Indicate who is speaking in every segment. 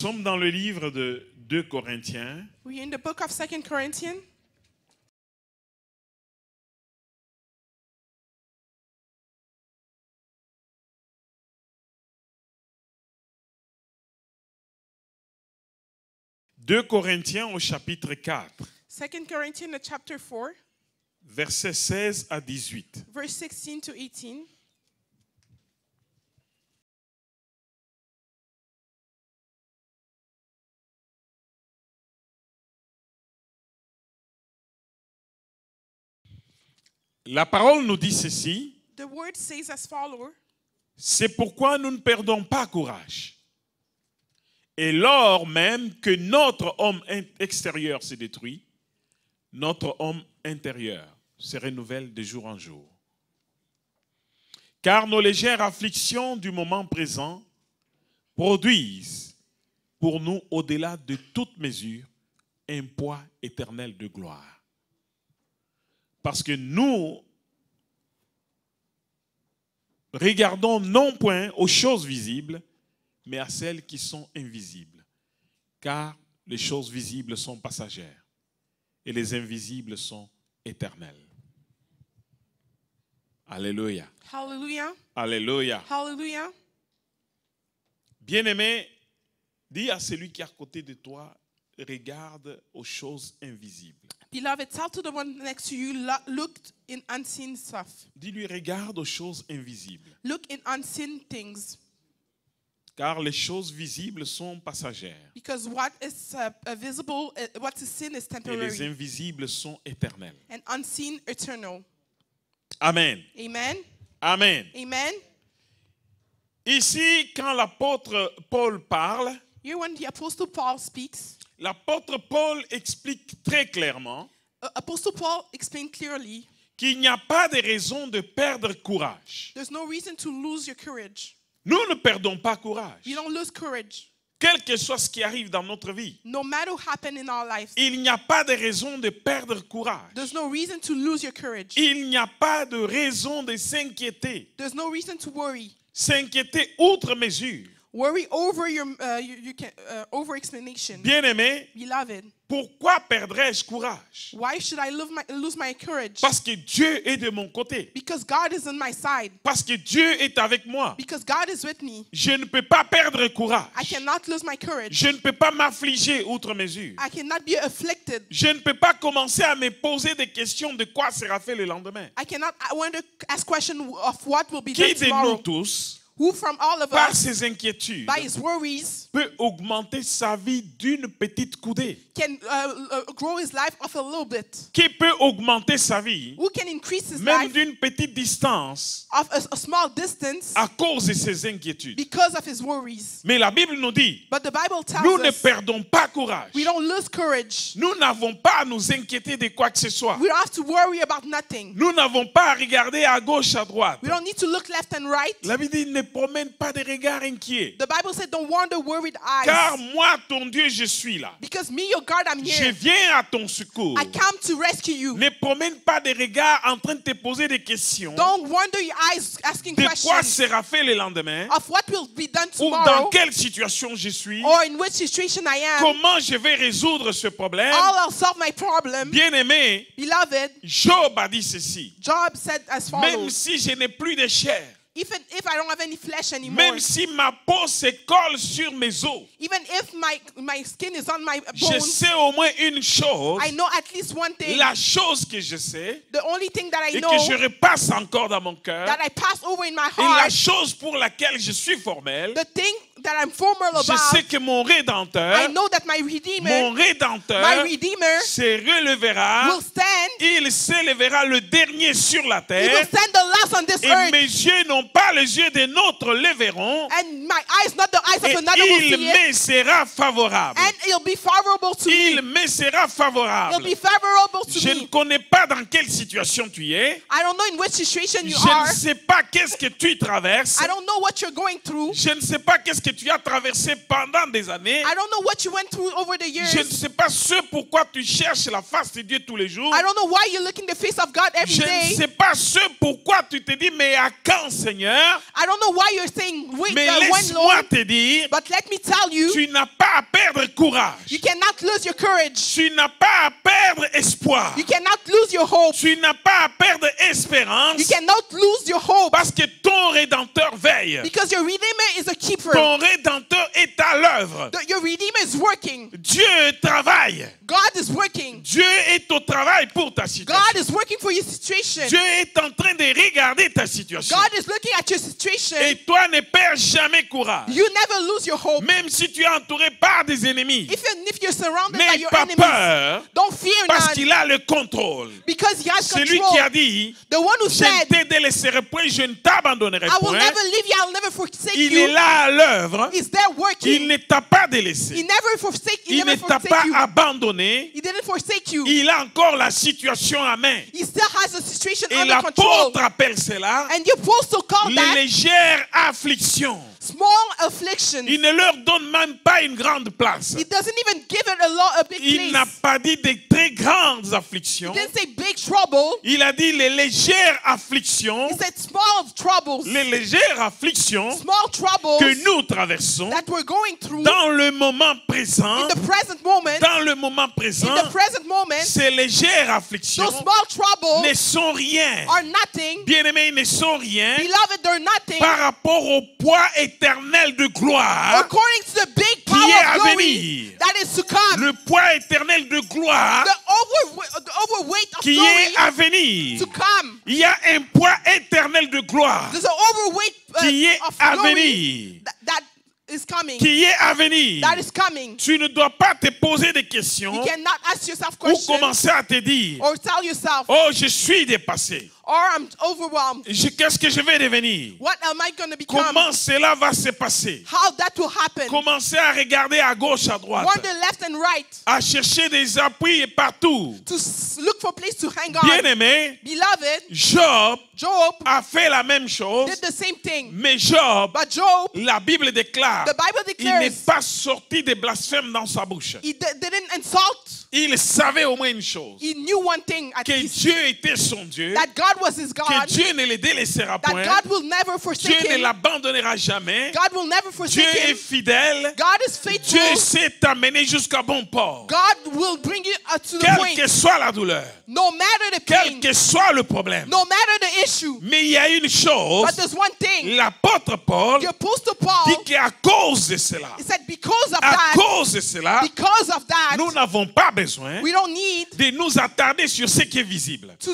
Speaker 1: Nous sommes dans le livre de 2 Corinthiens.
Speaker 2: We're in the book of 2 Corinthians.
Speaker 1: Deux Corinthiens au chapitre 4,
Speaker 2: 2 Corinthians, chapter 4,
Speaker 1: versets 16 à 18.
Speaker 2: verse 16 to 18.
Speaker 1: La parole nous dit ceci:
Speaker 2: The word says as follows.
Speaker 1: c'est pourquoi nous ne perdons pas courage. Et lors même que notre homme extérieur se détruit, notre homme intérieur se renouvelle de jour en jour. Car nos légères afflictions du moment présent produisent pour nous, au-delà de toute mesure, un poids éternel de gloire. Parce que nous regardons non point aux choses visibles, mais à celles qui sont invisibles. Car les choses visibles sont passagères et les invisibles sont éternelles. Alléluia.
Speaker 2: Hallelujah.
Speaker 1: Alléluia.
Speaker 2: Hallelujah.
Speaker 1: Bien-aimé, dis à celui qui est à côté de toi, regarde aux choses invisibles.
Speaker 2: Beloved, tell to the one next to you, look in unseen stuff.
Speaker 1: Dis-lui, regarde aux choses invisibles.
Speaker 2: Look in unseen things.
Speaker 1: Car les choses visibles sont passagères.
Speaker 2: Because what is visible, what is seen is
Speaker 1: Et les
Speaker 2: temporary.
Speaker 1: invisibles sont éternels.
Speaker 2: And unseen, eternal.
Speaker 1: Amen.
Speaker 2: Amen.
Speaker 1: Amen.
Speaker 2: Amen.
Speaker 1: Ici, quand l'apôtre Paul parle,
Speaker 2: Here when the Apostle Paul speaks,
Speaker 1: l'apôtre Paul explique très clairement
Speaker 2: Apostle Paul explained clearly,
Speaker 1: qu'il n'y a pas de raison de perdre courage.
Speaker 2: there's no reason to lose your courage.
Speaker 1: Nous ne perdons pas courage.
Speaker 2: You don't lose courage.
Speaker 1: Quel que soit ce qui arrive dans notre vie,
Speaker 2: No matter what happens in our lives,
Speaker 1: il n'y a pas de raison de perdre courage.
Speaker 2: there's no reason to lose your courage.
Speaker 1: Il n'y a pas de raison de s'inquiéter.
Speaker 2: There's no reason to worry.
Speaker 1: S'inquiéter outre mesure.
Speaker 2: Worry over your over explanation.
Speaker 1: Bien-aimé,
Speaker 2: Beloved,
Speaker 1: pourquoi perdrais-je courage?
Speaker 2: why should I lose my courage?
Speaker 1: Parce que Dieu est de mon côté.
Speaker 2: Because God is on my side.
Speaker 1: Parce que Dieu est avec moi.
Speaker 2: Because God is with me.
Speaker 1: Je ne peux pas perdre courage.
Speaker 2: I cannot lose my courage.
Speaker 1: Je ne peux pas m'affliger outre mesure.
Speaker 2: I cannot be afflicted.
Speaker 1: Je ne peux pas commencer à me poser des questions de quoi sera fait le lendemain.
Speaker 2: I want to ask question of what will be
Speaker 1: Qui
Speaker 2: done
Speaker 1: de nous
Speaker 2: tomorrow.
Speaker 1: tous,
Speaker 2: Who from all of
Speaker 1: par
Speaker 2: us,
Speaker 1: ses inquiétudes,
Speaker 2: by his worries,
Speaker 1: peut augmenter sa vie d'une petite coudée?
Speaker 2: can grow his life off a little bit?
Speaker 1: Qui peut augmenter sa vie,
Speaker 2: Who can increase his
Speaker 1: même
Speaker 2: life
Speaker 1: d'une petite distance,
Speaker 2: of a small distance
Speaker 1: à cause de ses inquiétudes?
Speaker 2: because of his worries?
Speaker 1: Mais la Bible nous dit,
Speaker 2: But the Bible
Speaker 1: nous
Speaker 2: tells
Speaker 1: ne
Speaker 2: us
Speaker 1: perdons pas courage.
Speaker 2: we don't lose courage.
Speaker 1: Nous n'avons pas à nous inquiéter de quoi que ce soit.
Speaker 2: We don't have to worry about nothing.
Speaker 1: Nous n'avons pas à regarder à gauche, à droite.
Speaker 2: We don't need to look left and right.
Speaker 1: La Bible dit, ne promène pas de regards inquiets.
Speaker 2: The Bible said, don't wander worried
Speaker 1: Car
Speaker 2: eyes.
Speaker 1: moi, ton Dieu, je suis là.
Speaker 2: Because me, your God, I'm
Speaker 1: Je
Speaker 2: here.
Speaker 1: viens à ton secours.
Speaker 2: I come to rescue you.
Speaker 1: Ne promène pas de regards en train de te poser des questions.
Speaker 2: Don't wander your eyes asking
Speaker 1: De quoi
Speaker 2: questions
Speaker 1: sera fait le lendemain?
Speaker 2: of what will be done
Speaker 1: Ou dans
Speaker 2: tomorrow
Speaker 1: quelle situation je suis?
Speaker 2: or in which situation I am.
Speaker 1: Comment je vais résoudre ce problème?
Speaker 2: I'll solve my problem.
Speaker 1: Bien-aimé,
Speaker 2: Beloved,
Speaker 1: Job a dit ceci.
Speaker 2: Job said as
Speaker 1: Même
Speaker 2: follows.
Speaker 1: si je n'ai plus de chair,
Speaker 2: Even if I don't have any flesh anymore,
Speaker 1: même si ma peau se colle sur mes os,
Speaker 2: even if my skin is on my
Speaker 1: je
Speaker 2: bones,
Speaker 1: sais au moins une chose.
Speaker 2: I know at least one thing.
Speaker 1: La chose que je sais
Speaker 2: The only thing that I
Speaker 1: et
Speaker 2: know
Speaker 1: que je repasse encore dans mon cœur,
Speaker 2: that I pass over in my
Speaker 1: et la
Speaker 2: heart,
Speaker 1: chose pour laquelle je suis formel,
Speaker 2: the thing that I'm formal
Speaker 1: je
Speaker 2: about,
Speaker 1: sais que mon
Speaker 2: I
Speaker 1: Rédempteur,
Speaker 2: know that my Redeemer,
Speaker 1: mon
Speaker 2: my
Speaker 1: Rédempteur
Speaker 2: Redeemer
Speaker 1: se relèvera,
Speaker 2: will stand.
Speaker 1: il s'élèvera le dernier sur la
Speaker 2: He
Speaker 1: terre,
Speaker 2: will stand the last on this
Speaker 1: et
Speaker 2: earth.
Speaker 1: mes yeux n'ont pas les yeux de notre lèveront,
Speaker 2: And my eyes, not the eyes
Speaker 1: et
Speaker 2: of another, will
Speaker 1: il
Speaker 2: see it.
Speaker 1: me sera favorable.
Speaker 2: And it'll be favorable to me.
Speaker 1: Il me sera
Speaker 2: It'll
Speaker 1: favorable.
Speaker 2: be favorable to
Speaker 1: Je ne
Speaker 2: me.
Speaker 1: connais pas dans quelle situation tu es.
Speaker 2: I don't know in which situation you
Speaker 1: Je
Speaker 2: are.
Speaker 1: ne sais pas qu'est-ce que tu traverses.
Speaker 2: I don't know what you're going through.
Speaker 1: Je ne sais pas qu'est-ce que tu as traversé pendant des années.
Speaker 2: I don't know what you went through over the years.
Speaker 1: Je ne sais pas ce pourquoi tu cherches la face de Dieu tous les jours.
Speaker 2: I don't know why you're looking the face of God every
Speaker 1: Je ne
Speaker 2: day.
Speaker 1: sais pas ce pourquoi tu te dis, mais à quand, Seigneur?
Speaker 2: I don't know why you're saying, wait,
Speaker 1: Mais
Speaker 2: when,
Speaker 1: laisse-moi
Speaker 2: Lord?
Speaker 1: te dire,
Speaker 2: But let me tell you,
Speaker 1: tu n'as pas à perdre courage.
Speaker 2: you cannot lose your courage.
Speaker 1: Tu n'as pas à perdre espoir.
Speaker 2: You cannot lose your hope.
Speaker 1: Tu n'as pas à perdre espérance.
Speaker 2: You cannot lose your hope.
Speaker 1: Parce que ton Rédempteur veille.
Speaker 2: Because your Redeemer is a keeper.
Speaker 1: Ton Rédempteur est à l'œuvre.
Speaker 2: Your Redeemer is working.
Speaker 1: Dieu travaille.
Speaker 2: God is working.
Speaker 1: Dieu est au travail pour ta situation.
Speaker 2: God is working for your situation.
Speaker 1: Dieu est en train de regarder ta situation.
Speaker 2: God is looking at your situation.
Speaker 1: Et toi ne perds jamais courage.
Speaker 2: You never lose your hope.
Speaker 1: Même si tu es entouré par des ennemis.
Speaker 2: If you're surrounded by
Speaker 1: N'aie
Speaker 2: your
Speaker 1: pas
Speaker 2: enemies,
Speaker 1: peur.
Speaker 2: don't fear
Speaker 1: Parce
Speaker 2: none.
Speaker 1: qu'il a le contrôle.
Speaker 2: Because he has
Speaker 1: Celui
Speaker 2: control.
Speaker 1: qui a dit,
Speaker 2: The one who
Speaker 1: je ne
Speaker 2: said,
Speaker 1: te délaisserai point, je ne t'abandonnerai
Speaker 2: I will
Speaker 1: point.
Speaker 2: never leave you, I'll never forsake
Speaker 1: Il est
Speaker 2: you.
Speaker 1: là à l'œuvre.
Speaker 2: He's there
Speaker 1: Il
Speaker 2: working.
Speaker 1: ne t'a pas
Speaker 2: He
Speaker 1: délaissé.
Speaker 2: never forsake
Speaker 1: Il ne
Speaker 2: never
Speaker 1: t'a
Speaker 2: forsake
Speaker 1: pas
Speaker 2: you.
Speaker 1: abandonné.
Speaker 2: He didn't forsake you.
Speaker 1: Il a encore la situation à main.
Speaker 2: He still has the situation
Speaker 1: Et
Speaker 2: under control.
Speaker 1: l'apôtre appelle cela
Speaker 2: And you're supposed to call
Speaker 1: les
Speaker 2: that
Speaker 1: légères afflictions.
Speaker 2: small affliction.
Speaker 1: Il ne leur donne même pas une grande place.
Speaker 2: He doesn't even give it a big
Speaker 1: Il n'a
Speaker 2: place.
Speaker 1: pas dit des très grandes
Speaker 2: He
Speaker 1: afflictions.
Speaker 2: didn't say big trouble.
Speaker 1: Il a dit les légères afflictions.
Speaker 2: He said small troubles.
Speaker 1: Les légères afflictions
Speaker 2: Small troubles
Speaker 1: que nous traversons
Speaker 2: that we're going through
Speaker 1: dans le moment présent.
Speaker 2: in the present moment.
Speaker 1: Dans le moment présent,
Speaker 2: In the present moment,
Speaker 1: ces légères afflictions
Speaker 2: those small troubles
Speaker 1: ne sont rien.
Speaker 2: are nothing.
Speaker 1: Bien-aimés, ils ne sont rien
Speaker 2: Beloved, they're nothing.
Speaker 1: par rapport au poids éternel de gloire.
Speaker 2: According to the big
Speaker 1: Qui est à
Speaker 2: power of glory
Speaker 1: venir.
Speaker 2: that is to come.
Speaker 1: Le poids éternel de gloire
Speaker 2: The overweight of
Speaker 1: qui
Speaker 2: glory
Speaker 1: est à venir.
Speaker 2: to come.
Speaker 1: Il y a un poids éternel de gloire
Speaker 2: There's an overweight
Speaker 1: qui est
Speaker 2: of
Speaker 1: à
Speaker 2: glory
Speaker 1: venir.
Speaker 2: that is coming.
Speaker 1: Qui est à venir.
Speaker 2: That is coming.
Speaker 1: Tu ne dois pas te poser des questions
Speaker 2: You cannot ask yourself
Speaker 1: ou
Speaker 2: questions
Speaker 1: commencer à te dire,
Speaker 2: or tell yourself,
Speaker 1: oh, je suis dépassé.
Speaker 2: or I'm overwhelmed.
Speaker 1: Qu'est-ce que je vais devenir?
Speaker 2: What am I going to become?
Speaker 1: Comment cela va se passer?
Speaker 2: How that will happen.
Speaker 1: Commencez à regarder à gauche, à droite,
Speaker 2: Wonder left and right.
Speaker 1: à chercher des appuis partout.
Speaker 2: To look for a place to hang on.
Speaker 1: Bien-aimé,
Speaker 2: Beloved,
Speaker 1: Job
Speaker 2: Job
Speaker 1: a fait la même chose,
Speaker 2: did the same thing.
Speaker 1: mais Job,
Speaker 2: But Job,
Speaker 1: la Bible déclare,
Speaker 2: the Bible
Speaker 1: il n'est
Speaker 2: declares
Speaker 1: pas sorti de blasphème dans sa bouche.
Speaker 2: he didn't insult.
Speaker 1: Il savait au moins une chose,
Speaker 2: He knew one thing at
Speaker 1: que
Speaker 2: least.
Speaker 1: Dieu était son Dieu,
Speaker 2: That God was his
Speaker 1: que
Speaker 2: God.
Speaker 1: Dieu ne le délaissera
Speaker 2: That
Speaker 1: point,
Speaker 2: God will never
Speaker 1: Dieu
Speaker 2: forsake
Speaker 1: ne
Speaker 2: him.
Speaker 1: l'abandonnera jamais,
Speaker 2: God will never
Speaker 1: Dieu
Speaker 2: forsake
Speaker 1: est
Speaker 2: him.
Speaker 1: fidèle,
Speaker 2: God is
Speaker 1: Dieu
Speaker 2: faithful.
Speaker 1: sait t'amener jusqu'à bon port.
Speaker 2: God will bring you to the
Speaker 1: Quelle
Speaker 2: point.
Speaker 1: que soit la douleur,
Speaker 2: No matter the
Speaker 1: quel
Speaker 2: pain,
Speaker 1: que soit le problème.
Speaker 2: no matter the issue.
Speaker 1: Mais il y a une chose,
Speaker 2: But there's one thing.
Speaker 1: l'apôtre Paul
Speaker 2: The Apostle Paul,
Speaker 1: dit qu'à cause de cela,
Speaker 2: he said, because of
Speaker 1: à
Speaker 2: that,
Speaker 1: cause de cela, nous
Speaker 2: that,
Speaker 1: n'avons pas besoin
Speaker 2: we don't need
Speaker 1: de nous attarder sur ce qui est visible.
Speaker 2: to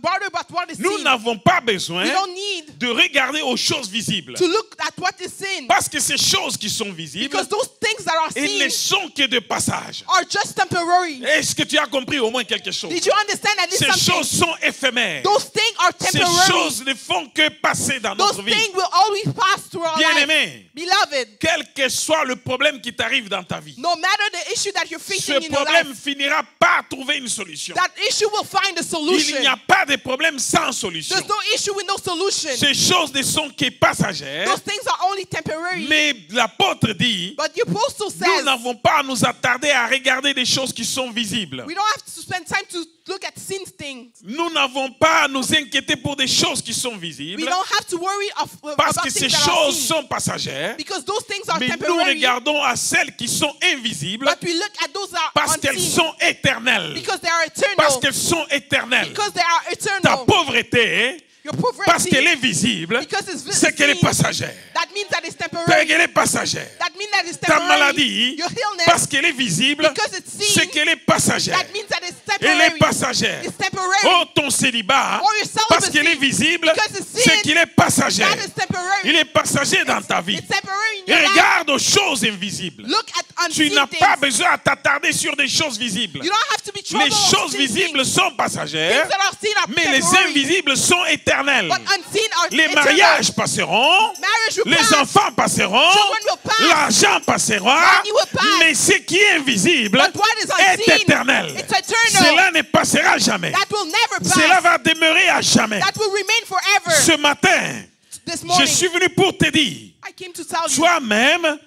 Speaker 2: bother about what is
Speaker 1: Nous
Speaker 2: seen.
Speaker 1: n'avons pas besoin
Speaker 2: We don't need
Speaker 1: de regarder aux choses visibles.
Speaker 2: to look at what is seen.
Speaker 1: Parce que ces choses qui sont visibles,
Speaker 2: Because those things that are
Speaker 1: elles ne
Speaker 2: seen
Speaker 1: sont que de passage.
Speaker 2: are just temporary.
Speaker 1: Est-ce que tu as compris au moins quelque chose?
Speaker 2: Did you understand at least
Speaker 1: Ces
Speaker 2: something?
Speaker 1: choses sont éphémères.
Speaker 2: Those things are
Speaker 1: Ces
Speaker 2: temporary.
Speaker 1: choses ne font que passer dans
Speaker 2: Those
Speaker 1: notre vie.
Speaker 2: things will always pass through our life.
Speaker 1: Bien-aimé,
Speaker 2: Beloved,
Speaker 1: quel que soit le problème qui t'arrive dans ta vie,
Speaker 2: no matter the issue that you're facing
Speaker 1: ce
Speaker 2: in your
Speaker 1: problème
Speaker 2: life,
Speaker 1: finira par trouver une solution.
Speaker 2: that issue will find a solution.
Speaker 1: Il n'y a pas de problème sans solution.
Speaker 2: There's no issue with no solution.
Speaker 1: Ces choses ne sont que passagères.
Speaker 2: Those things are only temporary.
Speaker 1: Mais l'apôtre dit,
Speaker 2: But the apostle
Speaker 1: nous
Speaker 2: says
Speaker 1: n'avons pas à nous attarder à regarder des choses qui sont visibles.
Speaker 2: we don't have to spend time to look at seen things.
Speaker 1: Nous n'avons pas à nous inquiéter pour des choses qui sont visibles.
Speaker 2: We don't have to worry
Speaker 1: Parce
Speaker 2: about
Speaker 1: que ces
Speaker 2: things that are
Speaker 1: choses
Speaker 2: seen.
Speaker 1: sont passagères.
Speaker 2: Because those things are
Speaker 1: Mais nous
Speaker 2: temporary.
Speaker 1: regardons à celles qui sont invisibles
Speaker 2: But we look at those that are
Speaker 1: parce qu'elles
Speaker 2: unseen.
Speaker 1: sont éternelles.
Speaker 2: Because they are eternal.
Speaker 1: Parce qu'elles sont éternelles.
Speaker 2: Because they are
Speaker 1: Ta
Speaker 2: eternal.
Speaker 1: pauvreté,
Speaker 2: Your
Speaker 1: parce qu'elle
Speaker 2: poverty,
Speaker 1: est visible,
Speaker 2: because it's
Speaker 1: c'est qu'elle est
Speaker 2: seen,
Speaker 1: passagère.
Speaker 2: that means that it's
Speaker 1: Parce
Speaker 2: temporary.
Speaker 1: qu'elle est passagère.
Speaker 2: That means that it's
Speaker 1: Ta
Speaker 2: temporary.
Speaker 1: maladie,
Speaker 2: Your illness,
Speaker 1: parce qu'elle est visible,
Speaker 2: because it's
Speaker 1: c'est
Speaker 2: seen,
Speaker 1: qu'elle est passagère.
Speaker 2: that means that it's
Speaker 1: Elle est passagère.
Speaker 2: It's temporary.
Speaker 1: Oh, ton célibat,
Speaker 2: Or your
Speaker 1: parce qu'il est
Speaker 2: celibacy,
Speaker 1: visible,
Speaker 2: because it's
Speaker 1: c'est
Speaker 2: seen,
Speaker 1: qu'il est passager.
Speaker 2: that is temporary.
Speaker 1: Il est passager dans ta vie.
Speaker 2: It's temporary in
Speaker 1: Et
Speaker 2: your life.
Speaker 1: regarde aux choses invisibles.
Speaker 2: Look at
Speaker 1: Tu
Speaker 2: unseen
Speaker 1: n'as
Speaker 2: things.
Speaker 1: pas besoin à t'attarder sur des choses visibles.
Speaker 2: You don't have to be troubled
Speaker 1: Les
Speaker 2: on
Speaker 1: choses
Speaker 2: unseen
Speaker 1: visibles
Speaker 2: things.
Speaker 1: sont passagères,
Speaker 2: Things that are seen are
Speaker 1: mais les
Speaker 2: temporary,
Speaker 1: invisibles sont éternels.
Speaker 2: but unseen are
Speaker 1: Les
Speaker 2: eternal.
Speaker 1: mariages passeront,
Speaker 2: Marriage will
Speaker 1: les
Speaker 2: pass.
Speaker 1: enfants passeront,
Speaker 2: Children will pass.
Speaker 1: l'argent passera,
Speaker 2: Money will pass.
Speaker 1: mais ce qui est invisible
Speaker 2: But what is
Speaker 1: est
Speaker 2: unseen,
Speaker 1: éternel.
Speaker 2: it's eternal.
Speaker 1: Cela ne passera jamais.
Speaker 2: That will never pass.
Speaker 1: Cela va demeurer à jamais.
Speaker 2: That will remain forever.
Speaker 1: Ce matin,
Speaker 2: This
Speaker 1: je
Speaker 2: morning,
Speaker 1: suis venu pour te dire,
Speaker 2: I came to tell you,
Speaker 1: toi-même,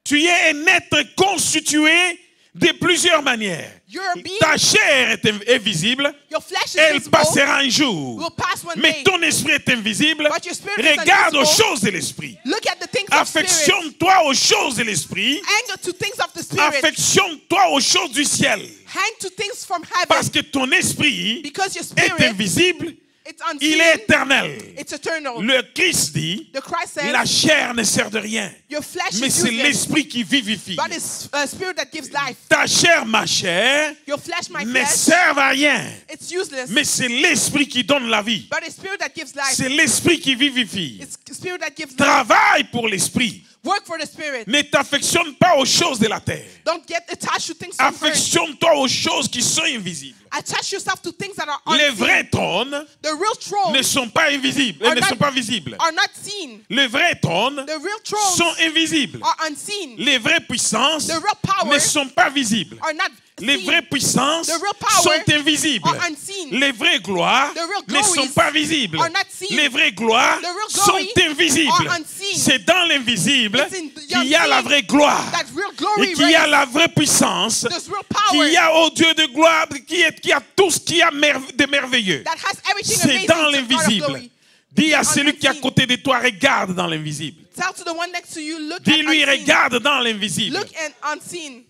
Speaker 1: tu es un être constitué de plusieurs manières.
Speaker 2: you're a being,
Speaker 1: Ta chair est visible,
Speaker 2: your flesh is
Speaker 1: elle
Speaker 2: visible,
Speaker 1: passera un jour.
Speaker 2: will pass one
Speaker 1: Mais
Speaker 2: day.
Speaker 1: ton esprit est invisible.
Speaker 2: But your spirit is
Speaker 1: Regarde aux
Speaker 2: invisible.
Speaker 1: choses de l'esprit.
Speaker 2: Look at the things of spirit.
Speaker 1: Affectionne-toi aux choses de l'esprit.
Speaker 2: Hang to things of the spirit.
Speaker 1: Affectionne-toi aux choses du ciel.
Speaker 2: Hang to things from
Speaker 1: Parce
Speaker 2: heaven.
Speaker 1: que ton esprit
Speaker 2: Because your
Speaker 1: est
Speaker 2: spirit,
Speaker 1: invisible,
Speaker 2: it's
Speaker 1: il
Speaker 2: unseen,
Speaker 1: est éternel.
Speaker 2: it's eternal.
Speaker 1: Le Christ dit,
Speaker 2: The Christ says,
Speaker 1: la chair ne sert de rien,
Speaker 2: your flesh
Speaker 1: mais
Speaker 2: is
Speaker 1: c'est
Speaker 2: useless,
Speaker 1: l'esprit qui vivifie.
Speaker 2: but it's a spirit that gives life.
Speaker 1: Ta chair, ma chair,
Speaker 2: Your flesh, my
Speaker 1: ne
Speaker 2: flesh,
Speaker 1: sert à rien,
Speaker 2: it's useless,
Speaker 1: mais c'est l'esprit qui donne la vie.
Speaker 2: but it's spirit that gives life.
Speaker 1: C'est l'esprit qui vivifie.
Speaker 2: It's spirit that gives life.
Speaker 1: Travaille pour l'esprit.
Speaker 2: Work for the spirit.
Speaker 1: Ne t'affectionne pas aux choses de la terre.
Speaker 2: Don't get attached to things from earth.
Speaker 1: Affectionne-toi aux choses qui sont invisibles.
Speaker 2: Attach yourself to things that are
Speaker 1: Les
Speaker 2: unseen.
Speaker 1: vrais trônes
Speaker 2: The real thrones
Speaker 1: ne sont pas invisibles,
Speaker 2: Are
Speaker 1: ne
Speaker 2: not-
Speaker 1: sont pas visibles.
Speaker 2: are not seen.
Speaker 1: Les vrais trônes
Speaker 2: The real thrones
Speaker 1: sont invisibles.
Speaker 2: are unseen.
Speaker 1: Les vraies puissances
Speaker 2: The real power
Speaker 1: ne sont pas visibles.
Speaker 2: are not
Speaker 1: Les
Speaker 2: seen.
Speaker 1: vraies puissances
Speaker 2: The real power
Speaker 1: sont invisibles.
Speaker 2: are unseen.
Speaker 1: Les vraies gloires
Speaker 2: The real
Speaker 1: ne
Speaker 2: glories
Speaker 1: sont pas visibles.
Speaker 2: are not seen.
Speaker 1: Les vraies gloires
Speaker 2: The real
Speaker 1: sont
Speaker 2: glory
Speaker 1: invisibles.
Speaker 2: are unseen.
Speaker 1: C'est dans l'invisible
Speaker 2: It's in the
Speaker 1: qu'il y a la
Speaker 2: unseen
Speaker 1: vraie gloire.
Speaker 2: that real glory
Speaker 1: Et qu'il y a
Speaker 2: reigns.
Speaker 1: la vraie puissance.
Speaker 2: This real power
Speaker 1: Qu'il y a, oh Dieu de gloire, qui a tout ce qu'il y a de merveilleux.
Speaker 2: that has everything
Speaker 1: C'est
Speaker 2: amazing
Speaker 1: dans
Speaker 2: to God of
Speaker 1: l'invisible.
Speaker 2: glory.
Speaker 1: Dis à
Speaker 2: It's
Speaker 1: celui qui est à
Speaker 2: unseen.
Speaker 1: côté de toi, regarde dans l'invisible.
Speaker 2: Tell to the one next to you, look
Speaker 1: Dis-lui,
Speaker 2: at unseen.
Speaker 1: regarde dans l'invisible.
Speaker 2: Look and unseen.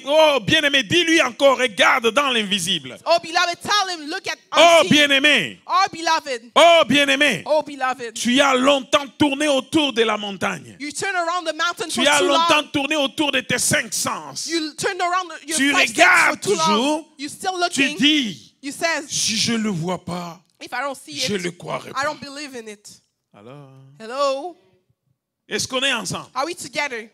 Speaker 1: Oh, bien-aimé, dis-lui encore, regarde dans l'invisible.
Speaker 2: Oh, beloved, tell him, look at
Speaker 1: Oh,
Speaker 2: unseen.
Speaker 1: bien-aimé.
Speaker 2: Oh, beloved.
Speaker 1: Oh, bien-aimé.
Speaker 2: Oh, beloved.
Speaker 1: Tu as longtemps tourné autour de la montagne.
Speaker 2: You turn around the mountain for
Speaker 1: Tu as
Speaker 2: too
Speaker 1: longtemps
Speaker 2: long.
Speaker 1: tourné autour de tes 5 sens.
Speaker 2: You turn around your
Speaker 1: Tu
Speaker 2: five senses
Speaker 1: regardes
Speaker 2: for too long.
Speaker 1: toujours.
Speaker 2: You still
Speaker 1: Tu
Speaker 2: looking.
Speaker 1: dis,
Speaker 2: You says,
Speaker 1: si je ne le vois pas,
Speaker 2: if I don't see
Speaker 1: je ne
Speaker 2: it,
Speaker 1: le croirai
Speaker 2: I
Speaker 1: pas.
Speaker 2: don't believe in it.
Speaker 1: Alors,
Speaker 2: Hello?
Speaker 1: est-ce qu'on est ensemble?
Speaker 2: Are we together?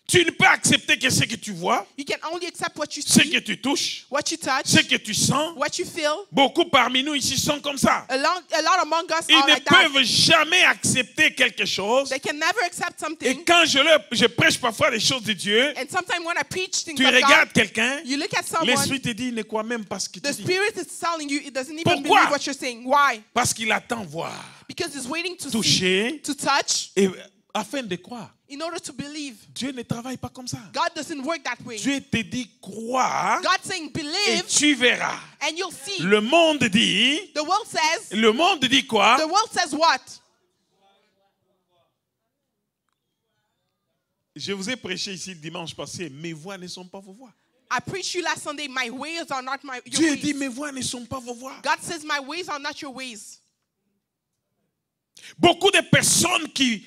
Speaker 1: Tu ne peux accepter que ce que tu vois,
Speaker 2: You can only accept what you
Speaker 1: ce
Speaker 2: see,
Speaker 1: que tu touches,
Speaker 2: what you touch,
Speaker 1: ce que tu sens.
Speaker 2: what you feel.
Speaker 1: Beaucoup parmi nous ici sont comme ça.
Speaker 2: A lot among us
Speaker 1: Ils
Speaker 2: are
Speaker 1: ne
Speaker 2: like that.
Speaker 1: peuvent jamais accepter quelque chose.
Speaker 2: They can never accept
Speaker 1: Et
Speaker 2: something.
Speaker 1: quand je prêche parfois les choses de Dieu,
Speaker 2: And sometimes when I preach things
Speaker 1: tu
Speaker 2: of God,
Speaker 1: regardes quelqu'un,
Speaker 2: you look at someone,
Speaker 1: l'esprit te dit, il ne croit même pas ce que
Speaker 2: the
Speaker 1: tu dis.
Speaker 2: spirit is telling you it doesn't even
Speaker 1: Pourquoi?
Speaker 2: believe what you're saying. Why?
Speaker 1: Parce qu'il attend voir,
Speaker 2: Because it's waiting to see,
Speaker 1: toucher,
Speaker 2: to touch,
Speaker 1: et afin de croire.
Speaker 2: in order to believe.
Speaker 1: Dieu ne travaille pas comme ça.
Speaker 2: God doesn't work that way.
Speaker 1: Dieu te dit, crois,
Speaker 2: God's saying
Speaker 1: et
Speaker 2: believe
Speaker 1: tu verras.
Speaker 2: and you'll see.
Speaker 1: Le monde dit,
Speaker 2: The world says,
Speaker 1: quoi?
Speaker 2: the world says what?
Speaker 1: Je vous ai prêché ici le dimanche passé, mes voix ne sont pas vos voix.
Speaker 2: I preached you last Sunday, my ways are not your
Speaker 1: Dieu dit,
Speaker 2: ways.
Speaker 1: mes voix ne sont pas vos voix.
Speaker 2: God says, my ways are not your ways.
Speaker 1: Beaucoup de personnes qui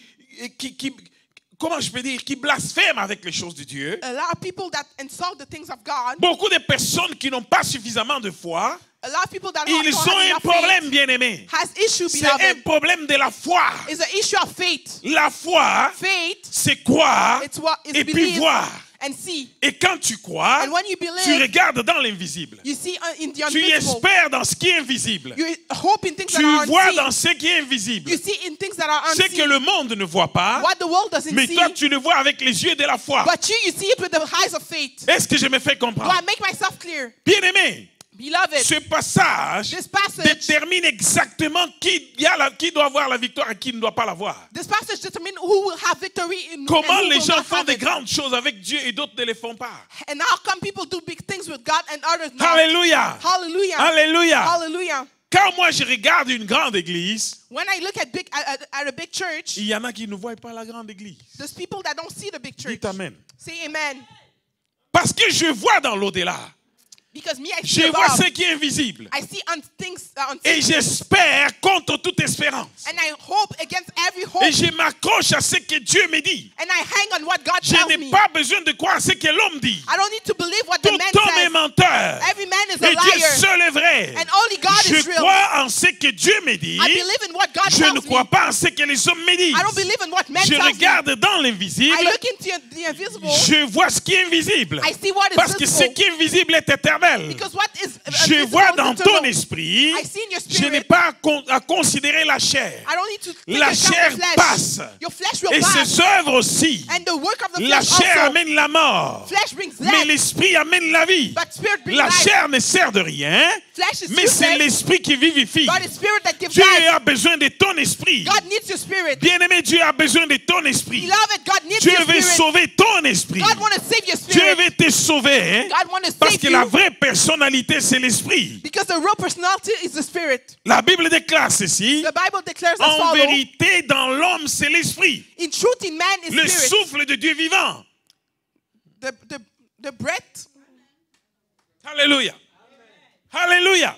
Speaker 1: comment je peux dire, qui blasphèment avec les choses de Dieu.
Speaker 2: A lot of people that insult the things of God,
Speaker 1: Beaucoup de personnes qui n'ont pas suffisamment de foi.
Speaker 2: a lot of people that
Speaker 1: Ils
Speaker 2: don't
Speaker 1: ont
Speaker 2: have
Speaker 1: un
Speaker 2: enough
Speaker 1: problème,
Speaker 2: faith,
Speaker 1: bien-aimé.
Speaker 2: has issue,
Speaker 1: C'est un
Speaker 2: beloved.
Speaker 1: problème de la foi.
Speaker 2: It's an issue of faith.
Speaker 1: La foi,
Speaker 2: Faith,
Speaker 1: c'est croire
Speaker 2: it's what is
Speaker 1: et puis
Speaker 2: believe
Speaker 1: voir.
Speaker 2: and see.
Speaker 1: Et quand tu crois,
Speaker 2: And when you
Speaker 1: tu
Speaker 2: believe,
Speaker 1: regardes dans l'invisible.
Speaker 2: you see in the
Speaker 1: Tu
Speaker 2: invisible.
Speaker 1: espères dans ce qui est invisible.
Speaker 2: You hope in things
Speaker 1: Tu
Speaker 2: that are
Speaker 1: vois
Speaker 2: unseen.
Speaker 1: dans ce qui est invisible.
Speaker 2: You see in things that are
Speaker 1: Ce que
Speaker 2: unseen.
Speaker 1: le monde ne voit pas,
Speaker 2: What the world doesn't
Speaker 1: mais
Speaker 2: see.
Speaker 1: toi tu le vois avec les yeux de la foi.
Speaker 2: But you see it with the eyes of faith.
Speaker 1: Est-ce que je me fais
Speaker 2: Do
Speaker 1: comprendre?
Speaker 2: I make myself clear?
Speaker 1: Bien-aimé,
Speaker 2: Beloved,
Speaker 1: ce passage
Speaker 2: this passage
Speaker 1: détermine exactement qui doit avoir la victoire et qui ne doit pas l'avoir.
Speaker 2: determines who will have victory in
Speaker 1: Comment
Speaker 2: and who
Speaker 1: les
Speaker 2: will
Speaker 1: gens
Speaker 2: not
Speaker 1: font
Speaker 2: have
Speaker 1: de
Speaker 2: it.
Speaker 1: grandes choses avec Dieu et d'autres ne les font pas.
Speaker 2: And how come people do big things with God and others not?
Speaker 1: Alléluia.
Speaker 2: Hallelujah.
Speaker 1: Alléluia.
Speaker 2: Hallelujah.
Speaker 1: Quand moi je regarde une grande église,
Speaker 2: When I look at a big church,
Speaker 1: il y en a qui ne voient pas la grande église.
Speaker 2: there's people that don't see the big church.
Speaker 1: Dites amen.
Speaker 2: Say amen.
Speaker 1: Parce que je vois dans l'au-delà.
Speaker 2: Because me, I
Speaker 1: Je
Speaker 2: see
Speaker 1: vois
Speaker 2: above.
Speaker 1: ce qui est invisible.
Speaker 2: I see things
Speaker 1: Et
Speaker 2: unseen.
Speaker 1: j'espère contre toute espérance.
Speaker 2: And I hope against every hope.
Speaker 1: Et je m'accroche à ce que Dieu me dit.
Speaker 2: And I hang on what God
Speaker 1: Je
Speaker 2: tells
Speaker 1: n'ai
Speaker 2: me.
Speaker 1: pas besoin de croire ce que l'homme dit.
Speaker 2: I don't need to believe what
Speaker 1: Tout
Speaker 2: the man
Speaker 1: homme est
Speaker 2: says.
Speaker 1: menteur.
Speaker 2: Every man is a
Speaker 1: Et
Speaker 2: liar.
Speaker 1: seul est vrai.
Speaker 2: And only God is
Speaker 1: Je
Speaker 2: real.
Speaker 1: crois en ce que Dieu me dit.
Speaker 2: I believe in what God
Speaker 1: Je ne
Speaker 2: tells me.
Speaker 1: crois pas en ce que les hommes me disent.
Speaker 2: I don't believe in what men
Speaker 1: Je
Speaker 2: tell me.
Speaker 1: regarde dans
Speaker 2: I
Speaker 1: l'invisible.
Speaker 2: look into the invisible.
Speaker 1: Je vois ce qui est invisible.
Speaker 2: I see what is
Speaker 1: Parce que ce
Speaker 2: visible.
Speaker 1: qui est invisible est éternel.
Speaker 2: Because what is
Speaker 1: Je
Speaker 2: invisible
Speaker 1: vois
Speaker 2: is
Speaker 1: dans
Speaker 2: eternal.
Speaker 1: ton esprit.
Speaker 2: I see in your
Speaker 1: Je n'ai
Speaker 2: spirit.
Speaker 1: pas à considérer la chair.
Speaker 2: I don't need to take
Speaker 1: La
Speaker 2: account
Speaker 1: chair
Speaker 2: the flesh.
Speaker 1: passe.
Speaker 2: Your flesh will
Speaker 1: Et
Speaker 2: pass.
Speaker 1: ses œuvres aussi.
Speaker 2: And the work of the
Speaker 1: La
Speaker 2: flesh
Speaker 1: chair
Speaker 2: also.
Speaker 1: amène la mort.
Speaker 2: Flesh brings
Speaker 1: Mais
Speaker 2: death.
Speaker 1: l'esprit amène la vie.
Speaker 2: But spirit brings
Speaker 1: La
Speaker 2: life.
Speaker 1: chair ne sert de rien.
Speaker 2: Flesh is
Speaker 1: Mais c'est
Speaker 2: useless.
Speaker 1: l'esprit qui vivifie.
Speaker 2: God is spirit that gives
Speaker 1: Dieu
Speaker 2: life.
Speaker 1: a besoin de ton esprit.
Speaker 2: God needs your spirit.
Speaker 1: Bien-aimé, Dieu a besoin de ton esprit.
Speaker 2: Beloved, God needs
Speaker 1: Dieu
Speaker 2: your
Speaker 1: veut
Speaker 2: spirit.
Speaker 1: sauver ton esprit.
Speaker 2: God wants to save your
Speaker 1: Dieu
Speaker 2: spirit.
Speaker 1: veut te sauver. Hein?
Speaker 2: God wants to
Speaker 1: Parce
Speaker 2: save
Speaker 1: que la
Speaker 2: you.
Speaker 1: vraie personnalité, c'est l'esprit.
Speaker 2: Because the real personality is the spirit.
Speaker 1: La Bible déclare ceci.
Speaker 2: The Bible declares as
Speaker 1: En
Speaker 2: follows.
Speaker 1: vérité, dans l'homme, c'est l'esprit.
Speaker 2: In truth, in man is
Speaker 1: Le
Speaker 2: spirit.
Speaker 1: souffle de Dieu vivant.
Speaker 2: The breath.
Speaker 1: Alléluia. Alléluia.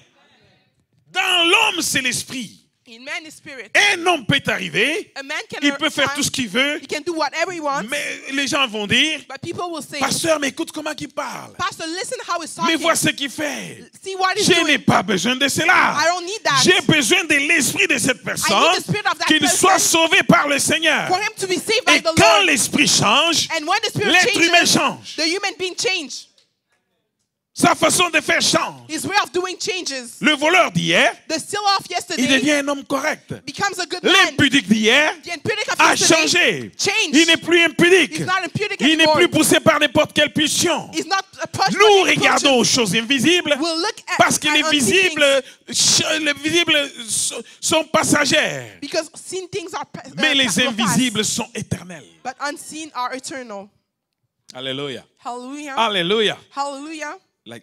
Speaker 1: Dans l'homme, c'est l'esprit.
Speaker 2: In man is spirit.
Speaker 1: Un homme peut arriver.
Speaker 2: A man can
Speaker 1: Il peut faire tout ce qu'il veut.
Speaker 2: He can do whatever he wants.
Speaker 1: Mais les gens vont dire,
Speaker 2: But people will say,
Speaker 1: pasteur, mais écoute comment il parle.
Speaker 2: Pastor, listen how he's
Speaker 1: Mais
Speaker 2: talking.
Speaker 1: vois ce qu'il fait.
Speaker 2: See what he's
Speaker 1: Je n'ai
Speaker 2: doing.
Speaker 1: pas besoin de cela.
Speaker 2: I don't need that.
Speaker 1: J'ai besoin de l'esprit de cette personne,
Speaker 2: I need the spirit of that
Speaker 1: qu'il
Speaker 2: person.
Speaker 1: soit sauvé par le Seigneur.
Speaker 2: For him to be saved by
Speaker 1: Et
Speaker 2: the
Speaker 1: quand
Speaker 2: Lord.
Speaker 1: l'esprit change,
Speaker 2: And when the spirit
Speaker 1: l'être humain
Speaker 2: changes,
Speaker 1: change.
Speaker 2: the human being change.
Speaker 1: Sa façon de faire change.
Speaker 2: His way of doing changes.
Speaker 1: Le voleur d'hier,
Speaker 2: The steal of
Speaker 1: il
Speaker 2: yesterday
Speaker 1: devient un homme correct.
Speaker 2: becomes a good man.
Speaker 1: L'impudique d'hier
Speaker 2: The impudic of
Speaker 1: a
Speaker 2: yesterday
Speaker 1: changé.
Speaker 2: changed.
Speaker 1: Il n'est plus impudique.
Speaker 2: He's not impudic
Speaker 1: Il n'est
Speaker 2: anymore.
Speaker 1: plus poussé par n'importe quelle pulsion.
Speaker 2: He's not pushed
Speaker 1: Nous
Speaker 2: by any
Speaker 1: regardons aux choses invisibles
Speaker 2: We'll look at
Speaker 1: parce que
Speaker 2: at
Speaker 1: les
Speaker 2: unseen
Speaker 1: visibles,
Speaker 2: things.
Speaker 1: les visibles sont passagères.
Speaker 2: Because seen things are
Speaker 1: Mais les
Speaker 2: will pass,
Speaker 1: invisibles sont éternels.
Speaker 2: but unseen are eternal.
Speaker 1: Alléluia.
Speaker 2: Hallelujah.
Speaker 1: Alléluia.
Speaker 2: Hallelujah.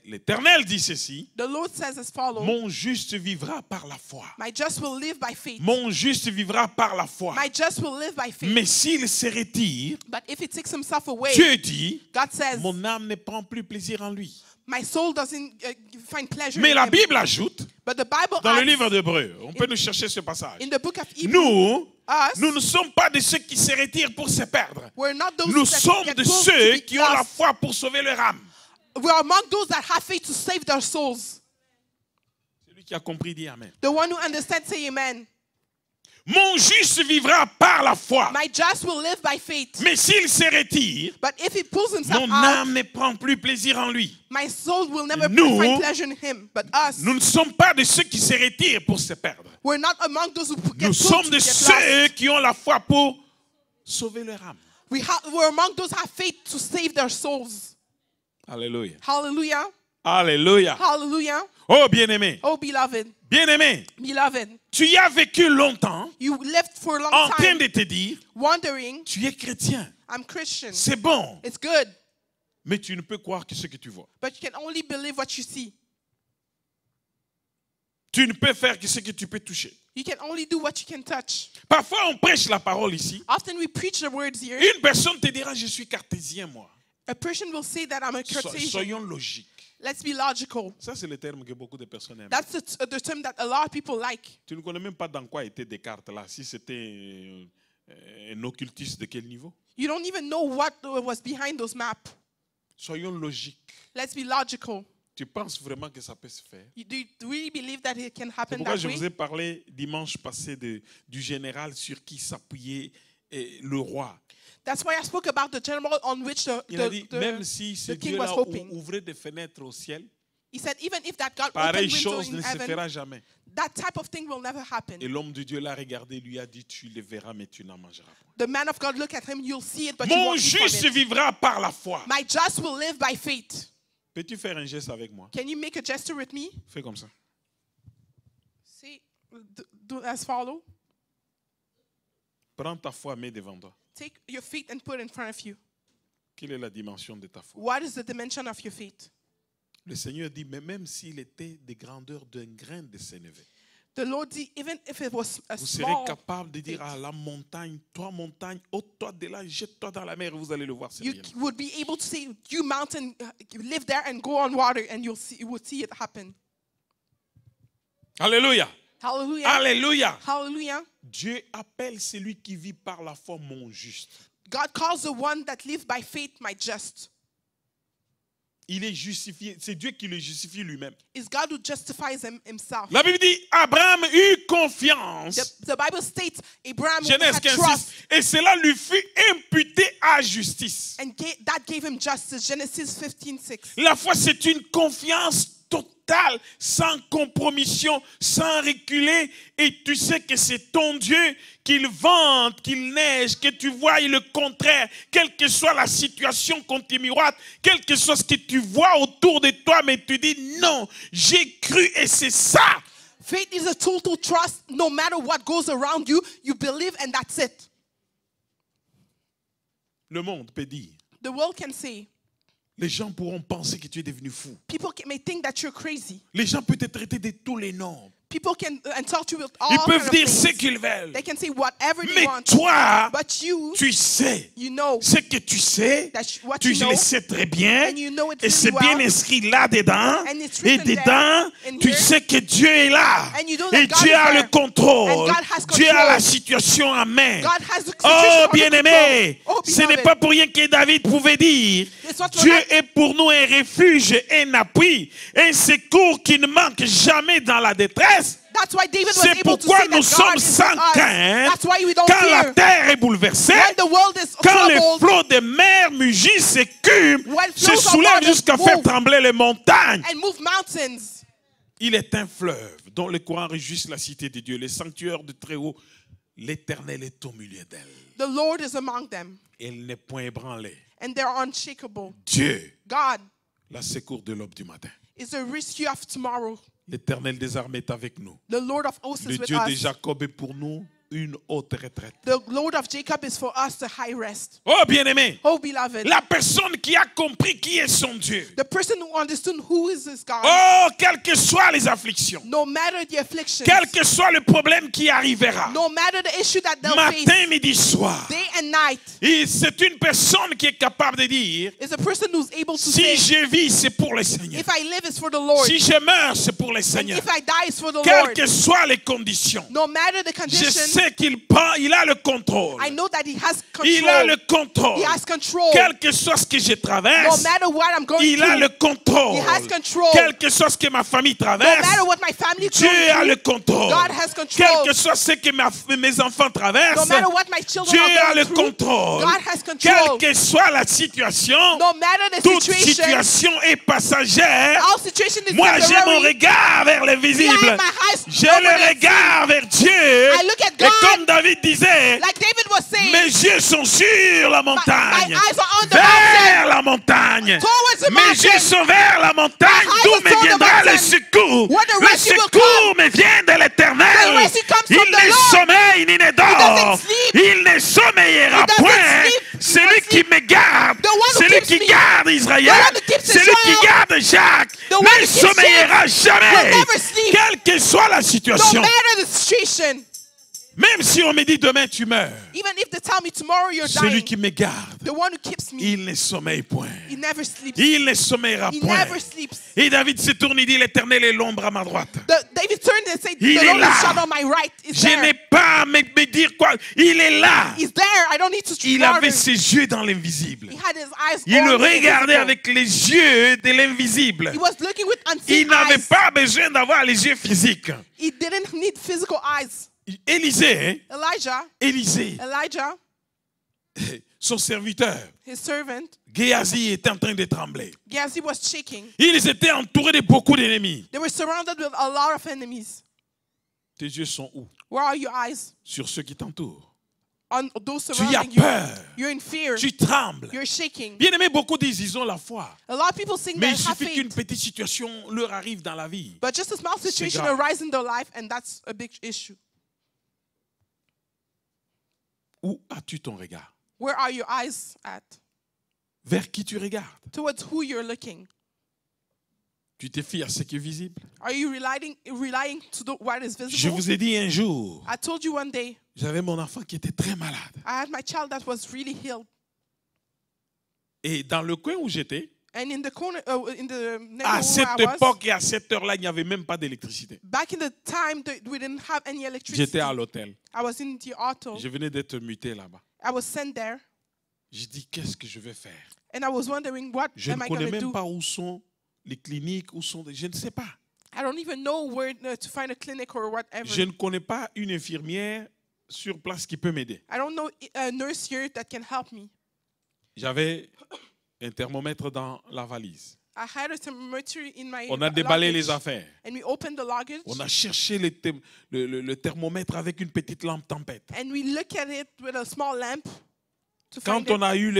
Speaker 1: L'Éternel dit ceci.
Speaker 2: The Lord says as follows.
Speaker 1: Mon juste vivra par la foi.
Speaker 2: My just will live by faith.
Speaker 1: Mon juste vivra par la foi.
Speaker 2: My just will live by faith.
Speaker 1: Mais s'il se retire,
Speaker 2: But if he takes himself away,
Speaker 1: Dieu dit,
Speaker 2: God says,
Speaker 1: mon âme ne prend plus plaisir en lui.
Speaker 2: my soul doesn't find pleasure
Speaker 1: Mais
Speaker 2: in
Speaker 1: la
Speaker 2: him.
Speaker 1: Bible ajoute,
Speaker 2: But the Bible
Speaker 1: dans le
Speaker 2: adds,
Speaker 1: livre d'Hébreux, on peut nous chercher ce passage.
Speaker 2: in the book of Hebrews,
Speaker 1: Nous ne sommes pas de ceux qui se retirent pour se perdre.
Speaker 2: we're not those
Speaker 1: Nous
Speaker 2: that
Speaker 1: sommes
Speaker 2: get
Speaker 1: de
Speaker 2: pulled
Speaker 1: ceux
Speaker 2: to be
Speaker 1: qui ont la
Speaker 2: lost.
Speaker 1: foi pour sauver leur âme.
Speaker 2: We're among those that have faith to save their souls.
Speaker 1: Celui qui a compris dit Amen.
Speaker 2: The one who understands, say amen.
Speaker 1: Mon juste vivra par la foi.
Speaker 2: My just will live by faith.
Speaker 1: Mais s'il se retire,
Speaker 2: But if he pulls himself
Speaker 1: mon
Speaker 2: out,
Speaker 1: âme ne prend plus plaisir en lui.
Speaker 2: my soul will never
Speaker 1: Nous-
Speaker 2: find pleasure in him. But us,
Speaker 1: Nous ne sommes pas de ceux qui se retirent pour se perdre.
Speaker 2: we're not among those who get
Speaker 1: Nous
Speaker 2: pulled
Speaker 1: sommes
Speaker 2: to
Speaker 1: de
Speaker 2: get
Speaker 1: ceux
Speaker 2: lost.
Speaker 1: qui ont la foi pour sauver leur âme.
Speaker 2: We're among those who have faith to save their souls.
Speaker 1: Alléluia.
Speaker 2: Hallelujah.
Speaker 1: Alléluia.
Speaker 2: Hallelujah.
Speaker 1: Oh bien-aimé,
Speaker 2: Oh, beloved,
Speaker 1: bien-aimé,
Speaker 2: beloved,
Speaker 1: tu y as vécu longtemps
Speaker 2: you lived for a long
Speaker 1: en train
Speaker 2: time
Speaker 1: de te dire,
Speaker 2: wondering,
Speaker 1: tu es chrétien,
Speaker 2: I'm Christian.
Speaker 1: c'est bon,
Speaker 2: It's good.
Speaker 1: mais tu ne peux croire que ce que tu vois.
Speaker 2: But you can only believe what you see.
Speaker 1: Tu ne peux faire que ce que tu peux toucher.
Speaker 2: You can only do what you can touch.
Speaker 1: Parfois, on prêche la parole ici.
Speaker 2: Often we preach the words here.
Speaker 1: Une personne te dira, je suis cartésien, moi.
Speaker 2: A person will say that I'm a Cartesian.
Speaker 1: Soyons logiques.
Speaker 2: Let's be logical.
Speaker 1: Ça, c'est le terme que beaucoup de personnes aiment.
Speaker 2: That's the term that a lot of people like.
Speaker 1: Tu ne connais même pas dans quoi était Descartes là. Si c'était un occultiste de quel niveau?
Speaker 2: You don't even know what was behind those maps.
Speaker 1: Soyons logiques.
Speaker 2: Let's be logical.
Speaker 1: Tu penses vraiment que ça peut se faire?
Speaker 2: Do you really believe that it can
Speaker 1: C'est
Speaker 2: happen
Speaker 1: pourquoi
Speaker 2: that
Speaker 1: je vous ai
Speaker 2: way?
Speaker 1: parlé dimanche passé du général sur qui s'appuyait le roi.
Speaker 2: That's why I spoke about the general on which
Speaker 1: Il a dit, même si ce
Speaker 2: the king
Speaker 1: Dieu-là
Speaker 2: was hoping.
Speaker 1: ouvrait des fenêtres au ciel,
Speaker 2: He said, even if that God
Speaker 1: pareille
Speaker 2: opened windows
Speaker 1: chose
Speaker 2: in
Speaker 1: ne se
Speaker 2: heaven,
Speaker 1: fera jamais.
Speaker 2: that type of thing will never happen.
Speaker 1: Et l'homme de Dieu l'a regardé, lui a dit, tu le verras, mais tu n'en mangeras pas.
Speaker 2: The man of God look at him, you'll see it, but you
Speaker 1: Mon
Speaker 2: won't eat from
Speaker 1: juste
Speaker 2: it.
Speaker 1: vivra par la foi.
Speaker 2: My just will live by faith.
Speaker 1: Peux-tu faire un geste avec moi?
Speaker 2: Can you make a gesture with me?
Speaker 1: Fais comme ça.
Speaker 2: See, do as follow.
Speaker 1: Prends ta foi, mets devant toi.
Speaker 2: Take your feet and put it in front of you.
Speaker 1: Quelle est la dimension de ta foi?
Speaker 2: What is the dimension of your feet?
Speaker 1: Le Seigneur dit, mais même s'il était de grandeur d'un grain de sénévé,
Speaker 2: The Lord dit, even if it was a
Speaker 1: vous serez
Speaker 2: small,
Speaker 1: capable de dire à la montagne, toi montagne, ôte-toi de là, jette-toi dans la mer, et vous allez le voir. C'est
Speaker 2: you
Speaker 1: rien.
Speaker 2: would be able to say, you mountain, live there and go on water, and you will see it happen.
Speaker 1: Alléluia.
Speaker 2: Hallelujah.
Speaker 1: Alléluia.
Speaker 2: Hallelujah.
Speaker 1: Dieu appelle celui qui vit par la foi mon juste.
Speaker 2: God calls the one that lives by faith my just.
Speaker 1: il est justifié. C'est Dieu qui le justifie lui-même.
Speaker 2: It's God who justifies himself.
Speaker 1: La Bible dit, Abraham eut confiance.
Speaker 2: The Bible states Abraham
Speaker 1: Genèse
Speaker 2: had
Speaker 1: 15,
Speaker 2: trust,
Speaker 1: et cela lui fut imputé à justice.
Speaker 2: and that gave him justice. Genesis 15:6.
Speaker 1: La foi, c'est une confiance totale, sans compromission, sans reculer. Et tu sais que c'est ton Dieu, qu'il vente, qu'il neige, que tu vois le contraire. Quelle que soit la situation qu'on te miroite, quel que soit ce que tu vois autour de toi, mais tu dis non, j'ai cru et c'est ça.
Speaker 2: Faith is a total trust. No matter what goes around you, you believe and that's it.
Speaker 1: Le monde peut dire,
Speaker 2: The world can say,
Speaker 1: les gens pourront penser que tu es devenu fou.
Speaker 2: may think that you're crazy.
Speaker 1: Les gens peuvent te traiter de tous les noms.
Speaker 2: People can insult you with all
Speaker 1: Ils
Speaker 2: kinds
Speaker 1: peuvent
Speaker 2: of
Speaker 1: dire
Speaker 2: things.
Speaker 1: ce qu'ils veulent.
Speaker 2: They can say whatever they
Speaker 1: Mais
Speaker 2: want.
Speaker 1: toi,
Speaker 2: But you
Speaker 1: sais.
Speaker 2: know
Speaker 1: Ce que tu sais,
Speaker 2: what
Speaker 1: tu
Speaker 2: you know,
Speaker 1: le sais très bien.
Speaker 2: and you know it
Speaker 1: Et c'est
Speaker 2: really
Speaker 1: bien
Speaker 2: well,
Speaker 1: inscrit là-dedans.
Speaker 2: and it's
Speaker 1: Et
Speaker 2: written
Speaker 1: dedans,
Speaker 2: there, in
Speaker 1: tu
Speaker 2: here,
Speaker 1: sais que Dieu est là.
Speaker 2: and you know that
Speaker 1: Et
Speaker 2: God
Speaker 1: Dieu
Speaker 2: is
Speaker 1: a
Speaker 2: there,
Speaker 1: le contrôle.
Speaker 2: and God has
Speaker 1: Dieu a
Speaker 2: control.
Speaker 1: la situation en main.
Speaker 2: God has the situation
Speaker 1: Oh,
Speaker 2: under
Speaker 1: bien-aimé,
Speaker 2: control. Oh,
Speaker 1: ce n'est
Speaker 2: beloved.
Speaker 1: pas pour rien que David pouvait dire,
Speaker 2: It's what
Speaker 1: Dieu
Speaker 2: Lord-
Speaker 1: est pour nous un refuge, un appui, un secours qui ne manque jamais dans la détresse.
Speaker 2: That's why David was
Speaker 1: C'est
Speaker 2: able to
Speaker 1: pourquoi
Speaker 2: say
Speaker 1: nous
Speaker 2: that
Speaker 1: sommes
Speaker 2: God is
Speaker 1: sans
Speaker 2: with us.
Speaker 1: crainte
Speaker 2: That's why we don't
Speaker 1: quand la
Speaker 2: fear.
Speaker 1: terre est bouleversée,
Speaker 2: When the world is
Speaker 1: quand les
Speaker 2: troubled,
Speaker 1: flots de mer mugissent, s'écument,
Speaker 2: When
Speaker 1: se
Speaker 2: flows of
Speaker 1: soulèvent
Speaker 2: waters
Speaker 1: jusqu'à faire
Speaker 2: move.
Speaker 1: trembler les montagnes.
Speaker 2: and move mountains.
Speaker 1: Il est un fleuve dont les courants réjouissent la cité de Dieu, les sanctuaires de Très-Haut. L'Éternel est au milieu d'elle.
Speaker 2: The Lord is among them,
Speaker 1: Elle n'est point ébranlée.
Speaker 2: and they're unshakable.
Speaker 1: Dieu,
Speaker 2: God
Speaker 1: la secours de l'aube du matin.
Speaker 2: is the rescue of tomorrow.
Speaker 1: L'Éternel des armées est avec nous.
Speaker 2: The Lord of hosts
Speaker 1: Le
Speaker 2: is with
Speaker 1: Dieu de
Speaker 2: us.
Speaker 1: Jacob est pour nous une haute retraite.
Speaker 2: The Lord of Jacob is for us the high rest.
Speaker 1: Oh, bien-aimé,
Speaker 2: Oh, beloved,
Speaker 1: la personne qui a compris qui est son Dieu.
Speaker 2: the person who understood who is this God,
Speaker 1: Oh, quelles que soient les afflictions,
Speaker 2: no matter the afflictions,
Speaker 1: quel que soit le problème qui arrivera,
Speaker 2: no matter the issue that they'll
Speaker 1: matin,
Speaker 2: face,
Speaker 1: midi, soir,
Speaker 2: day and night,
Speaker 1: et c'est une personne qui est capable de dire,
Speaker 2: is a person who's able to
Speaker 1: si
Speaker 2: say,
Speaker 1: je vis, c'est pour le Seigneur.
Speaker 2: if I live, it's for the Lord.
Speaker 1: Si je meurs, c'est pour le
Speaker 2: And
Speaker 1: Seigneur.
Speaker 2: if I die, it's for the
Speaker 1: Quelles
Speaker 2: Lord.
Speaker 1: que soient les conditions,
Speaker 2: No matter the
Speaker 1: je
Speaker 2: condition,
Speaker 1: sais qu'il prend, il a le contrôle.
Speaker 2: I know that He has
Speaker 1: Il a le
Speaker 2: control.
Speaker 1: contrôle.
Speaker 2: He has control.
Speaker 1: Quel que soit ce que je
Speaker 2: No
Speaker 1: traverse,
Speaker 2: matter what I'm going
Speaker 1: il a le
Speaker 2: through,
Speaker 1: contrôle.
Speaker 2: He has control.
Speaker 1: Quel que soit ce que ma famille
Speaker 2: No
Speaker 1: traverse,
Speaker 2: matter what my family
Speaker 1: Dieu
Speaker 2: goes
Speaker 1: a le
Speaker 2: through,
Speaker 1: contrôle.
Speaker 2: God has control.
Speaker 1: Quel que soit ce que mes enfants
Speaker 2: No
Speaker 1: traversent,
Speaker 2: matter what my children
Speaker 1: Dieu a
Speaker 2: are
Speaker 1: le
Speaker 2: going through,
Speaker 1: contrôle.
Speaker 2: God has
Speaker 1: Quelle
Speaker 2: control.
Speaker 1: que soit la situation,
Speaker 2: No matter the
Speaker 1: toute
Speaker 2: situation,
Speaker 1: situation est passagère.
Speaker 2: all situation is
Speaker 1: Moi, j'ai mon
Speaker 2: temporary.
Speaker 1: regard vers le visible.
Speaker 2: Yeah, my eyes
Speaker 1: J'ai
Speaker 2: over
Speaker 1: le
Speaker 2: the
Speaker 1: regard vers Dieu.
Speaker 2: I look at
Speaker 1: Et
Speaker 2: God.
Speaker 1: comme David disait,
Speaker 2: Like David was saying,
Speaker 1: mes yeux sont sur la montagne.
Speaker 2: my eyes are on the
Speaker 1: Vers la montagne.
Speaker 2: towards the
Speaker 1: Mes
Speaker 2: mountain.
Speaker 1: yeux sont vers la montagne.
Speaker 2: eyes
Speaker 1: D'où
Speaker 2: are
Speaker 1: me
Speaker 2: toward the
Speaker 1: viendra le
Speaker 2: mountain.
Speaker 1: secours?
Speaker 2: Where the
Speaker 1: Le
Speaker 2: rescue will
Speaker 1: secours me vient de
Speaker 2: The
Speaker 1: l'Éternel.
Speaker 2: rescue comes
Speaker 1: Il
Speaker 2: from the
Speaker 1: ne
Speaker 2: Lord.
Speaker 1: sommeille ni ne dort.
Speaker 2: doesn't sleep.
Speaker 1: Il ne sommeillera
Speaker 2: He doesn't
Speaker 1: point.
Speaker 2: sleep. He
Speaker 1: Celui
Speaker 2: doesn't
Speaker 1: qui me garde.
Speaker 2: The one who
Speaker 1: Celui
Speaker 2: keeps
Speaker 1: qui
Speaker 2: me.
Speaker 1: garde Israël.
Speaker 2: The one who keeps
Speaker 1: Celui qui
Speaker 2: Israel.
Speaker 1: garde Jacques.
Speaker 2: The one
Speaker 1: Ne
Speaker 2: who keeps
Speaker 1: sommeillera jamais.
Speaker 2: will never sleep.
Speaker 1: Quelle que soit la
Speaker 2: no
Speaker 1: situation.
Speaker 2: matter the situation,
Speaker 1: Même si on me dit demain tu meurs.
Speaker 2: even if they tell me tomorrow you're
Speaker 1: Celui
Speaker 2: dying,
Speaker 1: qui me garde.
Speaker 2: the one who keeps me,
Speaker 1: Il ne sommeille point.
Speaker 2: he never sleeps.
Speaker 1: Il ne sommeillera
Speaker 2: He
Speaker 1: point.
Speaker 2: never sleeps.
Speaker 1: Et David se tourne et dit, l'Éternel est l'ombre à ma droite.
Speaker 2: David turned and said,
Speaker 1: Il
Speaker 2: the
Speaker 1: est
Speaker 2: Lord
Speaker 1: là.
Speaker 2: is shot on my right. Is
Speaker 1: Je n'ai
Speaker 2: there.
Speaker 1: pas à me dire quoi. Il est là.
Speaker 2: He's there. I don't need to
Speaker 1: Il
Speaker 2: water.
Speaker 1: avait ses yeux dans l'invisible.
Speaker 2: He had his eyes
Speaker 1: Il
Speaker 2: on
Speaker 1: le
Speaker 2: the
Speaker 1: regardait
Speaker 2: invisible.
Speaker 1: avec les yeux de l'invisible.
Speaker 2: He was looking with
Speaker 1: Il
Speaker 2: unseen
Speaker 1: n'avait
Speaker 2: eyes.
Speaker 1: pas besoin d'avoir les yeux physiques.
Speaker 2: He didn't need physical eyes.
Speaker 1: Élisée, hein? Élisée,
Speaker 2: Elijah,
Speaker 1: son serviteur,
Speaker 2: his servant,
Speaker 1: Géasi était en train de trembler.
Speaker 2: Gehazi was shaking.
Speaker 1: Ils étaient entourés de beaucoup d'ennemis.
Speaker 2: They were surrounded with a lot of enemies.
Speaker 1: Tes yeux sont où?
Speaker 2: Where are your eyes?
Speaker 1: Sur ceux qui t'entourent.
Speaker 2: On those
Speaker 1: Tu as
Speaker 2: surrounding you.
Speaker 1: peur.
Speaker 2: You're in fear.
Speaker 1: Tu trembles.
Speaker 2: You're shaking.
Speaker 1: Bien aimé, beaucoup disent ils ont la foi.
Speaker 2: A lot of people think
Speaker 1: Mais
Speaker 2: they
Speaker 1: il
Speaker 2: have
Speaker 1: suffit qu'une
Speaker 2: faith.
Speaker 1: petite situation leur arrive dans la vie.
Speaker 2: But just a small situation
Speaker 1: grave.
Speaker 2: arises in their life, and that's a big issue.
Speaker 1: Où as-tu ton regard?
Speaker 2: Where are your eyes at?
Speaker 1: Vers qui tu regardes?
Speaker 2: Towards who you're looking.
Speaker 1: Tu te fies à ce qui est visible?
Speaker 2: Are you relying to what is
Speaker 1: Je
Speaker 2: visible?
Speaker 1: vous ai dit un jour,
Speaker 2: I told you one day,
Speaker 1: j'avais mon enfant qui était très malade.
Speaker 2: I had my child that was really healed.
Speaker 1: Et dans le coin où j'étais,
Speaker 2: And in the corner, in the
Speaker 1: à
Speaker 2: neighborhood
Speaker 1: cette
Speaker 2: where I was,
Speaker 1: époque et à cette heure-là, il n'y avait même pas d'électricité.
Speaker 2: back in the time that we didn't have any electricity.
Speaker 1: J'étais à l'hôtel.
Speaker 2: I was in the auto.
Speaker 1: Je venais d'être muté là-bas.
Speaker 2: I was sent there.
Speaker 1: Je dis, qu'est-ce que je vais faire?
Speaker 2: And I was wondering, what
Speaker 1: Je
Speaker 2: am
Speaker 1: ne
Speaker 2: I
Speaker 1: connais
Speaker 2: going to
Speaker 1: même
Speaker 2: do?
Speaker 1: pas où sont les cliniques, je ne sais pas.
Speaker 2: I don't even know where to find a clinic or whatever.
Speaker 1: Je ne connais pas une infirmière sur place qui peut m'aider.
Speaker 2: I don't know a nurse here that can help me.
Speaker 1: J'avais un thermomètre dans la valise.
Speaker 2: I had a thermometer in my
Speaker 1: On a déballé
Speaker 2: luggage,
Speaker 1: les affaires.
Speaker 2: and we opened the luggage,
Speaker 1: On a cherché le thermomètre avec une petite lampe tempête.
Speaker 2: and we look at it with a small lamp to
Speaker 1: Quand
Speaker 2: find
Speaker 1: on
Speaker 2: it.
Speaker 1: a eu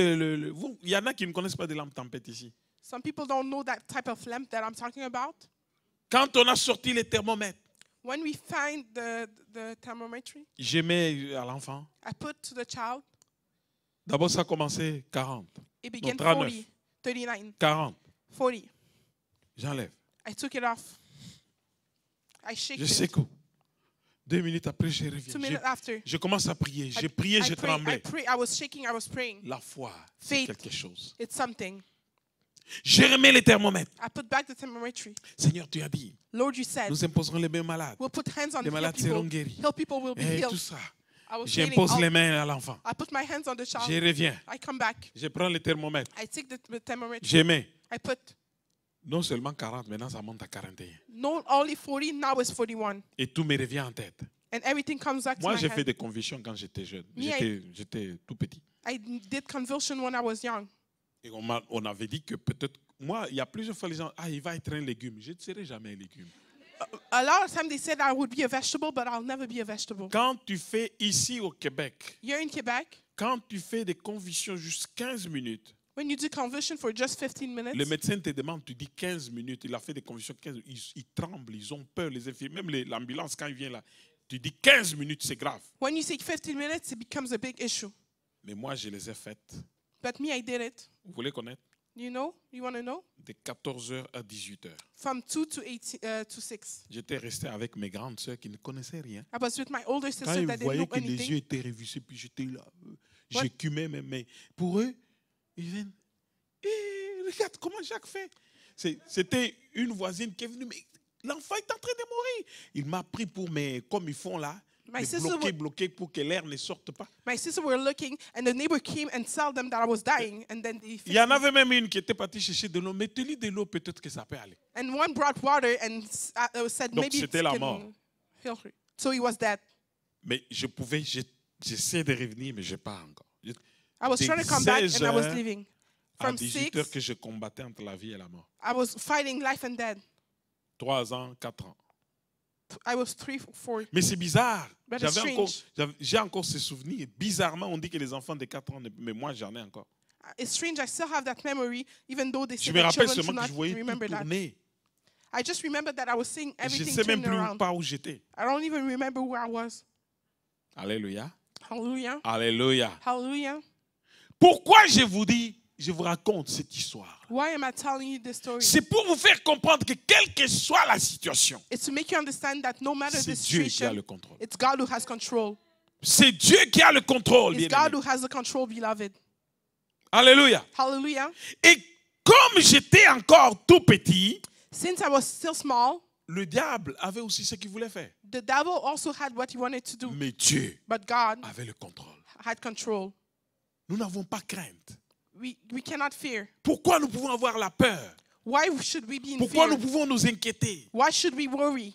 Speaker 1: il y en a qui ne connaissent pas de lampes tempête ici.
Speaker 2: Some people don't know that type of lamp that I'm talking about.
Speaker 1: Quand on a sorti les thermomètres,
Speaker 2: When we find the thermometer,
Speaker 1: j'ai mis à l'enfant.
Speaker 2: I put to the child,
Speaker 1: D'abord, ça a commencé 40.
Speaker 2: it began
Speaker 1: 39.
Speaker 2: 40, 39,
Speaker 1: 40.
Speaker 2: 40.
Speaker 1: J'enlève.
Speaker 2: I took it off. I shake
Speaker 1: Je
Speaker 2: it.
Speaker 1: secoue. 2 minutes après, je
Speaker 2: 2
Speaker 1: reviens.
Speaker 2: minutes after,
Speaker 1: Je commence à prier. J'ai prié,
Speaker 2: I
Speaker 1: je tremblais.
Speaker 2: pray. I was shaking, I was praying.
Speaker 1: La foi, c'est
Speaker 2: Faith.
Speaker 1: quelque chose.
Speaker 2: It's something.
Speaker 1: Je remets les thermomètres.
Speaker 2: I put back the thermometer.
Speaker 1: Seigneur, tu as dit,
Speaker 2: Lord, you said,
Speaker 1: nous imposerons les mains malades.
Speaker 2: we'll put hands on
Speaker 1: Les malades seront guéris.
Speaker 2: Heal people will be
Speaker 1: Et tout
Speaker 2: healed.
Speaker 1: ça.
Speaker 2: I was saying,
Speaker 1: J'impose les mains à l'enfant.
Speaker 2: I put my hands on the child.
Speaker 1: Je reviens.
Speaker 2: I come back.
Speaker 1: Je prends le thermomètre.
Speaker 2: I take the thermometer.
Speaker 1: Je mets.
Speaker 2: I put
Speaker 1: Non seulement 40, maintenant ça monte à 41.
Speaker 2: not only 40, now it's 41.
Speaker 1: Et tout me revient en tête.
Speaker 2: And everything comes back to
Speaker 1: Moi,
Speaker 2: my
Speaker 1: j'ai fait
Speaker 2: head.
Speaker 1: des convictions quand j'étais jeune.
Speaker 2: Me,
Speaker 1: J'étais tout petit.
Speaker 2: I did convulsion when I was young.
Speaker 1: Et on avait dit que peut-être, moi, il y a plusieurs fois les gens, il va être un légume. Je ne serai jamais un légume.
Speaker 2: A lot of times they said I would be a vegetable, but I'll never be a vegetable.
Speaker 1: Quand tu fais ici au Québec,
Speaker 2: Here in Quebec,
Speaker 1: quand tu fais des convictions juste 15 minutes,
Speaker 2: when you do convulsion for just 15 minutes,
Speaker 1: le médecin te demande, tu dis 15 minutes, il a fait des convictions 15 minutes, ils tremblent, ils ont peur, les infirmiers, même l'ambulance quand il vient là, tu dis 15 minutes, c'est grave.
Speaker 2: when you say 15 minutes, it becomes a big issue.
Speaker 1: Mais moi, je les ai faites.
Speaker 2: But me, I did it.
Speaker 1: Vous voulez connaître?
Speaker 2: You know? You want to know?
Speaker 1: De 14h à 18h.
Speaker 2: From 2 to 8 to 6.
Speaker 1: J'étais resté avec mes grandes sœurs qui ne connaissaient rien.
Speaker 2: I was with my older
Speaker 1: Quand
Speaker 2: sister
Speaker 1: ils
Speaker 2: that didn't
Speaker 1: voyaient
Speaker 2: know
Speaker 1: que les yeux
Speaker 2: anything.
Speaker 1: étaient révulsés, puis j'étais là,
Speaker 2: What?
Speaker 1: j'écumais même. Mais pour eux, ils viennent. Regarde comment Jacques fait. C'était une voisine qui est venue, mais l'enfant est en train de mourir. Il m'a pris pour mes, comme ils font là,
Speaker 2: My sister
Speaker 1: bloquer pour que l'air ne sorte pas.
Speaker 2: My sister were looking, and the neighbor came and told them that I was dying, and then they
Speaker 1: Il y en avait même une qui était partie chercher de l'eau. Mettez-lui de l'eau, peut-être que ça peut aller.
Speaker 2: and one brought water and said
Speaker 1: Donc,
Speaker 2: maybe it
Speaker 1: c'était la
Speaker 2: can
Speaker 1: mort.
Speaker 2: heal her. So he was dead.
Speaker 1: Mais j'essaie de revenir, mais je pars encore.
Speaker 2: I was
Speaker 1: Des
Speaker 2: trying to come back,
Speaker 1: 16
Speaker 2: and I was
Speaker 1: heures
Speaker 2: leaving.
Speaker 1: À
Speaker 2: From
Speaker 1: 18 heures
Speaker 2: 6,
Speaker 1: que je combattais entre la vie et la mort.
Speaker 2: I was fighting life and death.
Speaker 1: 3 ans, 4 ans.
Speaker 2: I was 3, 4.
Speaker 1: Mais c'est bizarre.
Speaker 2: But it's
Speaker 1: J'ai encore ces souvenirs. Bizarrement, on dit que les enfants de 4 ans, mais moi j'en ai encore.
Speaker 2: It's strange. I still have that memory, even though they
Speaker 1: Je
Speaker 2: say
Speaker 1: me
Speaker 2: that
Speaker 1: rappelle
Speaker 2: children should
Speaker 1: seulement que
Speaker 2: not
Speaker 1: je voyais tout
Speaker 2: remember that.
Speaker 1: tourner.
Speaker 2: I just remember that I was seeing
Speaker 1: Je ne
Speaker 2: everything
Speaker 1: sais même
Speaker 2: turning
Speaker 1: plus
Speaker 2: around.
Speaker 1: pas où j'étais.
Speaker 2: I don't even remember where I was.
Speaker 1: Alléluia.
Speaker 2: Hallelujah.
Speaker 1: Alléluia.
Speaker 2: Hallelujah.
Speaker 1: Pourquoi je vous raconte cette histoire?
Speaker 2: Why am I telling you this story?
Speaker 1: C'est pour vous faire comprendre que quelle que soit la situation,
Speaker 2: It's to make you understand that no matter
Speaker 1: c'est
Speaker 2: the
Speaker 1: Dieu qui a le
Speaker 2: situation,
Speaker 1: contrôle.
Speaker 2: it's God who has control.
Speaker 1: C'est Dieu qui a le contrôle.
Speaker 2: It's
Speaker 1: bien-aimés.
Speaker 2: God who has the control, beloved.
Speaker 1: Alléluia.
Speaker 2: Hallelujah.
Speaker 1: Et comme j'étais encore tout petit,
Speaker 2: Since I was still small,
Speaker 1: le diable avait aussi ce qu'il voulait faire.
Speaker 2: the devil also had what he wanted to do.
Speaker 1: Mais Dieu
Speaker 2: But God
Speaker 1: avait le contrôle.
Speaker 2: had control.
Speaker 1: Nous n'avons pas crainte.
Speaker 2: We cannot fear.
Speaker 1: Pourquoi nous pouvons avoir la peur?
Speaker 2: Why should we be in
Speaker 1: Pourquoi
Speaker 2: fear?
Speaker 1: nous pouvons nous inquiéter?
Speaker 2: Why should we worry?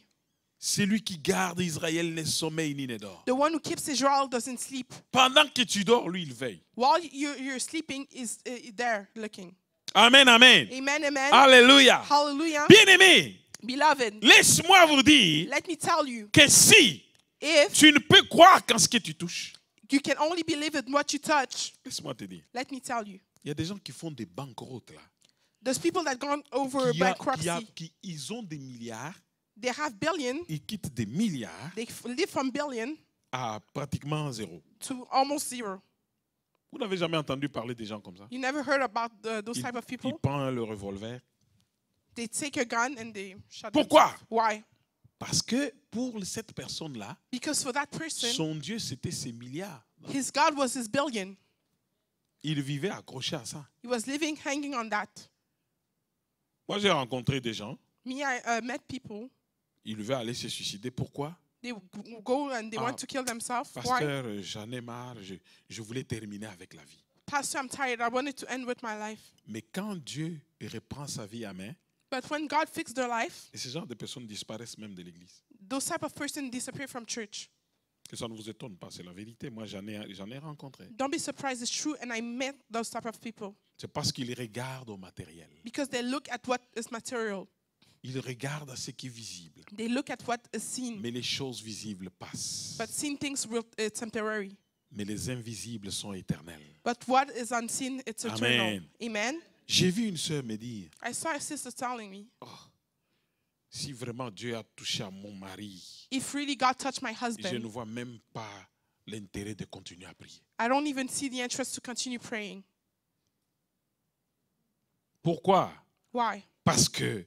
Speaker 1: Celui qui garde Israël ne sommeille ni ne dort.
Speaker 2: The one who keeps Israel doesn't sleep.
Speaker 1: Pendant que tu dors, lui, il veille.
Speaker 2: While you're sleeping, is there looking.
Speaker 1: Amen, amen.
Speaker 2: Amen, amen.
Speaker 1: Alléluia.
Speaker 2: Hallelujah.
Speaker 1: Bien-aimé,
Speaker 2: Beloved,
Speaker 1: laisse-moi vous dire
Speaker 2: let me tell you,
Speaker 1: que si
Speaker 2: if
Speaker 1: tu ne peux croire qu'en ce que tu touches,
Speaker 2: you can only believe in what you touch,
Speaker 1: laisse-moi te dire,
Speaker 2: let me tell you.
Speaker 1: il y a des gens qui font des banqueroutes là.
Speaker 2: There's people that gone over bankruptcy.
Speaker 1: Ils ont des milliards,
Speaker 2: They have billion.
Speaker 1: ils quittent des milliards
Speaker 2: They live from billion
Speaker 1: à pratiquement zéro.
Speaker 2: to almost zero.
Speaker 1: Vous n'avez jamais entendu parler des gens comme ça?
Speaker 2: You never heard about those
Speaker 1: Ils,
Speaker 2: type of
Speaker 1: ils
Speaker 2: people?
Speaker 1: prennent le revolver.
Speaker 2: They take a gun and they shot
Speaker 1: Pourquoi?
Speaker 2: themselves. Why?
Speaker 1: Parce que pour cette personne-là,
Speaker 2: Because for that person,
Speaker 1: son Dieu, c'était ses milliards.
Speaker 2: his God was his billion.
Speaker 1: Il vivait accroché à ça.
Speaker 2: He was living hanging on that.
Speaker 1: Moi, j'ai rencontré des gens,
Speaker 2: Me, I met people.
Speaker 1: ils devaient aller se suicider. Pourquoi?
Speaker 2: They go and they
Speaker 1: Ah,
Speaker 2: want to kill themselves. Why?
Speaker 1: Pasteur, j'en ai marre, je voulais terminer avec la vie.
Speaker 2: Pastor, I'm tired. I wanted to end with my life.
Speaker 1: Mais quand Dieu reprend sa vie à main,
Speaker 2: But when God fixed their life,
Speaker 1: et ce genre de personnes disparaissent même de l'église.
Speaker 2: those type of persons disappear from church.
Speaker 1: Que ça ne vous étonne pas, c'est la vérité. Moi, j'en ai rencontré.
Speaker 2: Don't be surprised, it's true, and I met those type of people.
Speaker 1: C'est parce qu'ils regardent au matériel.
Speaker 2: Because they look at what is material.
Speaker 1: Ils regardent à ce qui est visible.
Speaker 2: They look at what is seen.
Speaker 1: Mais les choses visibles passent.
Speaker 2: But seen things will temporary.
Speaker 1: Mais les invisibles sont éternels.
Speaker 2: But what is unseen, it's eternal.
Speaker 1: Amen.
Speaker 2: Amen.
Speaker 1: J'ai vu une sœur me dire,
Speaker 2: I saw a sister telling me,
Speaker 1: si vraiment Dieu a touché à mon mari,
Speaker 2: if really God touched my
Speaker 1: je ne
Speaker 2: husband,
Speaker 1: vois même pas l'intérêt de continuer à prier.
Speaker 2: I don't even see the interest to continue praying.
Speaker 1: Pourquoi?
Speaker 2: Why?
Speaker 1: Parce que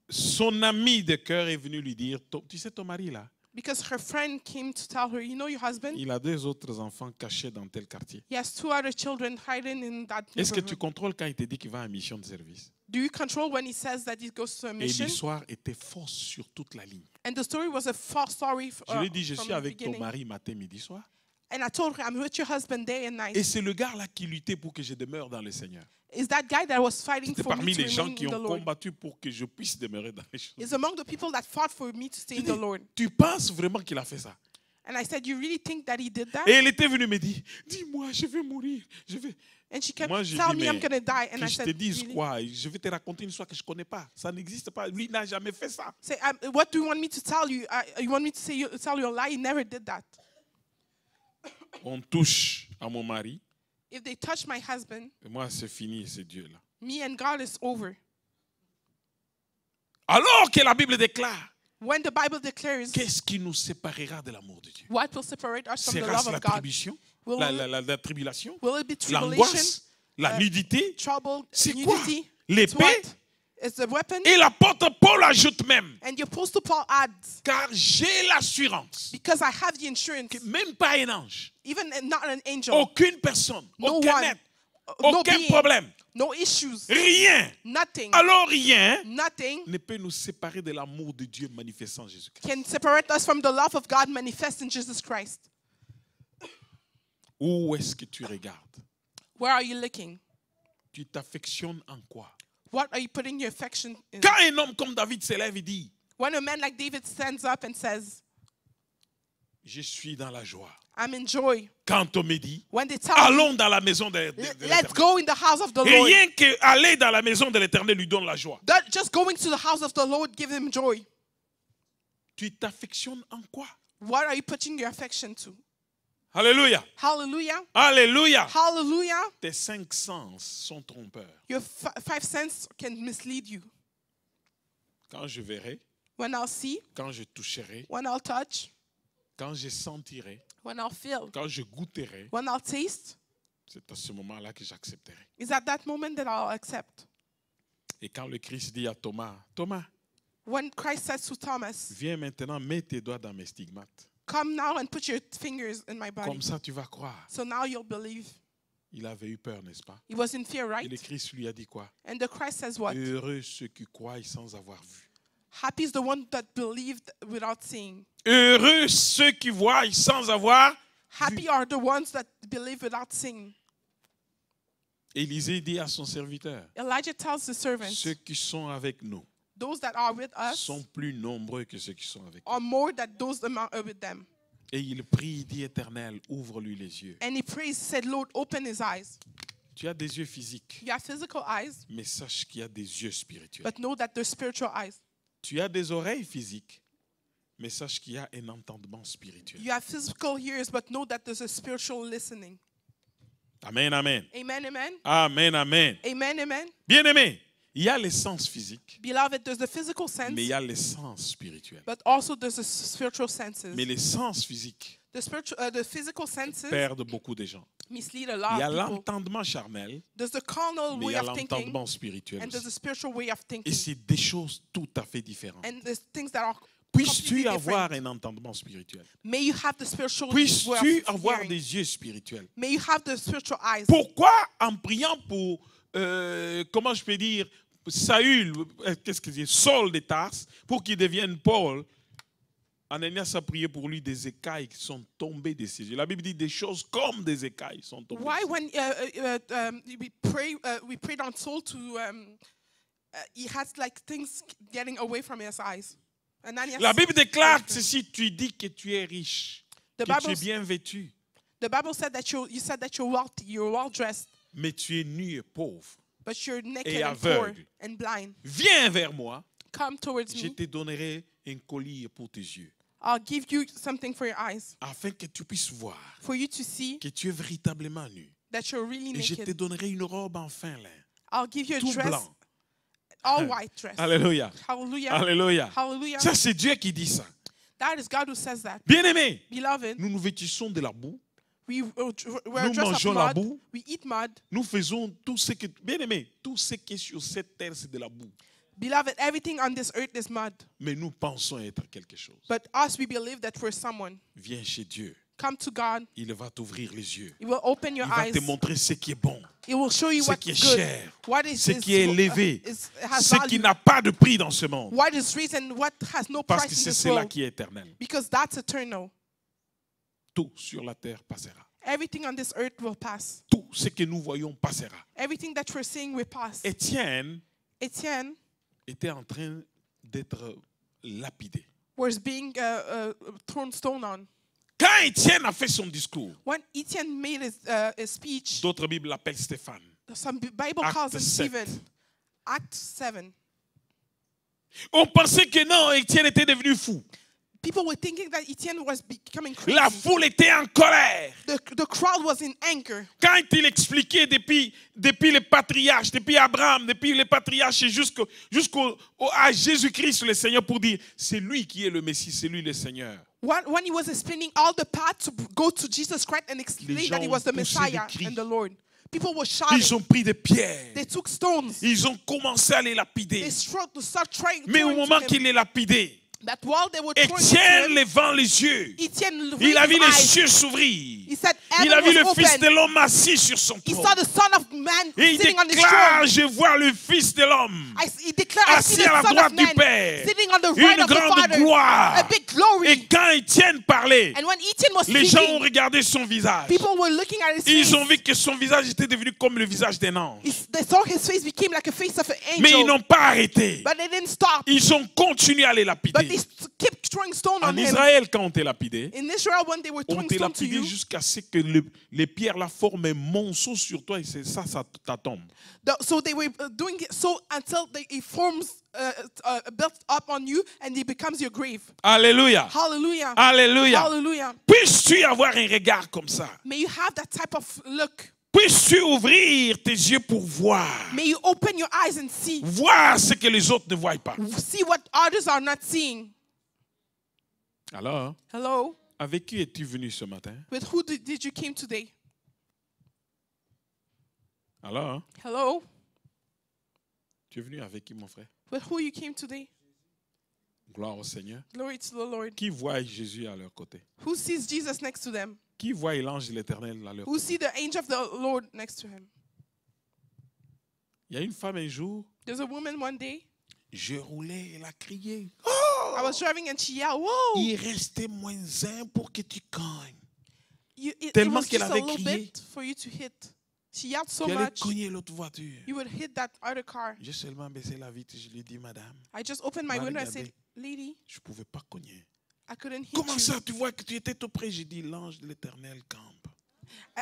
Speaker 1: son ami de cœur est venu lui dire, tu sais ton mari là,
Speaker 2: Because her friend came to tell her, you know your husband?
Speaker 1: il a 2 autres enfants cachés dans tel quartier.
Speaker 2: He has 2 other children hiding in that
Speaker 1: Est-ce que tu
Speaker 2: neighborhood.
Speaker 1: contrôles quand il te dit qu'il va en mission de service?
Speaker 2: Do you control when he says that he goes to a
Speaker 1: Et
Speaker 2: mission?
Speaker 1: l'histoire était fausse sur toute la ligne.
Speaker 2: And the story was a false story
Speaker 1: Je lui ai dit, je
Speaker 2: from
Speaker 1: suis
Speaker 2: the
Speaker 1: avec ton
Speaker 2: beginning.
Speaker 1: mari matin, midi, soir.
Speaker 2: And I told her, I'm with your husband day and night.
Speaker 1: Et c'est le gars là qui luttait pour que je demeure dans le Seigneur.
Speaker 2: Is that guy that was fighting
Speaker 1: C'était
Speaker 2: for me
Speaker 1: parmi
Speaker 2: to
Speaker 1: les gens
Speaker 2: remain
Speaker 1: qui
Speaker 2: in the
Speaker 1: ont
Speaker 2: Lord?
Speaker 1: combattu pour que je puisse demeurer dans les choses.
Speaker 2: Is among the people that fought for me to stay
Speaker 1: Je
Speaker 2: in
Speaker 1: dis,
Speaker 2: the Lord.
Speaker 1: tu penses vraiment qu'il a fait ça?
Speaker 2: And I said, you really think that he did that?
Speaker 1: Et elle était venue me dire, dis-moi, je vais mourir. Je vais.
Speaker 2: And she kept
Speaker 1: Moi, je
Speaker 2: telling
Speaker 1: dis,
Speaker 2: me I'm
Speaker 1: mais
Speaker 2: going to die. And
Speaker 1: que
Speaker 2: I
Speaker 1: je te
Speaker 2: said,
Speaker 1: dise
Speaker 2: really?
Speaker 1: quoi? Je vais te raconter une histoire que je ne connais pas. Ça n'existe pas. Lui n'a jamais fait ça.
Speaker 2: Say, what do you want me to tell you? You want me to say tell you a lie? He never did that.
Speaker 1: On touche à mon mari.
Speaker 2: If they touch my husband,
Speaker 1: Et moi, c'est fini, c'est Dieu là.
Speaker 2: me and God is over.
Speaker 1: Alors que la Bible déclare,
Speaker 2: When the Bible declares,
Speaker 1: qu'est-ce qui nous séparera de l'amour de Dieu?
Speaker 2: what will separate us from the
Speaker 1: Sera-ce
Speaker 2: love
Speaker 1: la
Speaker 2: of God?
Speaker 1: tribulation?
Speaker 2: Will
Speaker 1: La tribulation?
Speaker 2: Will it be tribulation,
Speaker 1: L'angoisse? La nudité?
Speaker 2: trouble,
Speaker 1: C'est quoi?
Speaker 2: nudity? It's
Speaker 1: L'épée?
Speaker 2: what? It's the weapon.
Speaker 1: Et l'apôtre Paul ajoute même,
Speaker 2: And the Apostle Paul adds,
Speaker 1: car j'ai l'assurance
Speaker 2: because I have the insurance,
Speaker 1: que même pas un ange,
Speaker 2: even not an angel,
Speaker 1: aucune personne,
Speaker 2: no
Speaker 1: aucun
Speaker 2: one,
Speaker 1: être,
Speaker 2: no
Speaker 1: aucun
Speaker 2: being,
Speaker 1: problème,
Speaker 2: no issues,
Speaker 1: rien,
Speaker 2: nothing,
Speaker 1: alors rien
Speaker 2: nothing
Speaker 1: ne peut nous séparer de l'amour de Dieu manifestant en Jésus-Christ.
Speaker 2: can separate us from the love of God manifest in Jesus Christ.
Speaker 1: Où est-ce que tu regardes?
Speaker 2: Where are you looking?
Speaker 1: Tu t'affectionnes en quoi?
Speaker 2: What are you putting your affection in?
Speaker 1: Quand un homme comme David se lève et dit,
Speaker 2: When a man like David stands up and says,
Speaker 1: je suis dans la joie.
Speaker 2: I'm in joy.
Speaker 1: Quand on me dit,
Speaker 2: When they tell me,
Speaker 1: allons dans la maison de
Speaker 2: let's
Speaker 1: l'Éternel.
Speaker 2: go in the house of the Lord.
Speaker 1: Rien que aller dans la maison de l'Éternel lui donne la joie.
Speaker 2: That just going to the house of the Lord give him joy.
Speaker 1: Tu t'affectionnes en quoi?
Speaker 2: What are you putting your affection to?
Speaker 1: Alléluia.
Speaker 2: Hallelujah.
Speaker 1: Alléluia.
Speaker 2: Hallelujah.
Speaker 1: Tes 5 sens sont trompeurs.
Speaker 2: Your 5 senses can mislead you.
Speaker 1: Quand je verrai,
Speaker 2: When I'll see,
Speaker 1: quand je toucherai,
Speaker 2: when I'll touch,
Speaker 1: quand je sentirai,
Speaker 2: when I'll feel,
Speaker 1: quand je goûterai,
Speaker 2: when I'll taste,
Speaker 1: c'est à ce moment-là que j'accepterai.
Speaker 2: is at that moment that I'll accept.
Speaker 1: Et quand le Christ dit à Thomas, Thomas,
Speaker 2: When Christ says to Thomas,
Speaker 1: viens maintenant, mets tes doigts dans mes stigmates.
Speaker 2: come now and put your fingers in my body.
Speaker 1: Comme ça, tu vas croire.
Speaker 2: So now you'll believe.
Speaker 1: Il avait eu peur, n'est-ce pas?
Speaker 2: He was in fear,
Speaker 1: Et
Speaker 2: right?
Speaker 1: le Christ lui a dit quoi?
Speaker 2: And the Christ says what?
Speaker 1: Heureux ceux qui croient sans avoir vu.
Speaker 2: Happy is the one that believed without seeing.
Speaker 1: Heureux ceux qui voient sans avoir.
Speaker 2: Happy are the ones that believe without seeing.
Speaker 1: Élisée dit à son serviteur,
Speaker 2: Elijah tells the servants,
Speaker 1: ceux qui sont avec nous
Speaker 2: those that are with us
Speaker 1: sont plus nombreux que ceux qui sont avec nous.
Speaker 2: are more than those that are with them.
Speaker 1: Et il prie, il dit, Éternel, ouvre-lui les yeux.
Speaker 2: And he prays, said, Lord, open his eyes.
Speaker 1: Tu as des yeux physiques,
Speaker 2: You have physical eyes,
Speaker 1: mais sache qu'il y a des yeux spirituels.
Speaker 2: but know that they're spiritual eyes.
Speaker 1: Tu as des oreilles physiques, mais sache qu'il y a un entendement spirituel.
Speaker 2: You have physical ears, but know that there's a spiritual listening.
Speaker 1: Amen, amen.
Speaker 2: Amen, amen.
Speaker 1: Amen, amen.
Speaker 2: Amen, amen.
Speaker 1: Bien-aimé, il y a les sens physiques,
Speaker 2: Beloved, there's the physical sense,
Speaker 1: mais il y a les sens spirituels.
Speaker 2: but also there's the spiritual senses.
Speaker 1: Mais les sens physiques
Speaker 2: The physical senses
Speaker 1: perdent beaucoup de gens.
Speaker 2: mislead a
Speaker 1: Il
Speaker 2: lot
Speaker 1: y a
Speaker 2: of people.
Speaker 1: l'entendement charnel,
Speaker 2: There's the carnal
Speaker 1: mais il
Speaker 2: way
Speaker 1: y a
Speaker 2: of thinking,
Speaker 1: l'entendement spirituel
Speaker 2: and there's
Speaker 1: aussi.
Speaker 2: the spiritual way of
Speaker 1: Et
Speaker 2: thinking.
Speaker 1: c'est des choses tout à fait différentes.
Speaker 2: And there's things that are
Speaker 1: Puisses-tu
Speaker 2: completely
Speaker 1: avoir
Speaker 2: different.
Speaker 1: un entendement spirituel?
Speaker 2: May you have the spiritual way
Speaker 1: Puisses-tu
Speaker 2: of
Speaker 1: avoir
Speaker 2: hearing.
Speaker 1: des yeux spirituels?
Speaker 2: May you have the spiritual eyes.
Speaker 1: Pourquoi en priant pour, comment je peux dire, Saül, qu'est-ce que c'est, Saul de Tarse, pour qu'il devienne Paul, Ananias a prié pour lui, des écailles qui sont tombées de ses yeux. La Bible dit des choses comme des écailles sont tombées.
Speaker 2: Why, when we prayed on Saul to, he has like things getting away from his eyes. Ananias,
Speaker 1: La Bible déclare ceci, tu dis que tu es riche,
Speaker 2: The
Speaker 1: que tu es
Speaker 2: Bible-
Speaker 1: bien vêtu,
Speaker 2: the Bible said that you said that you're wealthy, you're well dressed,
Speaker 1: mais tu es nu et pauvre.
Speaker 2: but you're naked
Speaker 1: Et
Speaker 2: and poor
Speaker 1: aveugle.
Speaker 2: and blind.
Speaker 1: Viens vers moi,
Speaker 2: Come towards
Speaker 1: je
Speaker 2: me.
Speaker 1: te donnerai un collier pour tes yeux,
Speaker 2: I'll give you something for your eyes,
Speaker 1: afin que tu puisses voir
Speaker 2: for you to see
Speaker 1: que tu es véritablement nu.
Speaker 2: that you're really
Speaker 1: Et je te
Speaker 2: naked.
Speaker 1: donnerai une robe en fin lin,
Speaker 2: I'll give you a
Speaker 1: tout
Speaker 2: dress,
Speaker 1: blanc.
Speaker 2: all white dress.
Speaker 1: Alléluia.
Speaker 2: Hallelujah.
Speaker 1: Alléluia.
Speaker 2: Hallelujah.
Speaker 1: Ça, c'est Dieu qui dit ça.
Speaker 2: That is God who says that.
Speaker 1: Bien-aimés,
Speaker 2: Beloved,
Speaker 1: nous nous vêtissons de la boue,
Speaker 2: we're
Speaker 1: nous
Speaker 2: dressed
Speaker 1: mangeons
Speaker 2: of
Speaker 1: la
Speaker 2: mud.
Speaker 1: boue,
Speaker 2: We eat mud.
Speaker 1: nous faisons tout ce que... Bien-aimés, tout ce qui est sur cette terre, c'est de la boue.
Speaker 2: Beloved, everything on this earth is mud.
Speaker 1: Mais nous pensons être quelque chose.
Speaker 2: But us, we believe that we're someone.
Speaker 1: Viens chez Dieu.
Speaker 2: Come to God.
Speaker 1: Il va t'ouvrir les yeux.
Speaker 2: He will open your
Speaker 1: Il va
Speaker 2: eyes.
Speaker 1: te montrer ce qui est bon,
Speaker 2: He will show you
Speaker 1: ce
Speaker 2: what's
Speaker 1: qui est
Speaker 2: good.
Speaker 1: cher,
Speaker 2: What is
Speaker 1: ce qui est élevé,
Speaker 2: has
Speaker 1: ce qui
Speaker 2: value.
Speaker 1: n'a pas de prix dans ce monde.
Speaker 2: What is reason? What has no
Speaker 1: Parce
Speaker 2: price
Speaker 1: que
Speaker 2: in
Speaker 1: c'est
Speaker 2: this
Speaker 1: cela
Speaker 2: world?
Speaker 1: qui est éternel.
Speaker 2: Because that's eternal.
Speaker 1: Tout sur la terre passera.
Speaker 2: Everything on this earth will pass.
Speaker 1: Tout ce que nous voyons passera.
Speaker 2: Everything that we're seeing will pass.
Speaker 1: Étienne
Speaker 2: Etienne
Speaker 1: était en train d'être lapidé.
Speaker 2: was being thrown stone on.
Speaker 1: Quand Étienne a fait son discours,
Speaker 2: When Etienne made his speech,
Speaker 1: d'autres Bibles l'appellent Stéphane.
Speaker 2: some Bible
Speaker 1: Acte
Speaker 2: calls him
Speaker 1: 7.
Speaker 2: Stephen. Act 7.
Speaker 1: On pensait que non, Étienne était devenu fou.
Speaker 2: People were thinking that Etienne was becoming crazy.
Speaker 1: La foule était en colère.
Speaker 2: The crowd was in anger.
Speaker 1: Quand il expliquait depuis les patriarches, depuis Abraham, depuis les patriarches à Jésus-Christ le Seigneur pour dire, c'est lui qui est le Messie, c'est lui le Seigneur.
Speaker 2: When he was explaining all the path to go to Jesus Christ and explain that he was the
Speaker 1: gens ont poussé des
Speaker 2: Messiah
Speaker 1: cris.
Speaker 2: and the Lord, people were shouting.
Speaker 1: Ils ont pris des pierres.
Speaker 2: They took stones.
Speaker 1: Ils ont commencé à les lapider.
Speaker 2: They struggled to start trying.
Speaker 1: Mais au moment qu'il les lapidait,
Speaker 2: That while they were throwing
Speaker 1: Étienne
Speaker 2: him,
Speaker 1: levant les yeux,
Speaker 2: Etienne
Speaker 1: il a
Speaker 2: raised
Speaker 1: vu les
Speaker 2: his eyes.
Speaker 1: cieux s'ouvrir.
Speaker 2: He said,
Speaker 1: Il a vu
Speaker 2: heaven
Speaker 1: le
Speaker 2: was
Speaker 1: Fils de
Speaker 2: open.
Speaker 1: l'homme assis sur son
Speaker 2: He
Speaker 1: trône.
Speaker 2: saw the Son of Man
Speaker 1: Et il
Speaker 2: sitting on his
Speaker 1: déclare,
Speaker 2: throne.
Speaker 1: je vois le Fils de l'homme
Speaker 2: He declared, I see
Speaker 1: assis
Speaker 2: the
Speaker 1: à la
Speaker 2: Son of
Speaker 1: droite du
Speaker 2: Man
Speaker 1: Père.
Speaker 2: sitting on the right
Speaker 1: Une
Speaker 2: of the
Speaker 1: grande
Speaker 2: Father.
Speaker 1: gloire.
Speaker 2: A big glory.
Speaker 1: Et quand Étienne parlait,
Speaker 2: And when Etienne was
Speaker 1: les gens ont
Speaker 2: speaking,
Speaker 1: regardé son visage.
Speaker 2: people were looking at his
Speaker 1: Ils
Speaker 2: face.
Speaker 1: ont vu que son visage était devenu comme le visage d'un ange.
Speaker 2: They saw his face became like a face of an
Speaker 1: Mais ils
Speaker 2: angel.
Speaker 1: n'ont pas arrêté.
Speaker 2: But they didn't stop.
Speaker 1: Ils ont continué à les
Speaker 2: But
Speaker 1: lapider.
Speaker 2: they kept throwing stone
Speaker 1: En
Speaker 2: on him.
Speaker 1: Israël, quand on t'est lapidé,
Speaker 2: In Israel, when they were
Speaker 1: on
Speaker 2: throwing
Speaker 1: t'est
Speaker 2: stone to
Speaker 1: lapidé
Speaker 2: you,
Speaker 1: jusqu'à ce que les pierres la forment un monceau sur toi et c'est ça ta tombe.
Speaker 2: so they were doing it so until it forms built up on you and it becomes your grave.
Speaker 1: Alléluia.
Speaker 2: Hallelujah.
Speaker 1: Alléluia.
Speaker 2: Hallelujah.
Speaker 1: Puisses-tu avoir un regard comme ça?
Speaker 2: May you have that type of look.
Speaker 1: Puisses-tu ouvrir tes yeux pour voir?
Speaker 2: May you open your eyes and see.
Speaker 1: Voir ce que les autres ne voient pas.
Speaker 2: See what others are not seeing.
Speaker 1: Alors,
Speaker 2: Hello?
Speaker 1: avec qui es-tu venu ce matin?
Speaker 2: With who did you came today?
Speaker 1: Alors,
Speaker 2: Hello?
Speaker 1: tu es venu avec qui, mon frère?
Speaker 2: With who you came today?
Speaker 1: Gloire au Seigneur.
Speaker 2: Glory to the Lord.
Speaker 1: Qui voit Jésus à leur côté?
Speaker 2: Who sees Jesus next to them?
Speaker 1: Qui voit l'ange de l'Éternel à leur
Speaker 2: Who
Speaker 1: côté?
Speaker 2: see the angel of the Lord next to him?
Speaker 1: Il y a une femme un jour,
Speaker 2: There's a woman one day.
Speaker 1: je roulais, elle a crié.
Speaker 2: I was driving and she yelled, "Whoa!"
Speaker 1: Il restait -1 pour que tu cognes.
Speaker 2: It
Speaker 1: Tellement
Speaker 2: was
Speaker 1: qu'elle
Speaker 2: just a
Speaker 1: avait
Speaker 2: little
Speaker 1: crié.
Speaker 2: bit for you to hit. She yelled so
Speaker 1: Tu allais
Speaker 2: much,
Speaker 1: cogner l'autre voiture.
Speaker 2: you would hit that other car.
Speaker 1: J'ai seulement baissé la vitre, je lui ai dit, madame,
Speaker 2: I just opened my
Speaker 1: M'a
Speaker 2: window and
Speaker 1: regardé.
Speaker 2: said, "Lady,
Speaker 1: je ne pouvais pas cogner.
Speaker 2: I couldn't hit
Speaker 1: Comment
Speaker 2: you."
Speaker 1: ça, tu vois que tu étais tout près? J'ai dit, l'ange de l'Éternel campe.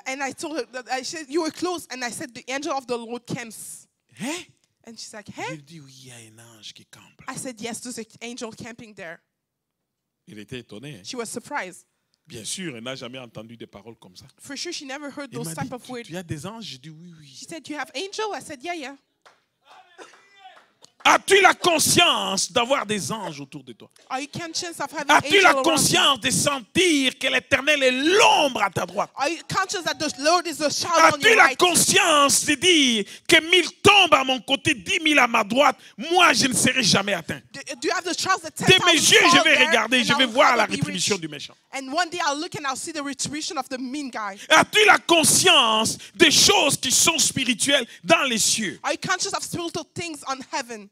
Speaker 2: And I told her that I said, "You were close." And I said, "The angel of the Lord camps."
Speaker 1: Hein?
Speaker 2: And she's like,
Speaker 1: Je
Speaker 2: "Hey."
Speaker 1: lui ai dit, oui, il y a un ange qui campe.
Speaker 2: I said, "Yes, there's an angel camping there."
Speaker 1: Il était étonné. Hein?
Speaker 2: She was surprised.
Speaker 1: Bien sûr, elle n'a jamais entendu des paroles comme ça.
Speaker 2: For sure, she never heard
Speaker 1: Il
Speaker 2: those
Speaker 1: m'a
Speaker 2: type
Speaker 1: dit,
Speaker 2: of words.
Speaker 1: tu as des anges? J'ai dit, oui,
Speaker 2: She
Speaker 1: oui.
Speaker 2: said, "You have angel?" I said, "Yeah, yeah."
Speaker 1: As-tu la conscience d'avoir des anges autour de toi?
Speaker 2: Are you conscious of having
Speaker 1: As-tu
Speaker 2: angel
Speaker 1: la
Speaker 2: around you?
Speaker 1: conscience de sentir que l'Éternel est l'ombre à ta droite?
Speaker 2: Are you conscious that the Lord is the shadow on
Speaker 1: As-tu
Speaker 2: your
Speaker 1: la
Speaker 2: right?
Speaker 1: conscience de dire que 1000 tombent à mon côté, 10 000 à ma droite, moi je ne serai jamais atteint?
Speaker 2: Do you have the trust that
Speaker 1: De mes
Speaker 2: 10,000
Speaker 1: yeux, je
Speaker 2: fall
Speaker 1: vais
Speaker 2: there
Speaker 1: regarder,
Speaker 2: and
Speaker 1: je vais
Speaker 2: I'll
Speaker 1: voir la
Speaker 2: probably be
Speaker 1: rétribution
Speaker 2: rich?
Speaker 1: du méchant.
Speaker 2: And one day I'll look and I'll see the retribution of the mean guy.
Speaker 1: As-tu la conscience des choses qui sont spirituelles dans les cieux?
Speaker 2: Are you conscious of spiritual things on heaven?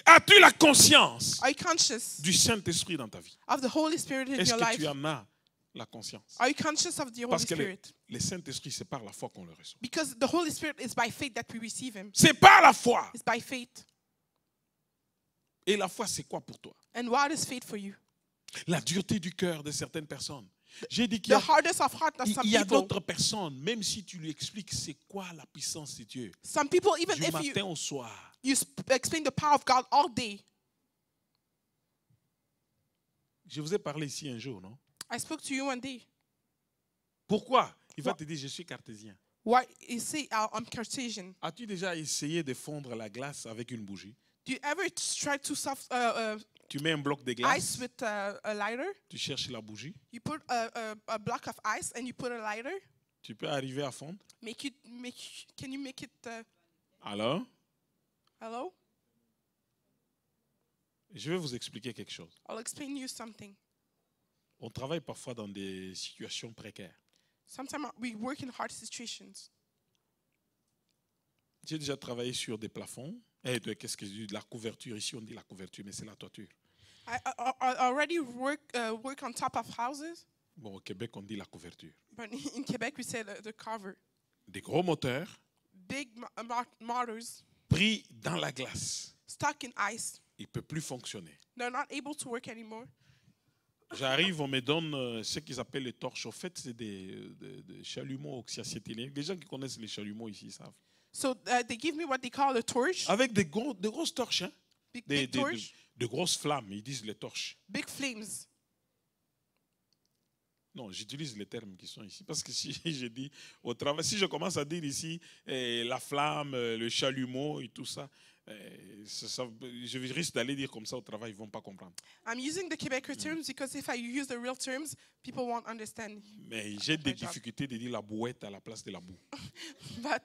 Speaker 1: As-tu la conscience
Speaker 2: Are you conscious
Speaker 1: du Saint-Esprit dans ta vie?
Speaker 2: of the Holy Spirit in
Speaker 1: Est-ce
Speaker 2: your
Speaker 1: que
Speaker 2: life?
Speaker 1: tu en as la conscience?
Speaker 2: Are you conscious of the Holy
Speaker 1: Parce que
Speaker 2: Spirit?
Speaker 1: le Saint-Esprit, c'est par la foi qu'on le reçoit.
Speaker 2: Because the Holy Spirit is by faith that we receive Him.
Speaker 1: C'est par la foi.
Speaker 2: It's by faith.
Speaker 1: Et la foi, c'est quoi pour toi?
Speaker 2: And what is faith for you?
Speaker 1: La dureté du cœur de certaines personnes. J'ai dit qu'il
Speaker 2: The hardest of heart of some
Speaker 1: y a
Speaker 2: people.
Speaker 1: d'autres personnes, même si tu lui expliques c'est quoi la puissance de Dieu,
Speaker 2: Some people, even
Speaker 1: du
Speaker 2: if
Speaker 1: matin au soir,
Speaker 2: you explain the power of God all day.
Speaker 1: je vous ai parlé ici un jour, non?
Speaker 2: I spoke to you one day.
Speaker 1: Pourquoi? Il va te dire, je suis cartésien.
Speaker 2: Why you say I'm Cartesian?
Speaker 1: As-tu déjà essayé de fondre la glace avec une bougie?
Speaker 2: Do you ever try to
Speaker 1: Tu mets un bloc de
Speaker 2: ice
Speaker 1: glace,
Speaker 2: with a lighter?
Speaker 1: tu cherches la bougie,
Speaker 2: You put a block of ice and you put a lighter.
Speaker 1: tu peux arriver à fondre.
Speaker 2: Can you make it?
Speaker 1: Alors,
Speaker 2: Hello?
Speaker 1: je vais vous expliquer quelque chose.
Speaker 2: I'll explain you something.
Speaker 1: On travaille parfois dans des situations précaires.
Speaker 2: Sometimes we work in hard situations.
Speaker 1: J'ai déjà travaillé sur des plafonds. Qu'est-ce que je dis? De la couverture. Ici, on dit la couverture, mais c'est la toiture.
Speaker 2: I already work on top of houses,
Speaker 1: Bon, au Québec, on dit la couverture.
Speaker 2: but in Quebec we say the cover.
Speaker 1: Des gros moteurs
Speaker 2: Big motors
Speaker 1: pris dans la glace.
Speaker 2: stuck in ice.
Speaker 1: Il ne peut plus fonctionner.
Speaker 2: They're not able to work anymore.
Speaker 1: J'arrive, on me donne ce qu'ils appellent les torches. Au fait, c'est des chalumeaux oxyacétylènes. Les gens qui connaissent les chalumeaux ici savent.
Speaker 2: So they give me what they call a torch,
Speaker 1: Avec de grosses torches, hein?
Speaker 2: big torch,
Speaker 1: De grosses flammes, ils disent les torches.
Speaker 2: big flames.
Speaker 1: Non, j'utilise les termes qui sont ici. Parce que si je dis au travail, si je commence à dire ici la flamme, le chalumeau et tout ça, je risque d'aller dire comme ça au travail, ils ne vont pas comprendre.
Speaker 2: I'm using the Quebecer terms because if I use the real terms, people won't understand.
Speaker 1: Mais j'ai des
Speaker 2: my job.
Speaker 1: difficultés de dire la bouette à la place de la boue.
Speaker 2: But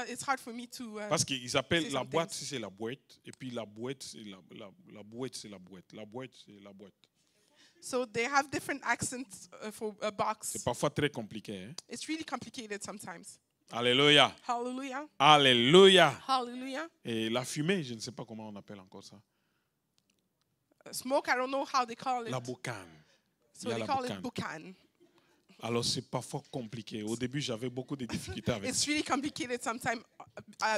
Speaker 2: it's hard for me to.
Speaker 1: Parce qu'ils appellent
Speaker 2: say
Speaker 1: la
Speaker 2: some
Speaker 1: boîte,
Speaker 2: things.
Speaker 1: c'est la boîte, et puis la boîte, c'est la boîte, c'est la boîte. La boîte, c'est la boîte.
Speaker 2: So they have different accents for a box.
Speaker 1: C'est parfois très compliqué. Hein?
Speaker 2: It's really complicated sometimes.
Speaker 1: Alléluia.
Speaker 2: Hallelujah.
Speaker 1: Alléluia.
Speaker 2: Hallelujah.
Speaker 1: Et la fumée, je ne sais pas comment on appelle encore ça.
Speaker 2: Smoke, I don't know how they call it.
Speaker 1: La boucane.
Speaker 2: So
Speaker 1: Il y a
Speaker 2: they
Speaker 1: la
Speaker 2: call it
Speaker 1: boucane.
Speaker 2: bucan.
Speaker 1: Alors c'est parfois compliqué. Au début, j'avais beaucoup de difficultés avec
Speaker 2: It's
Speaker 1: ça.
Speaker 2: really complicated sometimes.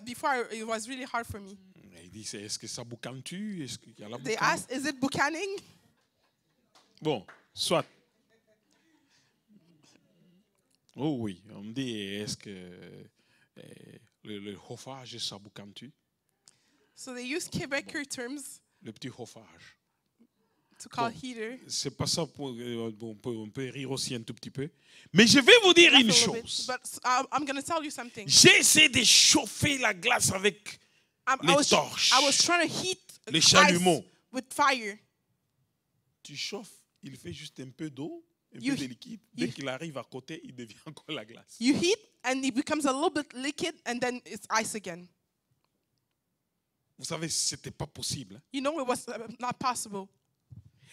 Speaker 2: Before, it was really hard for me.
Speaker 1: Il dit, est-ce que ça boucane-tu? Est-ce qu'il y a la
Speaker 2: They
Speaker 1: boucane?
Speaker 2: asked, is it bucaning?
Speaker 1: Bon, soit. Oh oui, on me dit, est-ce que le chauffage, ça boucane-tu?
Speaker 2: So they use Quebecer terms
Speaker 1: Le petit chauffage.
Speaker 2: to call
Speaker 1: Bon.
Speaker 2: heater.
Speaker 1: C'est pas ça, on peut rire aussi un tout petit peu. Mais je vais vous dire
Speaker 2: Laugh
Speaker 1: une
Speaker 2: a little bit.
Speaker 1: chose.
Speaker 2: But I'm going to tell you something.
Speaker 1: J'ai essayé de chauffer la glace avec les torches.
Speaker 2: I was trying to heat
Speaker 1: Les
Speaker 2: ice
Speaker 1: chalumeaux.
Speaker 2: with fire.
Speaker 1: Tu chauffes, il fait juste un peu d'eau, un
Speaker 2: You-
Speaker 1: peu de liquide. Dès
Speaker 2: you-
Speaker 1: qu'il arrive à côté, il devient encore la glace.
Speaker 2: You heat and it becomes a little bit liquid and then it's ice again.
Speaker 1: Vous savez, ce n'était pas possible. Hein.
Speaker 2: You know it was not possible.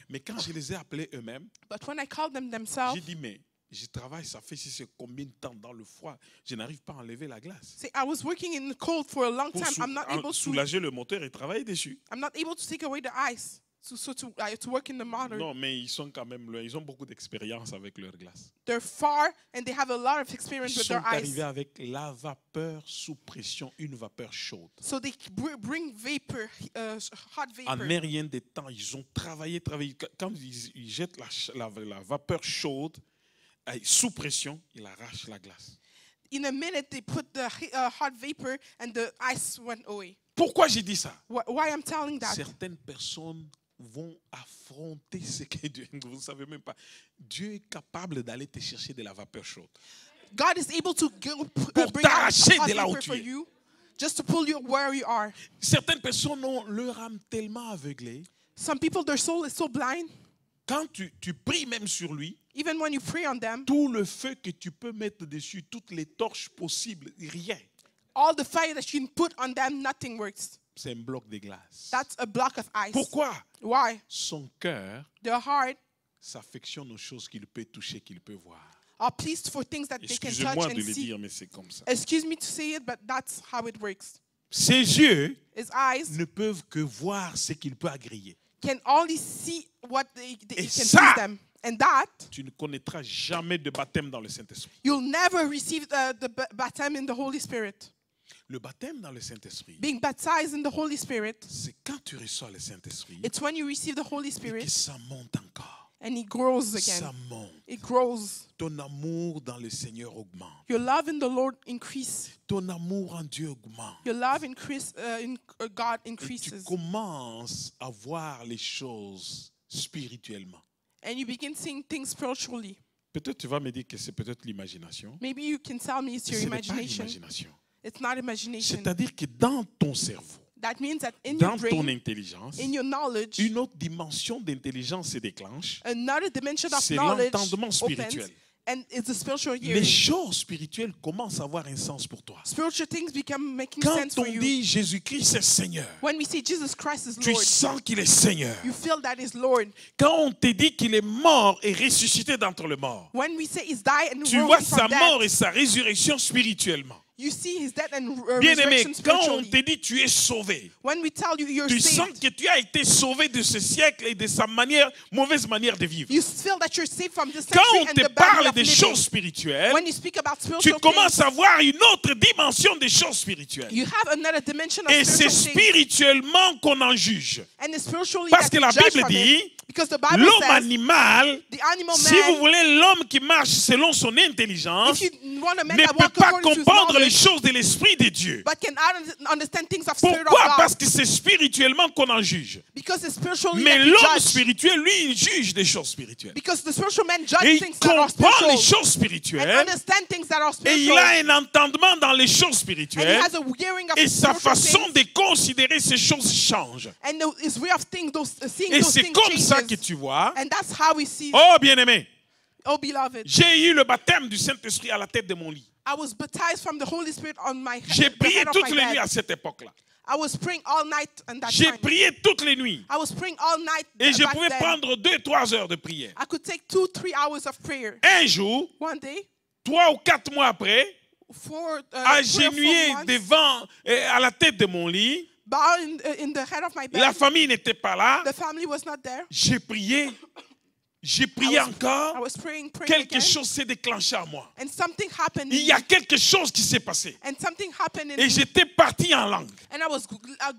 Speaker 1: Mais quand je les ai appelés eux-mêmes,
Speaker 2: But when I called them themselves,
Speaker 1: j'ai dit, mais je travaille, ça fait si c'est combien de temps dans le froid, je n'arrive pas à enlever la glace.
Speaker 2: say I was working in the cold for a long
Speaker 1: Pour
Speaker 2: time. I'm not able to.
Speaker 1: soulager le moteur et travailler dessus.
Speaker 2: I'm not able to take away the ice. To work in the motor.
Speaker 1: Non, mais ils sont quand même là. Ils ont beaucoup d'expérience avec leur glace.
Speaker 2: They're far and they have a lot of experience
Speaker 1: Ils
Speaker 2: with
Speaker 1: sont
Speaker 2: their ice.
Speaker 1: arrivés avec la vapeur sous pression, une vapeur chaude.
Speaker 2: So they bring vapor, hot vapor.
Speaker 1: En rien de temps, ils ont travaillé. Quand ils jettent la vapeur chaude, sous pression, ils arrachent la glace.
Speaker 2: In a minute, they put the hot vapor and the ice went away.
Speaker 1: Pourquoi j'ai dit ça?
Speaker 2: Why I'm telling that?
Speaker 1: Certaines personnes vont affronter ce que Dieu... Vous ne savez même pas. Dieu est capable d'aller te chercher de la vapeur chaude.
Speaker 2: God is able to go,
Speaker 1: Pour
Speaker 2: bring out
Speaker 1: t'arracher
Speaker 2: hot
Speaker 1: de là où
Speaker 2: vapor
Speaker 1: tu
Speaker 2: for
Speaker 1: es.
Speaker 2: you, just to pull you where you are.
Speaker 1: Certaines personnes ont leur âme tellement aveuglée.
Speaker 2: Some people, their soul is so blind.
Speaker 1: Quand tu pries même sur lui,
Speaker 2: Even when you pray on them,
Speaker 1: tout le feu que tu peux mettre dessus, toutes les torches possibles, rien.
Speaker 2: all the fire that you can put on them, nothing works.
Speaker 1: C'est un bloc de glace.
Speaker 2: That's a block of ice.
Speaker 1: Pourquoi?
Speaker 2: Why?
Speaker 1: Son cœur
Speaker 2: Their heart
Speaker 1: s'affectionne aux choses qu'il peut toucher, qu'il peut voir.
Speaker 2: are pleased for things that they can touch
Speaker 1: Excusez-moi
Speaker 2: and
Speaker 1: de le
Speaker 2: see.
Speaker 1: dire, mais c'est comme ça.
Speaker 2: Excuse me to say it, but that's how it works.
Speaker 1: Ses yeux
Speaker 2: his eyes
Speaker 1: ne peuvent que voir ce qu'il peut agréer.
Speaker 2: can only see what it
Speaker 1: Et
Speaker 2: can
Speaker 1: ça,
Speaker 2: please them. And that,
Speaker 1: tu ne connaîtras jamais de baptême dans le Saint-Esprit.
Speaker 2: you'll never receive the baptism in the Holy Spirit.
Speaker 1: Le baptême dans le Saint-Esprit,
Speaker 2: Being baptized in the Holy Spirit,
Speaker 1: c'est quand tu reçois le Saint-Esprit
Speaker 2: it's when you receive the Holy
Speaker 1: et que
Speaker 2: Spirit
Speaker 1: ça monte encore.
Speaker 2: and it grows
Speaker 1: Ça
Speaker 2: again.
Speaker 1: monte.
Speaker 2: It grows.
Speaker 1: Ton amour dans le Seigneur augmente.
Speaker 2: Your love in the Lord increase.
Speaker 1: Ton amour en Dieu augmente.
Speaker 2: Your love in God
Speaker 1: Et tu
Speaker 2: increases.
Speaker 1: commences à voir les choses spirituellement.
Speaker 2: And you begin seeing things spiritually.
Speaker 1: Peut-être tu vas me dire que c'est peut-être l'imagination.
Speaker 2: Maybe you can tell me it's
Speaker 1: Mais
Speaker 2: your
Speaker 1: ce n'est pas
Speaker 2: imagination.
Speaker 1: l'imagination.
Speaker 2: It's not imagination.
Speaker 1: C'est-à-dire que dans ton cerveau,
Speaker 2: That means that in your
Speaker 1: dans ton
Speaker 2: brain,
Speaker 1: intelligence,
Speaker 2: in your knowledge,
Speaker 1: une autre dimension d'intelligence se déclenche.
Speaker 2: another dimension of
Speaker 1: C'est
Speaker 2: knowledge
Speaker 1: l'entendement spirituel.
Speaker 2: opens, and it's a spiritual
Speaker 1: Les
Speaker 2: hearing.
Speaker 1: choses spirituelles commencent à avoir un sens pour toi.
Speaker 2: Spiritual things become making
Speaker 1: Quand
Speaker 2: sense
Speaker 1: on
Speaker 2: for you.
Speaker 1: dit Jésus-Christ est Seigneur,
Speaker 2: When we say Jesus Christ is
Speaker 1: tu
Speaker 2: Lord,
Speaker 1: sens qu'il est Seigneur.
Speaker 2: you feel that is Lord.
Speaker 1: Quand on te dit qu'il est mort et ressuscité d'entre les morts,
Speaker 2: When we say He's died and
Speaker 1: tu
Speaker 2: rose
Speaker 1: vois
Speaker 2: from
Speaker 1: sa mort
Speaker 2: death,
Speaker 1: et sa résurrection spirituellement.
Speaker 2: you see His death and
Speaker 1: Bien-aimé,
Speaker 2: resurrection
Speaker 1: quand on
Speaker 2: spiritually.
Speaker 1: te dit tu es sauvé,
Speaker 2: When we tell you you're
Speaker 1: tu sens
Speaker 2: saved,
Speaker 1: que tu as été sauvé de ce siècle et de sa mauvaise manière de vivre.
Speaker 2: you feel that you're saved from this
Speaker 1: Quand
Speaker 2: century
Speaker 1: on
Speaker 2: and
Speaker 1: te
Speaker 2: the bad way
Speaker 1: parle
Speaker 2: of
Speaker 1: des
Speaker 2: living.
Speaker 1: choses spirituelles,
Speaker 2: When you speak about
Speaker 1: tu
Speaker 2: spiritual
Speaker 1: commences
Speaker 2: things,
Speaker 1: à voir une autre dimension des choses spirituelles.
Speaker 2: you have another dimension of
Speaker 1: Et c'est
Speaker 2: spiritual things.
Speaker 1: spirituellement qu'on en juge.
Speaker 2: And it's spiritually
Speaker 1: Parce
Speaker 2: that
Speaker 1: que
Speaker 2: you
Speaker 1: la
Speaker 2: judge
Speaker 1: Bible
Speaker 2: from
Speaker 1: dit,
Speaker 2: it. Because the Bible
Speaker 1: l'homme
Speaker 2: says,
Speaker 1: animal,
Speaker 2: the animal
Speaker 1: si vous
Speaker 2: man,
Speaker 1: voulez, l'homme qui marche selon son intelligence,
Speaker 2: if you want a man
Speaker 1: ne
Speaker 2: that
Speaker 1: peut
Speaker 2: walk
Speaker 1: pas
Speaker 2: according to his
Speaker 1: comprendre les
Speaker 2: knowledge,
Speaker 1: choses de l'Esprit de Dieu.
Speaker 2: but can understand things of spirit of
Speaker 1: Pourquoi?
Speaker 2: God.
Speaker 1: Parce que c'est spirituellement qu'on en juge.
Speaker 2: Because it's spiritually
Speaker 1: Mais
Speaker 2: that you
Speaker 1: l'homme
Speaker 2: judge.
Speaker 1: spirituel, lui, il juge des choses spirituelles.
Speaker 2: Because the spiritual man
Speaker 1: Et
Speaker 2: judges
Speaker 1: il
Speaker 2: things that are
Speaker 1: comprend les
Speaker 2: spiritual
Speaker 1: choses
Speaker 2: and
Speaker 1: spirituelles.
Speaker 2: understand things that are
Speaker 1: Et il
Speaker 2: spiritual.
Speaker 1: a un entendement dans les choses
Speaker 2: And he
Speaker 1: spirituelles.
Speaker 2: has a hearing of
Speaker 1: Et sa
Speaker 2: spiritual
Speaker 1: façon
Speaker 2: things.
Speaker 1: de considérer ces choses change.
Speaker 2: And his way of seeing
Speaker 1: Et
Speaker 2: those
Speaker 1: c'est
Speaker 2: things
Speaker 1: comme ça que
Speaker 2: changes.
Speaker 1: tu vois.
Speaker 2: And that's how we see.
Speaker 1: Oh, bien-aimé,
Speaker 2: Oh, beloved,
Speaker 1: j'ai eu le baptême du Saint-Esprit à la tête de mon lit.
Speaker 2: I was baptized from the Holy Spirit on my
Speaker 1: J'ai
Speaker 2: the
Speaker 1: prié
Speaker 2: head of
Speaker 1: toutes
Speaker 2: my
Speaker 1: les nuits
Speaker 2: bed.
Speaker 1: à cette époque-là.
Speaker 2: I was praying all night on that
Speaker 1: J'ai
Speaker 2: time.
Speaker 1: prié toutes les nuits.
Speaker 2: I was praying all night
Speaker 1: Et je
Speaker 2: back
Speaker 1: pouvais
Speaker 2: then.
Speaker 1: prendre 2-3 heures de prière.
Speaker 2: I could take 2-3 hours of prayer.
Speaker 1: Un jour,
Speaker 2: One day,
Speaker 1: 3 ou 4 mois après,
Speaker 2: 4
Speaker 1: agenouillé devant, à la tête de mon lit,
Speaker 2: bow in the head of my bed.
Speaker 1: la famille n'était pas là.
Speaker 2: The family was not there.
Speaker 1: J'ai prié
Speaker 2: I
Speaker 1: encore.
Speaker 2: was praying
Speaker 1: Quelque
Speaker 2: again.
Speaker 1: chose s'est déclenché en moi.
Speaker 2: And something happened.
Speaker 1: Il y a quelque chose qui s'est passé.
Speaker 2: And something happened in
Speaker 1: Et
Speaker 2: me.
Speaker 1: j'étais parti en langue.
Speaker 2: And I was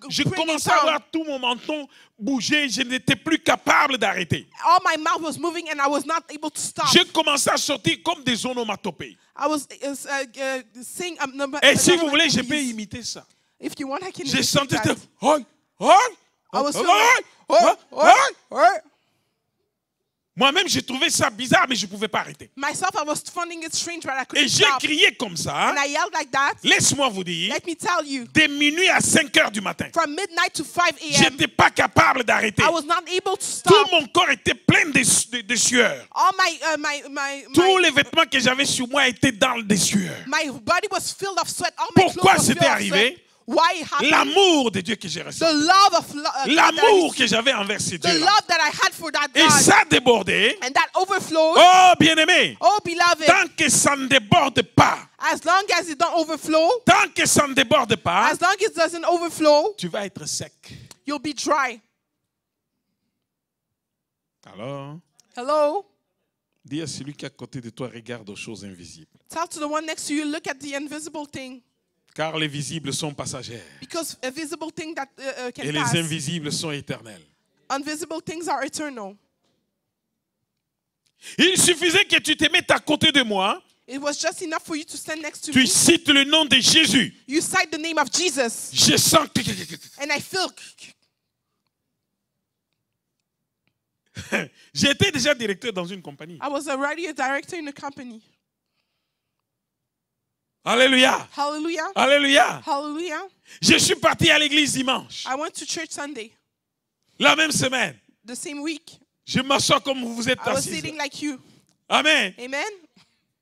Speaker 1: Je
Speaker 2: praying in
Speaker 1: commençais à
Speaker 2: tongues.
Speaker 1: voir tout mon menton bouger. Je n'étais plus capable d'arrêter.
Speaker 2: All my mouth was moving and I was not able to stop.
Speaker 1: J'ai commencé à sortir comme des onomatopées.
Speaker 2: I was saying
Speaker 1: Et si vous voulez, je peux imiter ça.
Speaker 2: If you want, I can
Speaker 1: J'ai
Speaker 2: imitate
Speaker 1: senti
Speaker 2: that. I was
Speaker 1: Moi-même, j'ai trouvé ça bizarre, mais je ne pouvais pas arrêter.
Speaker 2: Myself, I was finding it strange, but I
Speaker 1: Et
Speaker 2: couldn't
Speaker 1: j'ai
Speaker 2: stop.
Speaker 1: crié comme ça.
Speaker 2: And I yelled like that.
Speaker 1: Laisse-moi vous dire,
Speaker 2: Let me tell you,
Speaker 1: de minuit à 5 heures du matin,
Speaker 2: from midnight to 5
Speaker 1: je
Speaker 2: a.m.,
Speaker 1: n'étais pas capable d'arrêter.
Speaker 2: I was not able to
Speaker 1: Tout
Speaker 2: stop.
Speaker 1: mon corps était plein de sueur.
Speaker 2: All
Speaker 1: Tous les vêtements que j'avais sur moi étaient dans des sueurs.
Speaker 2: my body was filled of sweat. All my
Speaker 1: Pourquoi
Speaker 2: clothes were
Speaker 1: c'était
Speaker 2: filled of
Speaker 1: arrivé?
Speaker 2: sweat. Why it happened?
Speaker 1: L'amour de Dieu que j'ai reçu.
Speaker 2: The love of God that I
Speaker 1: L'amour que
Speaker 2: received.
Speaker 1: j'avais envers ce
Speaker 2: The
Speaker 1: Dieu.
Speaker 2: love that I had for that
Speaker 1: Et
Speaker 2: God.
Speaker 1: ça a débordé.
Speaker 2: And that overflowed.
Speaker 1: Oh, bien-aimé.
Speaker 2: Oh, beloved,
Speaker 1: Tant que ça ne déborde pas,
Speaker 2: as long as it don't overflow,
Speaker 1: tant que ça ne déborde pas,
Speaker 2: as long as it doesn't overflow,
Speaker 1: tu vas être sec.
Speaker 2: you'll be dry.
Speaker 1: Alors,
Speaker 2: Hello?
Speaker 1: dis à celui qui est à côté de toi, regarde aux choses invisibles.
Speaker 2: Tell to the one next to you, look at the invisible thing.
Speaker 1: Car les visibles sont passagers.
Speaker 2: Because a visible thing that can
Speaker 1: Et les
Speaker 2: pass.
Speaker 1: invisibles sont éternels.
Speaker 2: Invisible things are eternal.
Speaker 1: Il suffisait que tu te mettes à côté de moi,
Speaker 2: It was just enough for you to stand next to
Speaker 1: tu
Speaker 2: me.
Speaker 1: cites le nom de Jésus.
Speaker 2: You cite the name of Jesus.
Speaker 1: Je sens que...
Speaker 2: And I feel...
Speaker 1: J'étais déjà directeur dans une compagnie.
Speaker 2: I was already a director in a company.
Speaker 1: Alléluia.
Speaker 2: Hallelujah.
Speaker 1: Alléluia.
Speaker 2: Hallelujah.
Speaker 1: Je suis parti à l'église dimanche.
Speaker 2: I went to church Sunday,
Speaker 1: La même semaine.
Speaker 2: the same week.
Speaker 1: Je m'assois comme vous vous êtes
Speaker 2: I was
Speaker 1: assis.
Speaker 2: sitting like you.
Speaker 1: Amen.
Speaker 2: Amen.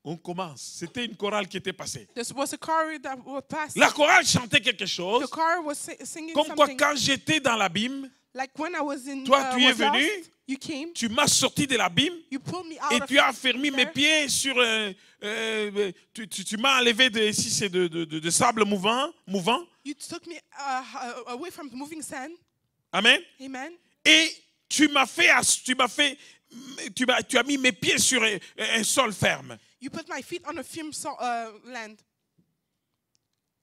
Speaker 1: On commence. C'était une chorale qui était passée.
Speaker 2: There was a choir that was passed.
Speaker 1: La chorale chantait quelque chose.
Speaker 2: The choir was singing
Speaker 1: Comme quoi,
Speaker 2: something.
Speaker 1: quand j'étais dans l'abîme,
Speaker 2: Like when I was in,
Speaker 1: toi, tu es
Speaker 2: was
Speaker 1: venu,
Speaker 2: lost, you came,
Speaker 1: tu m'as sorti de l'abîme
Speaker 2: you pulled me out
Speaker 1: et
Speaker 2: of
Speaker 1: tu as fermé mes
Speaker 2: there.
Speaker 1: pieds sur... tu m'as enlevé ici, c'est de sable mouvant.
Speaker 2: You took me away from moving sand.
Speaker 1: Amen.
Speaker 2: Amen.
Speaker 1: Et tu as mis mes pieds sur un sol ferme.
Speaker 2: You put my feet on a firm land.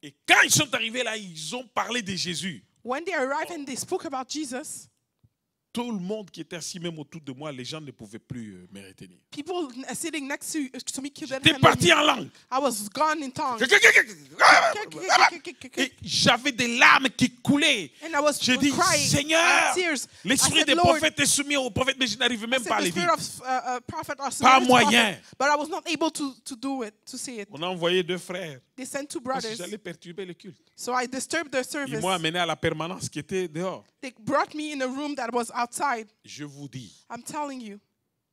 Speaker 1: Et quand ils sont arrivés là, ils ont parlé de Jésus.
Speaker 2: When they arrived and they spoke about Jesus,
Speaker 1: Tout le monde qui était assis même autour de moi, les gens ne pouvaient plus me retenir.
Speaker 2: people sitting next to me couldn't
Speaker 1: J'étais
Speaker 2: handle
Speaker 1: parti
Speaker 2: me.
Speaker 1: en langue.
Speaker 2: I was gone in tongues.
Speaker 1: Et j'avais des larmes qui coulaient.
Speaker 2: And I was
Speaker 1: J'ai dit,
Speaker 2: crying. I
Speaker 1: Seigneur,
Speaker 2: had tears.
Speaker 1: l'esprit
Speaker 2: I said,
Speaker 1: des
Speaker 2: Lord,
Speaker 1: prophètes est soumis aux prophètes, mais je n'arrive même
Speaker 2: I
Speaker 1: pas à
Speaker 2: said,
Speaker 1: les
Speaker 2: the
Speaker 1: dire.
Speaker 2: spirit of prophet are
Speaker 1: Pas
Speaker 2: submitted to
Speaker 1: moyen.
Speaker 2: prophet, but I was not able to do it, to see it.
Speaker 1: On a envoyé 2 frères.
Speaker 2: They sent 2
Speaker 1: Parce que
Speaker 2: brothers.
Speaker 1: j'allais perturber le culte.
Speaker 2: So I disturbed their
Speaker 1: Ils
Speaker 2: service.
Speaker 1: m'ont amené à la permanence qui était dehors.
Speaker 2: They brought me in a room that was outside.
Speaker 1: Je vous dis,
Speaker 2: I'm telling you,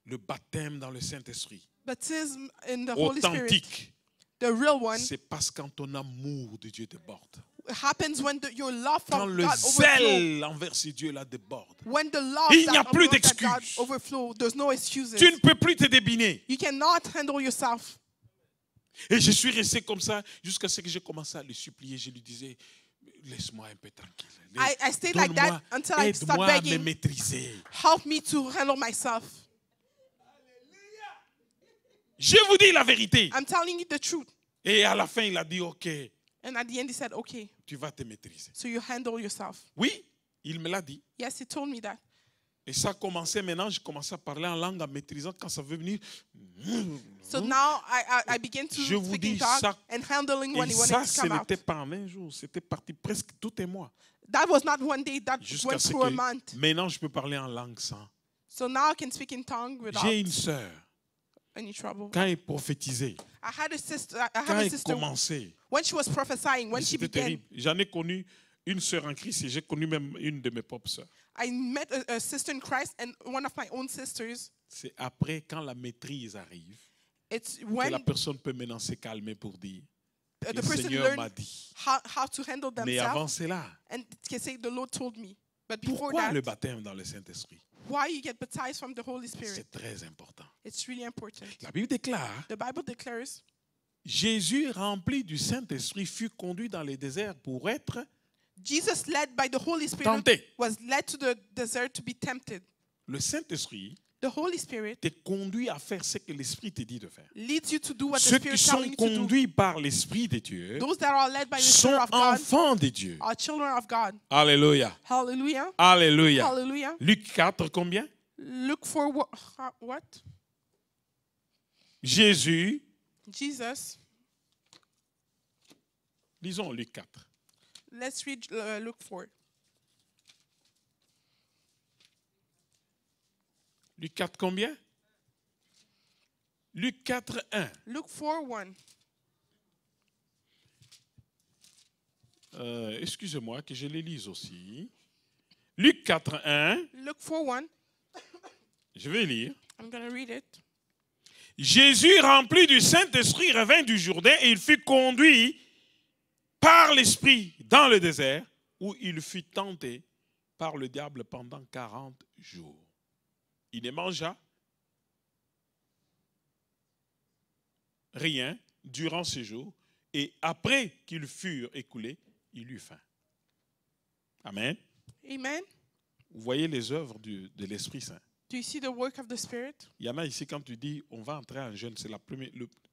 Speaker 1: le baptême dans le Saint-Esprit,
Speaker 2: baptism in the Holy Spirit,
Speaker 1: authentique,
Speaker 2: the real one,
Speaker 1: c'est parce quand ton amour de Dieu déborde.
Speaker 2: happens when your love
Speaker 1: Quand
Speaker 2: from
Speaker 1: le
Speaker 2: God overflows.
Speaker 1: zèle envers ce Dieu-là déborde.
Speaker 2: When the love
Speaker 1: Il n'y a
Speaker 2: that
Speaker 1: plus
Speaker 2: that God
Speaker 1: d'excuses.
Speaker 2: overflow, there's no excuses.
Speaker 1: Tu ne peux plus te débiner.
Speaker 2: You cannot handle yourself.
Speaker 1: Et je suis resté comme ça jusqu'à ce que j'ai commencé à le supplier. Je lui disais, laisse-moi un peu tranquille.
Speaker 2: I stayed like that until I started
Speaker 1: Aide-moi à me
Speaker 2: begging.
Speaker 1: maîtriser.
Speaker 2: Help me to handle myself.
Speaker 1: Je vous dis la vérité.
Speaker 2: I'm telling you the truth.
Speaker 1: Et à la fin, il a dit, OK,
Speaker 2: And at the end, he said, okay,
Speaker 1: tu vas te maîtriser.
Speaker 2: so you handle yourself.
Speaker 1: Oui, il me l'a dit.
Speaker 2: Yes, he told me that.
Speaker 1: Et ça a commencé maintenant, je commençais à parler en langue en maîtrisant quand ça veut venir.
Speaker 2: So now I began to
Speaker 1: Je vous
Speaker 2: speak
Speaker 1: dis
Speaker 2: in tongue
Speaker 1: ça.
Speaker 2: and handling when
Speaker 1: Et
Speaker 2: he
Speaker 1: ça,
Speaker 2: wanted to
Speaker 1: ce
Speaker 2: come out.
Speaker 1: n'était pas en un jour, c'était parti presque tout un mois.
Speaker 2: That was not one day, that
Speaker 1: Jusqu'à
Speaker 2: went
Speaker 1: ce
Speaker 2: through a
Speaker 1: que
Speaker 2: month.
Speaker 1: maintenant je peux parler en langue sans.
Speaker 2: So now I can speak in tongue without
Speaker 1: J'ai une sœur,
Speaker 2: any trouble.
Speaker 1: quand elle prophétisait,
Speaker 2: I had a sister. I have
Speaker 1: quand
Speaker 2: a
Speaker 1: elle
Speaker 2: sister.
Speaker 1: commençait,
Speaker 2: When she was prophesying, when she
Speaker 1: c'était
Speaker 2: began,
Speaker 1: terrible. J'en ai connu une sœur en Christ et j'ai connu même une de mes propres sœurs.
Speaker 2: I met a sister in Christ and one of my own sisters.
Speaker 1: C'est après, quand la maîtrise arrive,
Speaker 2: It's
Speaker 1: que
Speaker 2: when
Speaker 1: la personne peut maintenant se calmer pour dire,
Speaker 2: the
Speaker 1: le
Speaker 2: person
Speaker 1: Seigneur m'a
Speaker 2: learned
Speaker 1: dit.
Speaker 2: how to handle
Speaker 1: Mais avant
Speaker 2: themselves
Speaker 1: cela,
Speaker 2: and can say, the Lord told me. But before
Speaker 1: pourquoi
Speaker 2: that,
Speaker 1: le baptême dans le Saint-Esprit?
Speaker 2: why you get baptized from the Holy Spirit,
Speaker 1: C'est très important.
Speaker 2: it's really important.
Speaker 1: La Bible déclare,
Speaker 2: The Bible declares,
Speaker 1: Jésus, rempli du Saint-Esprit, fut conduit dans les déserts pour être
Speaker 2: Jesus, led by the Holy Spirit,
Speaker 1: tenté.
Speaker 2: was led to the desert to be tempted.
Speaker 1: Le Saint-Esprit
Speaker 2: The Holy Spirit
Speaker 1: te conduit à faire ce que l'Esprit te dit de faire.
Speaker 2: leads you to do what the
Speaker 1: Ceux
Speaker 2: Spirit
Speaker 1: qui
Speaker 2: is
Speaker 1: sont
Speaker 2: telling you to do.
Speaker 1: conduits par l'Esprit de Dieu
Speaker 2: Those that are led by the
Speaker 1: sont
Speaker 2: Spirit of God
Speaker 1: enfants de Dieu.
Speaker 2: are children of God.
Speaker 1: Alléluia.
Speaker 2: Hallelujah.
Speaker 1: Alléluia.
Speaker 2: Hallelujah.
Speaker 1: Luc 4, combien?
Speaker 2: Look for what?
Speaker 1: Jésus,
Speaker 2: Jesus.
Speaker 1: lisons Luc 4.
Speaker 2: Let's read Luke 4.
Speaker 1: Luc 4, combien? Luc 4, 1.
Speaker 2: Luke 4:1.
Speaker 1: Excusez-moi que je les lise aussi. Luc 4, 1.
Speaker 2: Luke 4:1.
Speaker 1: Je vais lire.
Speaker 2: I'm going to read it.
Speaker 1: Jésus, rempli du Saint-Esprit, revint du Jourdain et il fut conduit par l'Esprit dans le désert où il fut tenté par le diable pendant 40 jours. Il ne mangea rien durant ces jours et après qu'ils furent écoulés, il eut faim. Amen.
Speaker 2: Amen.
Speaker 1: Vous voyez les œuvres de l'Esprit Saint.
Speaker 2: Do you see the work of the Spirit?
Speaker 1: Il y en a ici, quand tu dis on va entrer en jeûne, c'est la première.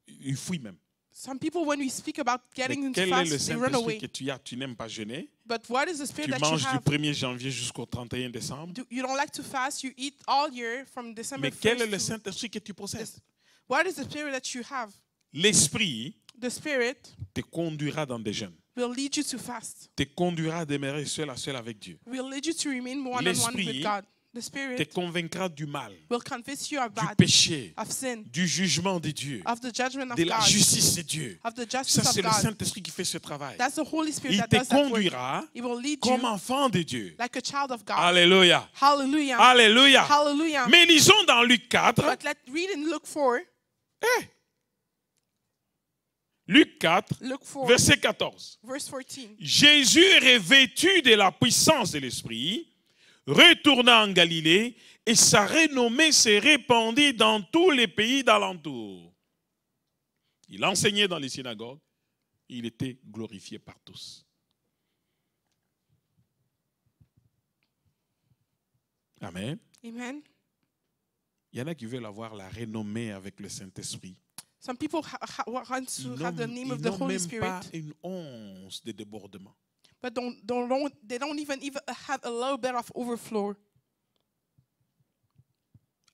Speaker 1: Il fuit même.
Speaker 2: Some people, when we speak about getting
Speaker 1: Mais
Speaker 2: into
Speaker 1: quel est le
Speaker 2: fast, they run
Speaker 1: Saint-Esprit
Speaker 2: away.
Speaker 1: que tu as? Tu n'aimes pas jeûner.
Speaker 2: But what is the Spirit
Speaker 1: Tu
Speaker 2: that you
Speaker 1: manges du
Speaker 2: have?
Speaker 1: 1er janvier jusqu'au 31 décembre.
Speaker 2: You don't like to fast. You eat all year from December
Speaker 1: Mais quel est le
Speaker 2: 1st to
Speaker 1: Saint-Esprit que tu possèdes?
Speaker 2: What is the Spirit that you have?
Speaker 1: L'Esprit
Speaker 2: The Spirit
Speaker 1: te conduira dans des jeûnes.
Speaker 2: will lead you to fast.
Speaker 1: Te conduira à demeurer seul à seul avec Dieu.
Speaker 2: Will lead you to remain one-on-one with
Speaker 1: L'Esprit
Speaker 2: God. The
Speaker 1: Te
Speaker 2: Spirit
Speaker 1: convaincra du mal,
Speaker 2: will convince you of
Speaker 1: du
Speaker 2: bad,
Speaker 1: péché,
Speaker 2: of sin,
Speaker 1: du jugement de Dieu,
Speaker 2: of the judgment of
Speaker 1: de la
Speaker 2: God,
Speaker 1: justice de Dieu.
Speaker 2: of the justice
Speaker 1: Ça,
Speaker 2: of
Speaker 1: c'est le
Speaker 2: God.
Speaker 1: Saint-Esprit qui fait ce travail.
Speaker 2: That's the Holy Spirit
Speaker 1: Il
Speaker 2: that
Speaker 1: te
Speaker 2: does that work.
Speaker 1: conduira
Speaker 2: It will lead
Speaker 1: comme
Speaker 2: you
Speaker 1: enfant de Dieu.
Speaker 2: like a child of God.
Speaker 1: Alléluia.
Speaker 2: Hallelujah.
Speaker 1: Alléluia.
Speaker 2: Hallelujah.
Speaker 1: Mais lisons dans Luc 4.
Speaker 2: But let's read in Luke 4.
Speaker 1: Eh, Luc 4,
Speaker 2: Luke 4,
Speaker 1: verset 14.
Speaker 2: verse 14.
Speaker 1: Jésus, revêtu de la puissance de l'Esprit, retourna en Galilée et sa renommée s'est répandue dans tous les pays d'alentour. Il enseignait dans les synagogues, il était glorifié par tous. Amen.
Speaker 2: Amen.
Speaker 1: Il y en a qui veulent avoir la renommée avec le Saint-Esprit.
Speaker 2: Some people want to have the name
Speaker 1: Ils
Speaker 2: of the
Speaker 1: n'ont
Speaker 2: Holy
Speaker 1: même
Speaker 2: Spirit,
Speaker 1: pas une once de débordement.
Speaker 2: but they don't even have a little bit of overflow.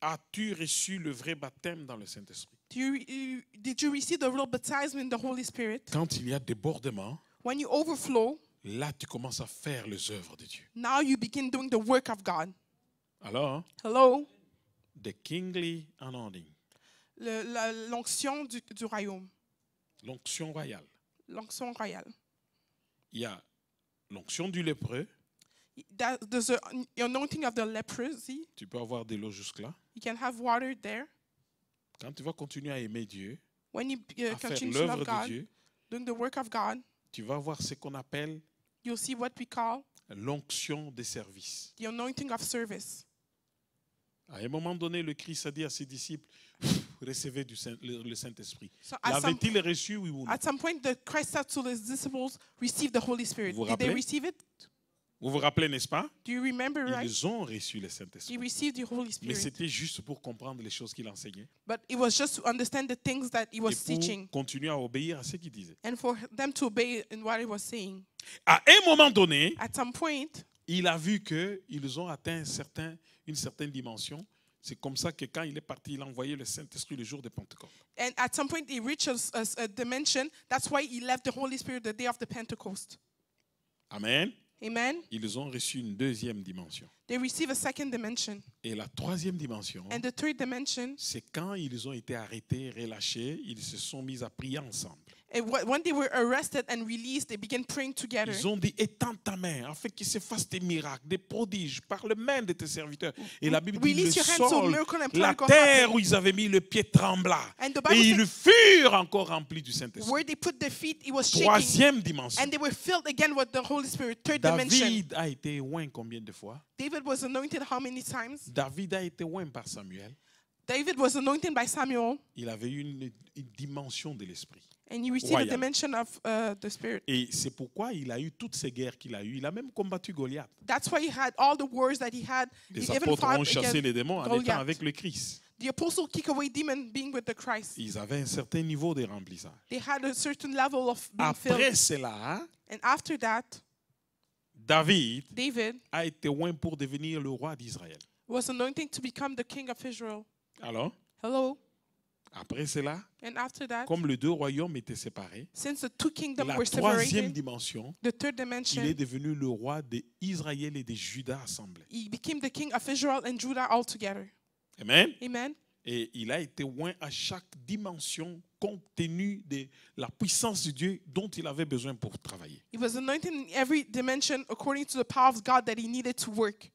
Speaker 1: As-tu reçu le vrai baptême dans le Saint-Esprit?
Speaker 2: Did you receive the real baptism in the Holy Spirit?
Speaker 1: Quand il y a débordement,
Speaker 2: When you overflow,
Speaker 1: là tu commences à faire les œuvres de Dieu.
Speaker 2: now you begin doing the work of God.
Speaker 1: Alors,
Speaker 2: Hello?
Speaker 1: the kingly anointing,
Speaker 2: L'onction du royaume,
Speaker 1: l'onction royale.
Speaker 2: l'onction royale.
Speaker 1: Il y a l'onction du lépreux.
Speaker 2: There's the anointing of the leprosy.
Speaker 1: Tu peux avoir de l'eau jusque-là.
Speaker 2: You can have water there.
Speaker 1: Quand tu vas continuer à aimer Dieu,
Speaker 2: When you
Speaker 1: à faire
Speaker 2: continue to
Speaker 1: l'œuvre
Speaker 2: love
Speaker 1: de
Speaker 2: God,
Speaker 1: Dieu,
Speaker 2: doing the work of God,
Speaker 1: tu vas avoir ce qu'on appelle
Speaker 2: you'll see what we call
Speaker 1: l'onction des services.
Speaker 2: the anointing of service.
Speaker 1: À un moment donné, le Christ a dit à ses disciples, recevez le Saint-Esprit.
Speaker 2: So
Speaker 1: L'avait-il reçu, oui ou non?
Speaker 2: at some point, the Christ said to his disciples, receive the Holy Spirit.
Speaker 1: Vous vous
Speaker 2: Did they
Speaker 1: rappelez?
Speaker 2: receive it?
Speaker 1: Vous vous rappelez, n'est-ce pas?
Speaker 2: Do you remember, right?
Speaker 1: Ils ont reçu le
Speaker 2: He
Speaker 1: Saint-Esprit.
Speaker 2: received the Holy
Speaker 1: Mais
Speaker 2: Spirit.
Speaker 1: c'était juste pour comprendre les choses qu'il enseignait.
Speaker 2: But it was just to understand the things that he was
Speaker 1: Et pour
Speaker 2: teaching
Speaker 1: continuer à obéir à ce qu'il disait.
Speaker 2: and for them to obey in what he was saying.
Speaker 1: À un moment donné,
Speaker 2: At some point,
Speaker 1: il a vu qu'ils ont atteint une certaine dimension. C'est comme ça que quand il est parti, il a envoyé le Saint-Esprit le jour de Pentecôte.
Speaker 2: and at some point he reached a dimension. That's why he left the Holy Spirit the day of the Pentecost.
Speaker 1: Amen.
Speaker 2: Amen.
Speaker 1: Ils ont reçu une deuxième dimension.
Speaker 2: They receive a second dimension.
Speaker 1: Et la troisième dimension,
Speaker 2: And the third dimension,
Speaker 1: c'est quand ils ont été arrêtés, relâchés, ils se sont mis à prier ensemble.
Speaker 2: and when they were arrested and released, they began praying together.
Speaker 1: Ils ont dit, étends ta main afin qu'il se fasse des miracles, des prodiges par le main de tes serviteurs. Et la Bible dit, le
Speaker 2: Release your hands so
Speaker 1: sol,
Speaker 2: miracle and
Speaker 1: la
Speaker 2: prodigal
Speaker 1: terre
Speaker 2: happen.
Speaker 1: où ils avaient mis le pied trembla.
Speaker 2: And the
Speaker 1: Et
Speaker 2: Bible
Speaker 1: ils furent encore remplis du Saint-Esprit.
Speaker 2: where they put their feet, it was shaking.
Speaker 1: Troisième dimension.
Speaker 2: And they were filled again with the Holy Spirit. Third dimension.
Speaker 1: David a été oint combien de fois?
Speaker 2: David was anointed how many times?
Speaker 1: David a été oint par Samuel.
Speaker 2: David was anointed by Samuel,
Speaker 1: Il avait eu une dimension de l'esprit.
Speaker 2: and he received
Speaker 1: Royal.
Speaker 2: a dimension of the Spirit.
Speaker 1: Et c'est pourquoi il a eu toutes ces guerres qu'il a eues. Il a même combattu Goliath.
Speaker 2: That's why he had all the wars that he had.
Speaker 1: Les
Speaker 2: He even
Speaker 1: apôtres
Speaker 2: fought
Speaker 1: ont chassé
Speaker 2: against
Speaker 1: les démons en
Speaker 2: Goliath.
Speaker 1: étant avec le Christ.
Speaker 2: The apostle kick away demon being with the Christ.
Speaker 1: Ils avaient un certain niveau de remplissage.
Speaker 2: They had a certain level of being
Speaker 1: Après
Speaker 2: filled.
Speaker 1: cela,
Speaker 2: And after that,
Speaker 1: David
Speaker 2: David
Speaker 1: a été oint pour devenir le roi d'Israël.
Speaker 2: was anointed to become the king of Israel.
Speaker 1: Alors,
Speaker 2: Hello?
Speaker 1: après cela,
Speaker 2: And after that,
Speaker 1: comme les deux royaumes étaient séparés,
Speaker 2: since the two kingdoms
Speaker 1: la
Speaker 2: were
Speaker 1: troisième
Speaker 2: separated,
Speaker 1: dimension,
Speaker 2: the third
Speaker 1: il est
Speaker 2: dimension,
Speaker 1: devenu le roi d'Israël et de Juda assemblés.
Speaker 2: he became the king of Israel and Judah all together.
Speaker 1: Amen.
Speaker 2: Amen.
Speaker 1: Et il a été oint à chaque dimension compte tenu de la puissance de Dieu dont il avait besoin pour travailler.
Speaker 2: He was anointed in every dimension according to the power of God that he needed to work.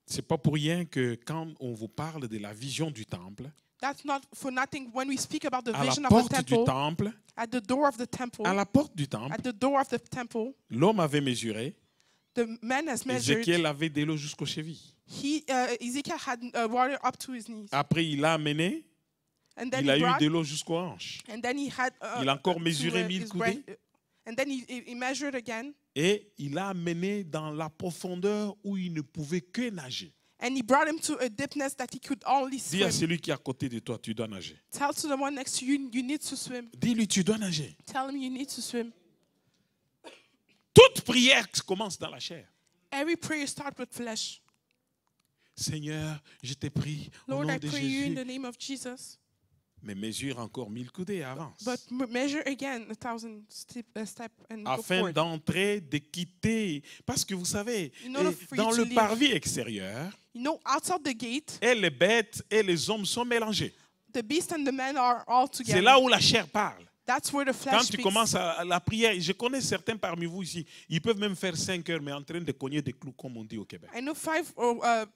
Speaker 1: C'est pas pour rien que quand on vous parle de la vision du temple,
Speaker 2: That's not for nothing when we speak about the
Speaker 1: à la
Speaker 2: vision of the
Speaker 1: porte du
Speaker 2: temple,
Speaker 1: temple,
Speaker 2: at the door of the temple,
Speaker 1: à la porte du temple,
Speaker 2: at the door of the temple,
Speaker 1: l'homme avait mesuré,
Speaker 2: the man has measured.
Speaker 1: Ézéchiel avait de l'eau jusqu'aux chevilles.
Speaker 2: Ezekiel had water up to his knees.
Speaker 1: Après, il a amené,
Speaker 2: And then
Speaker 1: il a
Speaker 2: he
Speaker 1: eu
Speaker 2: brought,
Speaker 1: de l'eau jusqu'aux hanches.
Speaker 2: and then he had
Speaker 1: Il a encore
Speaker 2: to,
Speaker 1: mesuré
Speaker 2: his
Speaker 1: 1000 coudées.
Speaker 2: and then he measured again,
Speaker 1: Et il a amené dans la profondeur où il ne pouvait que nager.
Speaker 2: and he brought him to a depthness that he could only
Speaker 1: Dis à
Speaker 2: swim.
Speaker 1: celui qui est à côté de toi, tu dois nager.
Speaker 2: Tell to the one next to you, you need to swim.
Speaker 1: Dis-lui, tu dois nager.
Speaker 2: Tell him you need to swim.
Speaker 1: Toute prière commence dans la chair.
Speaker 2: Every prayer starts with flesh.
Speaker 1: Seigneur, je t'ai pris au
Speaker 2: Lord,
Speaker 1: nom
Speaker 2: I
Speaker 1: de
Speaker 2: pray you in
Speaker 1: Jésus.
Speaker 2: the name of Jesus.
Speaker 1: Mais mesure encore 1000 coudées et avance.
Speaker 2: But measure again 1,000 step and go
Speaker 1: Afin
Speaker 2: forward.
Speaker 1: d'entrer, de quitter. Parce que vous savez,
Speaker 2: In order for
Speaker 1: dans
Speaker 2: you
Speaker 1: le
Speaker 2: to leave.
Speaker 1: parvis extérieur,
Speaker 2: You know, outside the gate,
Speaker 1: et les bêtes et les hommes sont mélangés.
Speaker 2: the beast and the man are all
Speaker 1: C'est
Speaker 2: together.
Speaker 1: là où la chair parle.
Speaker 2: That's where the
Speaker 1: Quand
Speaker 2: flesh
Speaker 1: tu
Speaker 2: speaks.
Speaker 1: commences à la prière, je connais certains parmi vous ici, ils peuvent même faire 5 heures, mais en train de cogner des clous, comme on dit au Québec.
Speaker 2: I know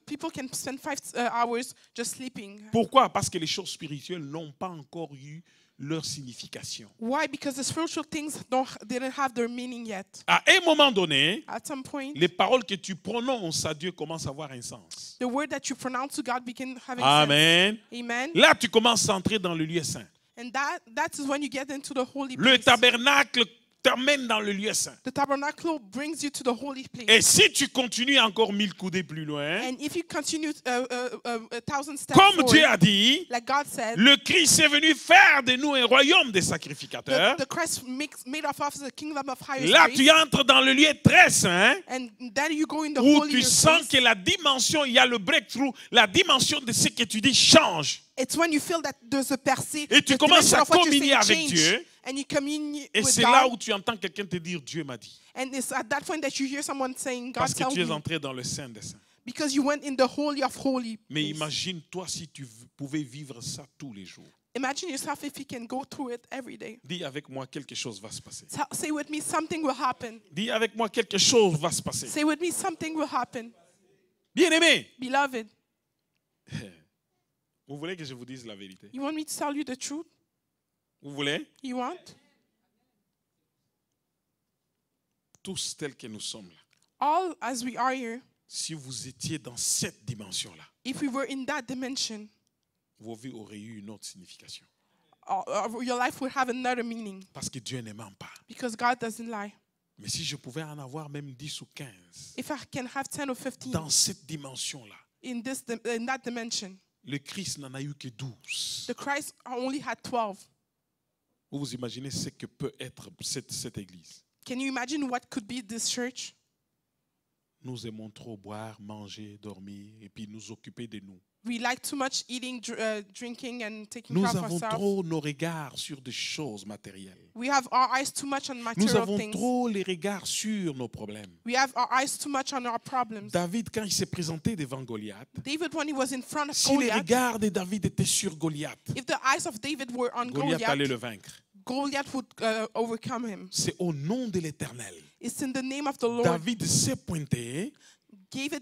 Speaker 2: people can spend 5 hours just sleeping.
Speaker 1: Pourquoi? Parce que les choses spirituelles n'ont pas encore eu leur signification.
Speaker 2: Why? Because the spiritual things didn't have their meaning yet.
Speaker 1: À un moment donné,
Speaker 2: At some point,
Speaker 1: les paroles que tu prononces à Dieu commencent à avoir un sens.
Speaker 2: the word that you pronounce to God begin having
Speaker 1: Amen.
Speaker 2: sense. Amen.
Speaker 1: Là, tu commences à entrer dans le lieu saint.
Speaker 2: And that is when you get into the holy
Speaker 1: Le
Speaker 2: place.
Speaker 1: tabernacle t'emmène dans le lieu saint.
Speaker 2: The tabernacle brings you to the holy place.
Speaker 1: Et si tu continues encore 1000 coudées plus loin,
Speaker 2: And if you continue 1,000 steps
Speaker 1: comme
Speaker 2: forward,
Speaker 1: Dieu a dit,
Speaker 2: like God said,
Speaker 1: le Christ est venu faire de nous un royaume des sacrificateurs.
Speaker 2: the Christ made of us the kingdom of highest
Speaker 1: Là,
Speaker 2: praise.
Speaker 1: tu entres dans le lieu très saint,
Speaker 2: And then you go in the
Speaker 1: où
Speaker 2: holy
Speaker 1: tu sens
Speaker 2: place.
Speaker 1: que la dimension, il y a le breakthrough, la dimension de ce que tu dis change.
Speaker 2: It's when you feel that there's a percée.
Speaker 1: Et tu
Speaker 2: the
Speaker 1: commences
Speaker 2: dimension
Speaker 1: à
Speaker 2: of what you're
Speaker 1: communier
Speaker 2: saying
Speaker 1: avec
Speaker 2: change,
Speaker 1: Dieu.
Speaker 2: And you commune
Speaker 1: Et
Speaker 2: with
Speaker 1: c'est là
Speaker 2: God.
Speaker 1: où tu entends quelqu'un te dire Dieu m'a dit.
Speaker 2: And it's at that point that you hear someone saying, God
Speaker 1: Parce que
Speaker 2: told
Speaker 1: tu es
Speaker 2: me.
Speaker 1: entré dans le Saint des Saints.
Speaker 2: Because you went in the holy of holy.
Speaker 1: Mais
Speaker 2: place.
Speaker 1: imagine-toi si tu pouvais vivre ça tous les jours.
Speaker 2: Imagine yourself if you can go through it every day.
Speaker 1: Dis avec moi, quelque chose va se passer.
Speaker 2: Say with me, something will happen.
Speaker 1: Dis avec moi, quelque chose va se passer.
Speaker 2: Say with me, something will happen.
Speaker 1: Bien-aimé,
Speaker 2: Beloved,
Speaker 1: vous voulez que je vous dise la vérité?
Speaker 2: you want me to tell you the truth?
Speaker 1: Vous voulez?
Speaker 2: You want?
Speaker 1: Tous tels que nous sommes là.
Speaker 2: All as we are here,
Speaker 1: Si vous étiez dans cette dimension-là,
Speaker 2: if we were in that dimension,
Speaker 1: vos vies auraient eu une autre signification.
Speaker 2: your life would have another meaning.
Speaker 1: Parce que Dieu ne ment pas.
Speaker 2: Because God doesn't lie.
Speaker 1: Mais si je pouvais en avoir même 10 ou 15,
Speaker 2: If I can have 10 or 15
Speaker 1: dans cette dimension-là,
Speaker 2: in that dimension,
Speaker 1: le Christ n'en a eu que 12.
Speaker 2: the Christ only had 12.
Speaker 1: Vous vous imaginez ce que peut être cette église?
Speaker 2: Can you imagine what could be this church?
Speaker 1: Nous aimons trop boire, manger, dormir et puis nous occuper de nous.
Speaker 2: We like too much eating, drinking, and taking
Speaker 1: Nous
Speaker 2: care of
Speaker 1: avons
Speaker 2: ourselves.
Speaker 1: trop nos regards sur des choses matérielles.
Speaker 2: We have our eyes too much on
Speaker 1: Nous
Speaker 2: material
Speaker 1: avons
Speaker 2: things.
Speaker 1: trop les regards sur nos problèmes.
Speaker 2: We have our eyes too much on our problems.
Speaker 1: David, quand il s'est présenté devant Goliath,
Speaker 2: David, when he was in front of
Speaker 1: si les
Speaker 2: Goliath,
Speaker 1: regards de David étaient sur Goliath,
Speaker 2: if the eyes of David were on
Speaker 1: Goliath allait le
Speaker 2: Goliath,
Speaker 1: vaincre.
Speaker 2: Goliath would overcome him.
Speaker 1: C'est au nom de l'Éternel.
Speaker 2: It's in the name of the Lord.
Speaker 1: David s'est pointé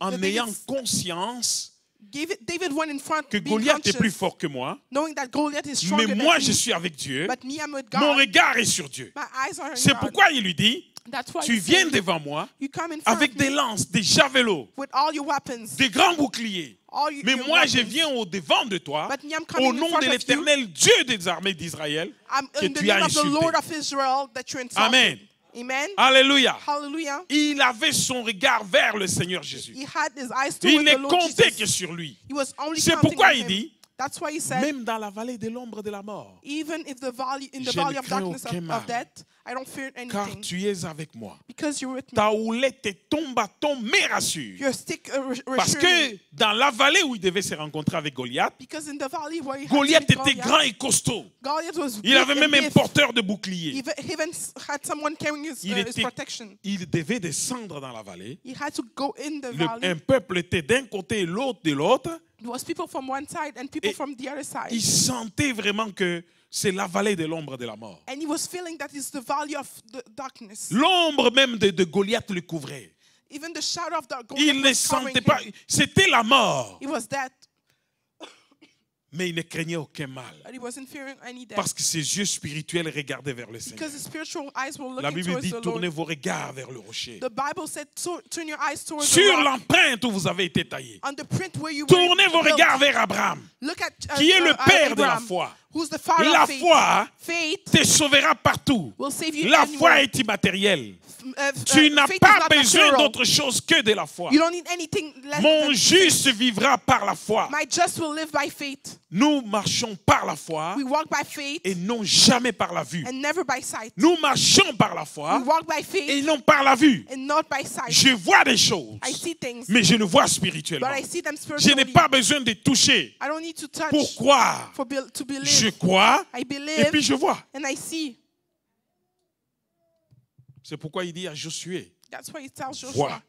Speaker 1: en ayant conscience
Speaker 2: David went in front,
Speaker 1: que
Speaker 2: being
Speaker 1: Goliath est plus
Speaker 2: conscious,
Speaker 1: fort que moi,
Speaker 2: knowing that Goliath is
Speaker 1: mais
Speaker 2: stronger
Speaker 1: moi
Speaker 2: than
Speaker 1: je
Speaker 2: me.
Speaker 1: suis avec Dieu.
Speaker 2: But me, I'm with
Speaker 1: Mon
Speaker 2: God.
Speaker 1: regard est sur Dieu.
Speaker 2: My eyes are on
Speaker 1: C'est
Speaker 2: God.
Speaker 1: pourquoi il lui dit,
Speaker 2: That's why
Speaker 1: tu
Speaker 2: he
Speaker 1: viens
Speaker 2: said,
Speaker 1: devant moi
Speaker 2: you come in front
Speaker 1: avec
Speaker 2: of
Speaker 1: des
Speaker 2: me
Speaker 1: lances, des javelots,
Speaker 2: with all your weapons.
Speaker 1: des grands boucliers.
Speaker 2: All
Speaker 1: Mais
Speaker 2: your
Speaker 1: moi, je
Speaker 2: weapons.
Speaker 1: viens au devant de toi,
Speaker 2: But me, I'm coming
Speaker 1: au
Speaker 2: in
Speaker 1: nom
Speaker 2: front
Speaker 1: de
Speaker 2: of you.
Speaker 1: l'Éternel, Dieu des armées d'Israël,
Speaker 2: I'm
Speaker 1: que
Speaker 2: in the
Speaker 1: tu as
Speaker 2: name of the
Speaker 1: insulté.
Speaker 2: Lord of Israel that you insulted.
Speaker 1: Amen.
Speaker 2: Amen.
Speaker 1: Alléluia.
Speaker 2: Hallelujah.
Speaker 1: Il avait son regard vers le Seigneur Jésus.
Speaker 2: He had his eyes
Speaker 1: Il
Speaker 2: toward
Speaker 1: ne
Speaker 2: the Lord
Speaker 1: comptait
Speaker 2: Jesus.
Speaker 1: que sur lui.
Speaker 2: He was only
Speaker 1: C'est
Speaker 2: counting
Speaker 1: pourquoi
Speaker 2: on
Speaker 1: il
Speaker 2: him.
Speaker 1: dit,
Speaker 2: That's why he said,
Speaker 1: même dans la vallée de l'ombre de la mort,
Speaker 2: even if the valley in the
Speaker 1: Je
Speaker 2: valley
Speaker 1: ne
Speaker 2: of
Speaker 1: crains
Speaker 2: darkness
Speaker 1: aucun mal.
Speaker 2: of death, I don't fear
Speaker 1: car
Speaker 2: anything
Speaker 1: tu es avec moi.
Speaker 2: because you're with me.
Speaker 1: Ta houlette et ton bâton me rassurent.
Speaker 2: Your stick
Speaker 1: Parce
Speaker 2: reassure
Speaker 1: que
Speaker 2: me.
Speaker 1: dans la vallée où il devait se rencontrer avec Goliath,
Speaker 2: Because in the valley where he had
Speaker 1: Goliath
Speaker 2: to meet
Speaker 1: était
Speaker 2: Goliath,
Speaker 1: grand et costaud.
Speaker 2: Goliath was
Speaker 1: Il
Speaker 2: big
Speaker 1: avait
Speaker 2: and
Speaker 1: même un
Speaker 2: biff.
Speaker 1: porteur de bouclier.
Speaker 2: He even had someone carrying his
Speaker 1: Il
Speaker 2: protection.
Speaker 1: devait descendre dans la vallée.
Speaker 2: He had to go in the
Speaker 1: Un
Speaker 2: valley.
Speaker 1: peuple était d'un côté et l'autre de l'autre.
Speaker 2: There was people from one side and people
Speaker 1: Et
Speaker 2: from the other side.
Speaker 1: Il sentait vraiment que c'est la vallée de l'ombre de la mort.
Speaker 2: And he was feeling that it's the valley of the darkness.
Speaker 1: L'ombre même de Goliath le couvrait.
Speaker 2: Even the shadow of the
Speaker 1: Il
Speaker 2: Goliath
Speaker 1: ne
Speaker 2: was covering
Speaker 1: sentait pas.
Speaker 2: him.
Speaker 1: C'était la mort.
Speaker 2: It was death,
Speaker 1: Mais il ne craignait aucun mal.
Speaker 2: but he wasn't fearing any death.
Speaker 1: Parce que ses yeux spirituels regardaient vers le Seigneur.
Speaker 2: Because his spiritual eyes were
Speaker 1: La
Speaker 2: looking
Speaker 1: Bible
Speaker 2: towards
Speaker 1: dit
Speaker 2: the
Speaker 1: tournez
Speaker 2: Lord.
Speaker 1: vos regards vers le rocher.
Speaker 2: The Bible said, turn your eyes towards the
Speaker 1: Sur
Speaker 2: rock.
Speaker 1: l'empreinte où vous avez été taillé.
Speaker 2: On the print where you
Speaker 1: Tournez
Speaker 2: were
Speaker 1: vos
Speaker 2: built.
Speaker 1: regards vers Abraham,
Speaker 2: Look at
Speaker 1: qui est le père de la
Speaker 2: Abraham,
Speaker 1: foi.
Speaker 2: who's the father
Speaker 1: La
Speaker 2: of faith.
Speaker 1: foi
Speaker 2: Faith
Speaker 1: te sauvera partout.
Speaker 2: will save you
Speaker 1: La
Speaker 2: anywhere.
Speaker 1: foi est immatérielle. Tu
Speaker 2: Faith
Speaker 1: n'as
Speaker 2: is
Speaker 1: pas
Speaker 2: not
Speaker 1: besoin
Speaker 2: material.
Speaker 1: d'autre chose que de la foi.
Speaker 2: You don't need anything less
Speaker 1: Mon
Speaker 2: than
Speaker 1: juste vivra par la foi.
Speaker 2: my just will live by faith.
Speaker 1: Nous marchons par la foi
Speaker 2: We walk by faith
Speaker 1: et non jamais par la vue.
Speaker 2: and never by sight.
Speaker 1: Nous marchons par la foi
Speaker 2: We walk by
Speaker 1: et
Speaker 2: faith
Speaker 1: non par la vue.
Speaker 2: and not by sight.
Speaker 1: Je vois des choses,
Speaker 2: I see things,
Speaker 1: mais je ne vois
Speaker 2: but
Speaker 1: spirituellement.
Speaker 2: I see them
Speaker 1: Je n'ai
Speaker 2: spiritually.
Speaker 1: pas besoin de toucher
Speaker 2: I don't need to touch
Speaker 1: pour croire.
Speaker 2: to believe.
Speaker 1: Je crois
Speaker 2: I
Speaker 1: et
Speaker 2: believe
Speaker 1: puis je vois.
Speaker 2: and I see.
Speaker 1: C'est pourquoi il dit à Josué,
Speaker 2: That's why he tells Joshua,
Speaker 1: Vois.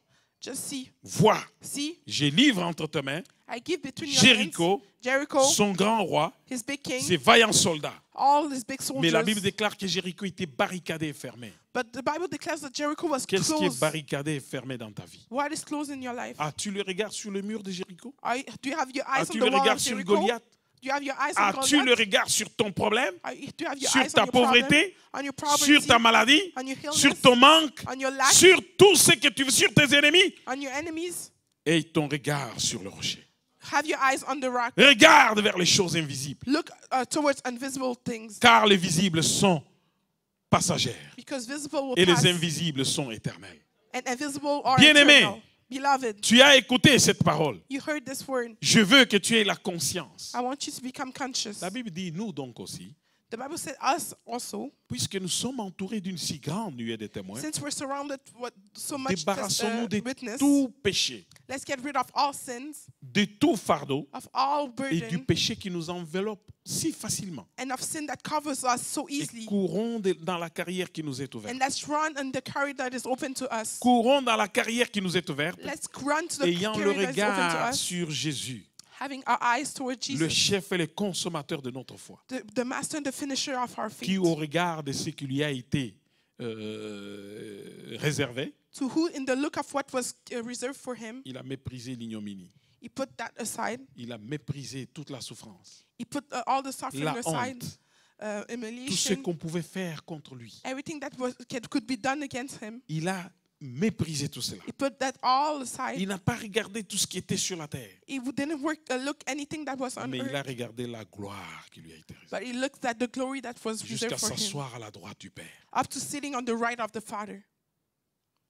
Speaker 2: just see.
Speaker 1: vois,
Speaker 2: See,
Speaker 1: je livre entre tes mains
Speaker 2: I give between your
Speaker 1: Jéricho,
Speaker 2: hands Jericho,
Speaker 1: son grand roi,
Speaker 2: his big king,
Speaker 1: ses vaillants soldats.
Speaker 2: all his big
Speaker 1: Mais la
Speaker 2: soldiers.
Speaker 1: Bible déclare que Jéricho était barricadé et fermé.
Speaker 2: But the Bible declares that Jericho was
Speaker 1: Qu'est-ce qui est
Speaker 2: closed.
Speaker 1: barricadé et fermé dans ta vie?
Speaker 2: What is closed in your life?
Speaker 1: As-tu le regard sur le mur de Jéricho?
Speaker 2: Do you have your eyes
Speaker 1: As-tu
Speaker 2: on
Speaker 1: le
Speaker 2: the wall
Speaker 1: regard
Speaker 2: of
Speaker 1: sur
Speaker 2: Jericho?
Speaker 1: Goliath?
Speaker 2: Do you have your eyes on
Speaker 1: As-tu le
Speaker 2: Goliath?
Speaker 1: regard sur ton problème,
Speaker 2: Do you have your
Speaker 1: sur
Speaker 2: eyes
Speaker 1: ta
Speaker 2: on your problem,
Speaker 1: pauvreté,
Speaker 2: on your
Speaker 1: sur ta
Speaker 2: poverty,
Speaker 1: maladie,
Speaker 2: on your
Speaker 1: sur
Speaker 2: illness,
Speaker 1: ton manque,
Speaker 2: on your lack,
Speaker 1: sur tout ce que tu veux, sur tes ennemis,
Speaker 2: on your enemies?
Speaker 1: et ton regard sur le rocher.
Speaker 2: Have your eyes on the rock.
Speaker 1: Regarde vers les choses invisibles,
Speaker 2: Look towards invisible things,
Speaker 1: car les visibles sont passagères
Speaker 2: because visible will
Speaker 1: et les
Speaker 2: pass,
Speaker 1: invisibles sont éternels.
Speaker 2: and invisible are
Speaker 1: Bien-aimé,
Speaker 2: eternal. Beloved,
Speaker 1: tu as écouté cette parole.
Speaker 2: you heard this word.
Speaker 1: Je veux que tu aies la conscience.
Speaker 2: I want you to become conscious.
Speaker 1: La Bible dit, nous donc aussi,
Speaker 2: The Bible said us also,
Speaker 1: puisque nous sommes entourés d'une si grande nuée de témoins,
Speaker 2: since we're surrounded with so much
Speaker 1: débarrassons-nous de
Speaker 2: witness,
Speaker 1: tout péché,
Speaker 2: let's get rid of all sins,
Speaker 1: de tout fardeau
Speaker 2: of all
Speaker 1: et du
Speaker 2: burden,
Speaker 1: péché qui nous enveloppe si facilement.
Speaker 2: and of sin that covers us so
Speaker 1: Et
Speaker 2: easily.
Speaker 1: courons dans la carrière qui nous est ouverte.
Speaker 2: And let's run on the career that is open to us.
Speaker 1: Courons dans la carrière qui nous est ouverte,
Speaker 2: Let's run to the
Speaker 1: ayant le
Speaker 2: career that is open to
Speaker 1: regard
Speaker 2: us,
Speaker 1: sur Jésus,
Speaker 2: having our eyes toward
Speaker 1: le
Speaker 2: Jesus,
Speaker 1: chef et le consommateur de notre foi,
Speaker 2: the master and the finisher of our
Speaker 1: qui
Speaker 2: faith.
Speaker 1: au regard de ce qui lui a été réservé,
Speaker 2: To who, in the look of what was reserved for him,
Speaker 1: il a méprisé l'ignominie.
Speaker 2: he put that aside.
Speaker 1: Il a méprisé toute la souffrance,
Speaker 2: He put all the suffering
Speaker 1: la
Speaker 2: aside,
Speaker 1: honte, tout ce
Speaker 2: humiliation,
Speaker 1: qu'on pouvait faire contre lui.
Speaker 2: everything that could be done against him.
Speaker 1: Il a méprisé tout cela.
Speaker 2: He put that all aside.
Speaker 1: Il n'a pas regardé tout ce qui était sur la terre,
Speaker 2: He didn't look anything that was on
Speaker 1: mais il a
Speaker 2: earth,
Speaker 1: regardé la gloire qui lui a été réservée,
Speaker 2: but he looked at the glory that was
Speaker 1: jusqu'à
Speaker 2: reserved for him,
Speaker 1: s'asseoir à la droite du Père.
Speaker 2: up to sitting on the right of the Father.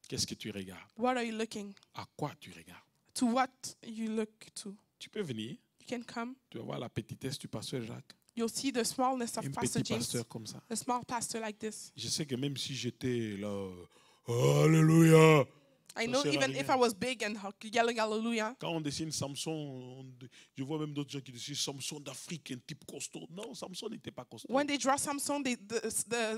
Speaker 1: Qu'est-ce que tu regardes?
Speaker 2: What are you looking?
Speaker 1: À quoi tu regardes?
Speaker 2: To what you look to?
Speaker 1: Tu peux venir,
Speaker 2: You can come.
Speaker 1: tu vas voir la petitesse du pasteur Jacques,
Speaker 2: You'll see the smallness of
Speaker 1: un
Speaker 2: Pastor
Speaker 1: petit
Speaker 2: James,
Speaker 1: pasteur comme ça.
Speaker 2: a small pastor like this.
Speaker 1: Je sais que même si j'étais là, Alléluia.
Speaker 2: I
Speaker 1: Ça
Speaker 2: know
Speaker 1: sert à
Speaker 2: even
Speaker 1: rien.
Speaker 2: if I was big and yelling hallelujah,
Speaker 1: Quand on dessine Samson, je vois même d'autres gens qui dessinent Samson d'Afrique, un type costaud. Non, Samson n'était pas costaud.
Speaker 2: when they draw Samson, they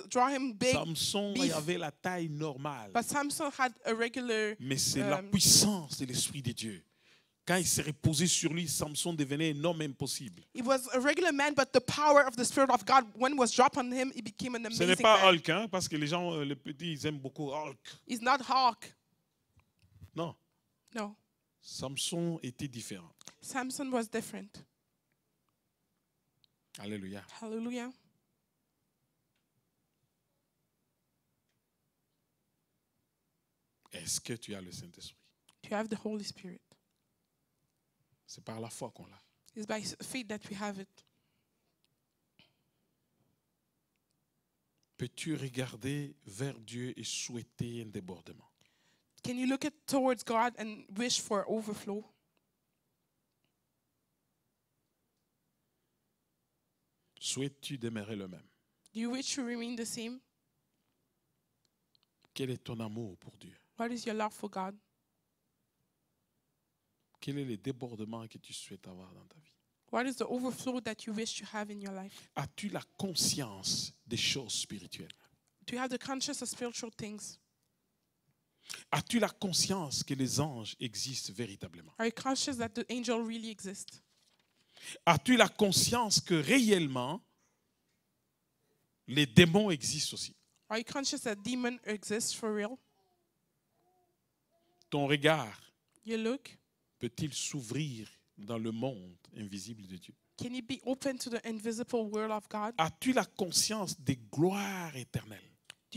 Speaker 2: draw him big,
Speaker 1: Samson, il
Speaker 2: beef.
Speaker 1: avait la taille normale.
Speaker 2: but Samson had a regular.
Speaker 1: Mais c'est la puissance de l'Esprit de Dieu. Quand il s'est reposé sur lui, Samson devenait un homme impossible.
Speaker 2: He was a regular man, but the power of the Spirit of God, when it was dropped on him, he became an
Speaker 1: Ce n'est
Speaker 2: amazing
Speaker 1: pas
Speaker 2: man.
Speaker 1: Hulk, hein, parce que les gens, les petits, ils aiment beaucoup Hulk.
Speaker 2: He's not Hawk.
Speaker 1: Non,
Speaker 2: No,
Speaker 1: Samson était différent.
Speaker 2: Samson was different.
Speaker 1: Alléluia.
Speaker 2: Hallelujah.
Speaker 1: Est-ce que tu as le Saint-Esprit?
Speaker 2: To have the Holy Spirit.
Speaker 1: C'est par la foi qu'on l'a.
Speaker 2: It's by faith that we have it.
Speaker 1: Peux-tu regarder vers Dieu et souhaiter un débordement?
Speaker 2: Can you look towards God and wish for overflow?
Speaker 1: Souhaites-tu demeurer le même?
Speaker 2: Do you wish to remain the same?
Speaker 1: Quel est ton amour pour Dieu?
Speaker 2: What is your love for God?
Speaker 1: Quel est le débordement que tu souhaites avoir dans ta vie?
Speaker 2: What is the overflow that you wish to have in your life?
Speaker 1: As-tu la conscience des choses spirituelles?
Speaker 2: Do you have the conscience of spiritual things?
Speaker 1: As-tu la conscience que les anges existent véritablement?
Speaker 2: Are you conscious that the angel really exists?
Speaker 1: As-tu la conscience que réellement les démons existent aussi?
Speaker 2: Are you conscious that demon exists for real?
Speaker 1: Ton regard
Speaker 2: You look.
Speaker 1: peut-il s'ouvrir dans le monde invisible de Dieu?
Speaker 2: Can you be open to the invisible world of God?
Speaker 1: As-tu la conscience des gloires éternelles,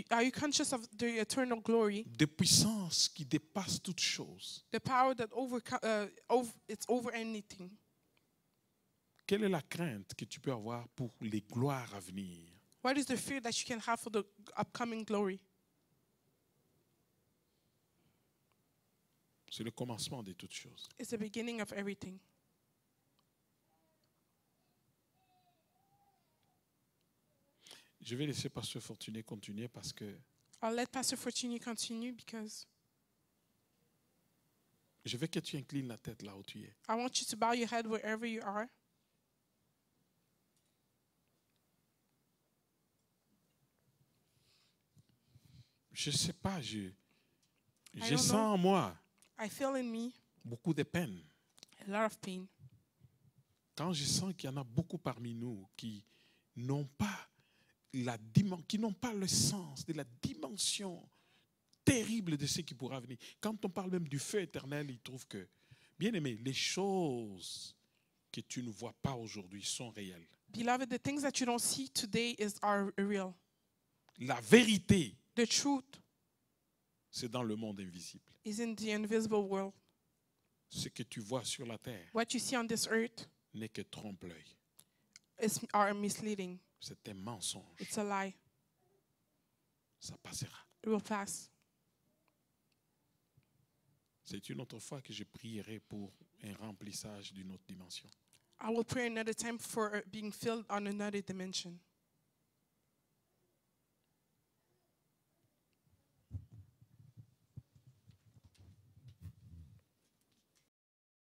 Speaker 2: Are you conscious of the eternal glory,
Speaker 1: des puissances qui dépassent toutes choses?
Speaker 2: the power that it's over anything?
Speaker 1: Quelle est la crainte que tu peux avoir pour les gloires à venir?
Speaker 2: What is the fear that you can have for the upcoming glory?
Speaker 1: C'est le commencement de toutes choses.
Speaker 2: It's the beginning of everything.
Speaker 1: Je vais laisser Pasteur Fortuné continuer parce que
Speaker 2: I'll let Pastor Fortuny continue because
Speaker 1: je veux que tu inclines la tête là où tu es.
Speaker 2: I want you to bow your head wherever you are.
Speaker 1: Je ne sais pas, je
Speaker 2: don't
Speaker 1: sens
Speaker 2: know.
Speaker 1: en moi
Speaker 2: I feel in me
Speaker 1: beaucoup de peine.
Speaker 2: a lot of pain.
Speaker 1: Quand je sens qu'il y en a beaucoup parmi nous qui n'ont pas qui n'ont pas le sens de la dimension terrible de ce qui pourra venir. Quand on parle même du feu éternel, ils trouvent que, bien aimé, les choses que tu ne vois pas aujourd'hui sont réels.
Speaker 2: Beloved, the things that you don't see today are real.
Speaker 1: La vérité,
Speaker 2: The truth
Speaker 1: c'est dans le monde invisible.
Speaker 2: is in the invisible world.
Speaker 1: Ce que tu vois sur la terre
Speaker 2: What you see on this earth
Speaker 1: n'est que trompe-l'œil.
Speaker 2: are misleading.
Speaker 1: C'est un mensonge.
Speaker 2: It's a lie.
Speaker 1: Ça passera.
Speaker 2: It will pass.
Speaker 1: C'est une autre fois que je prierai pour un remplissage d'une autre dimension.
Speaker 2: I will pray another time for being filled on another dimension.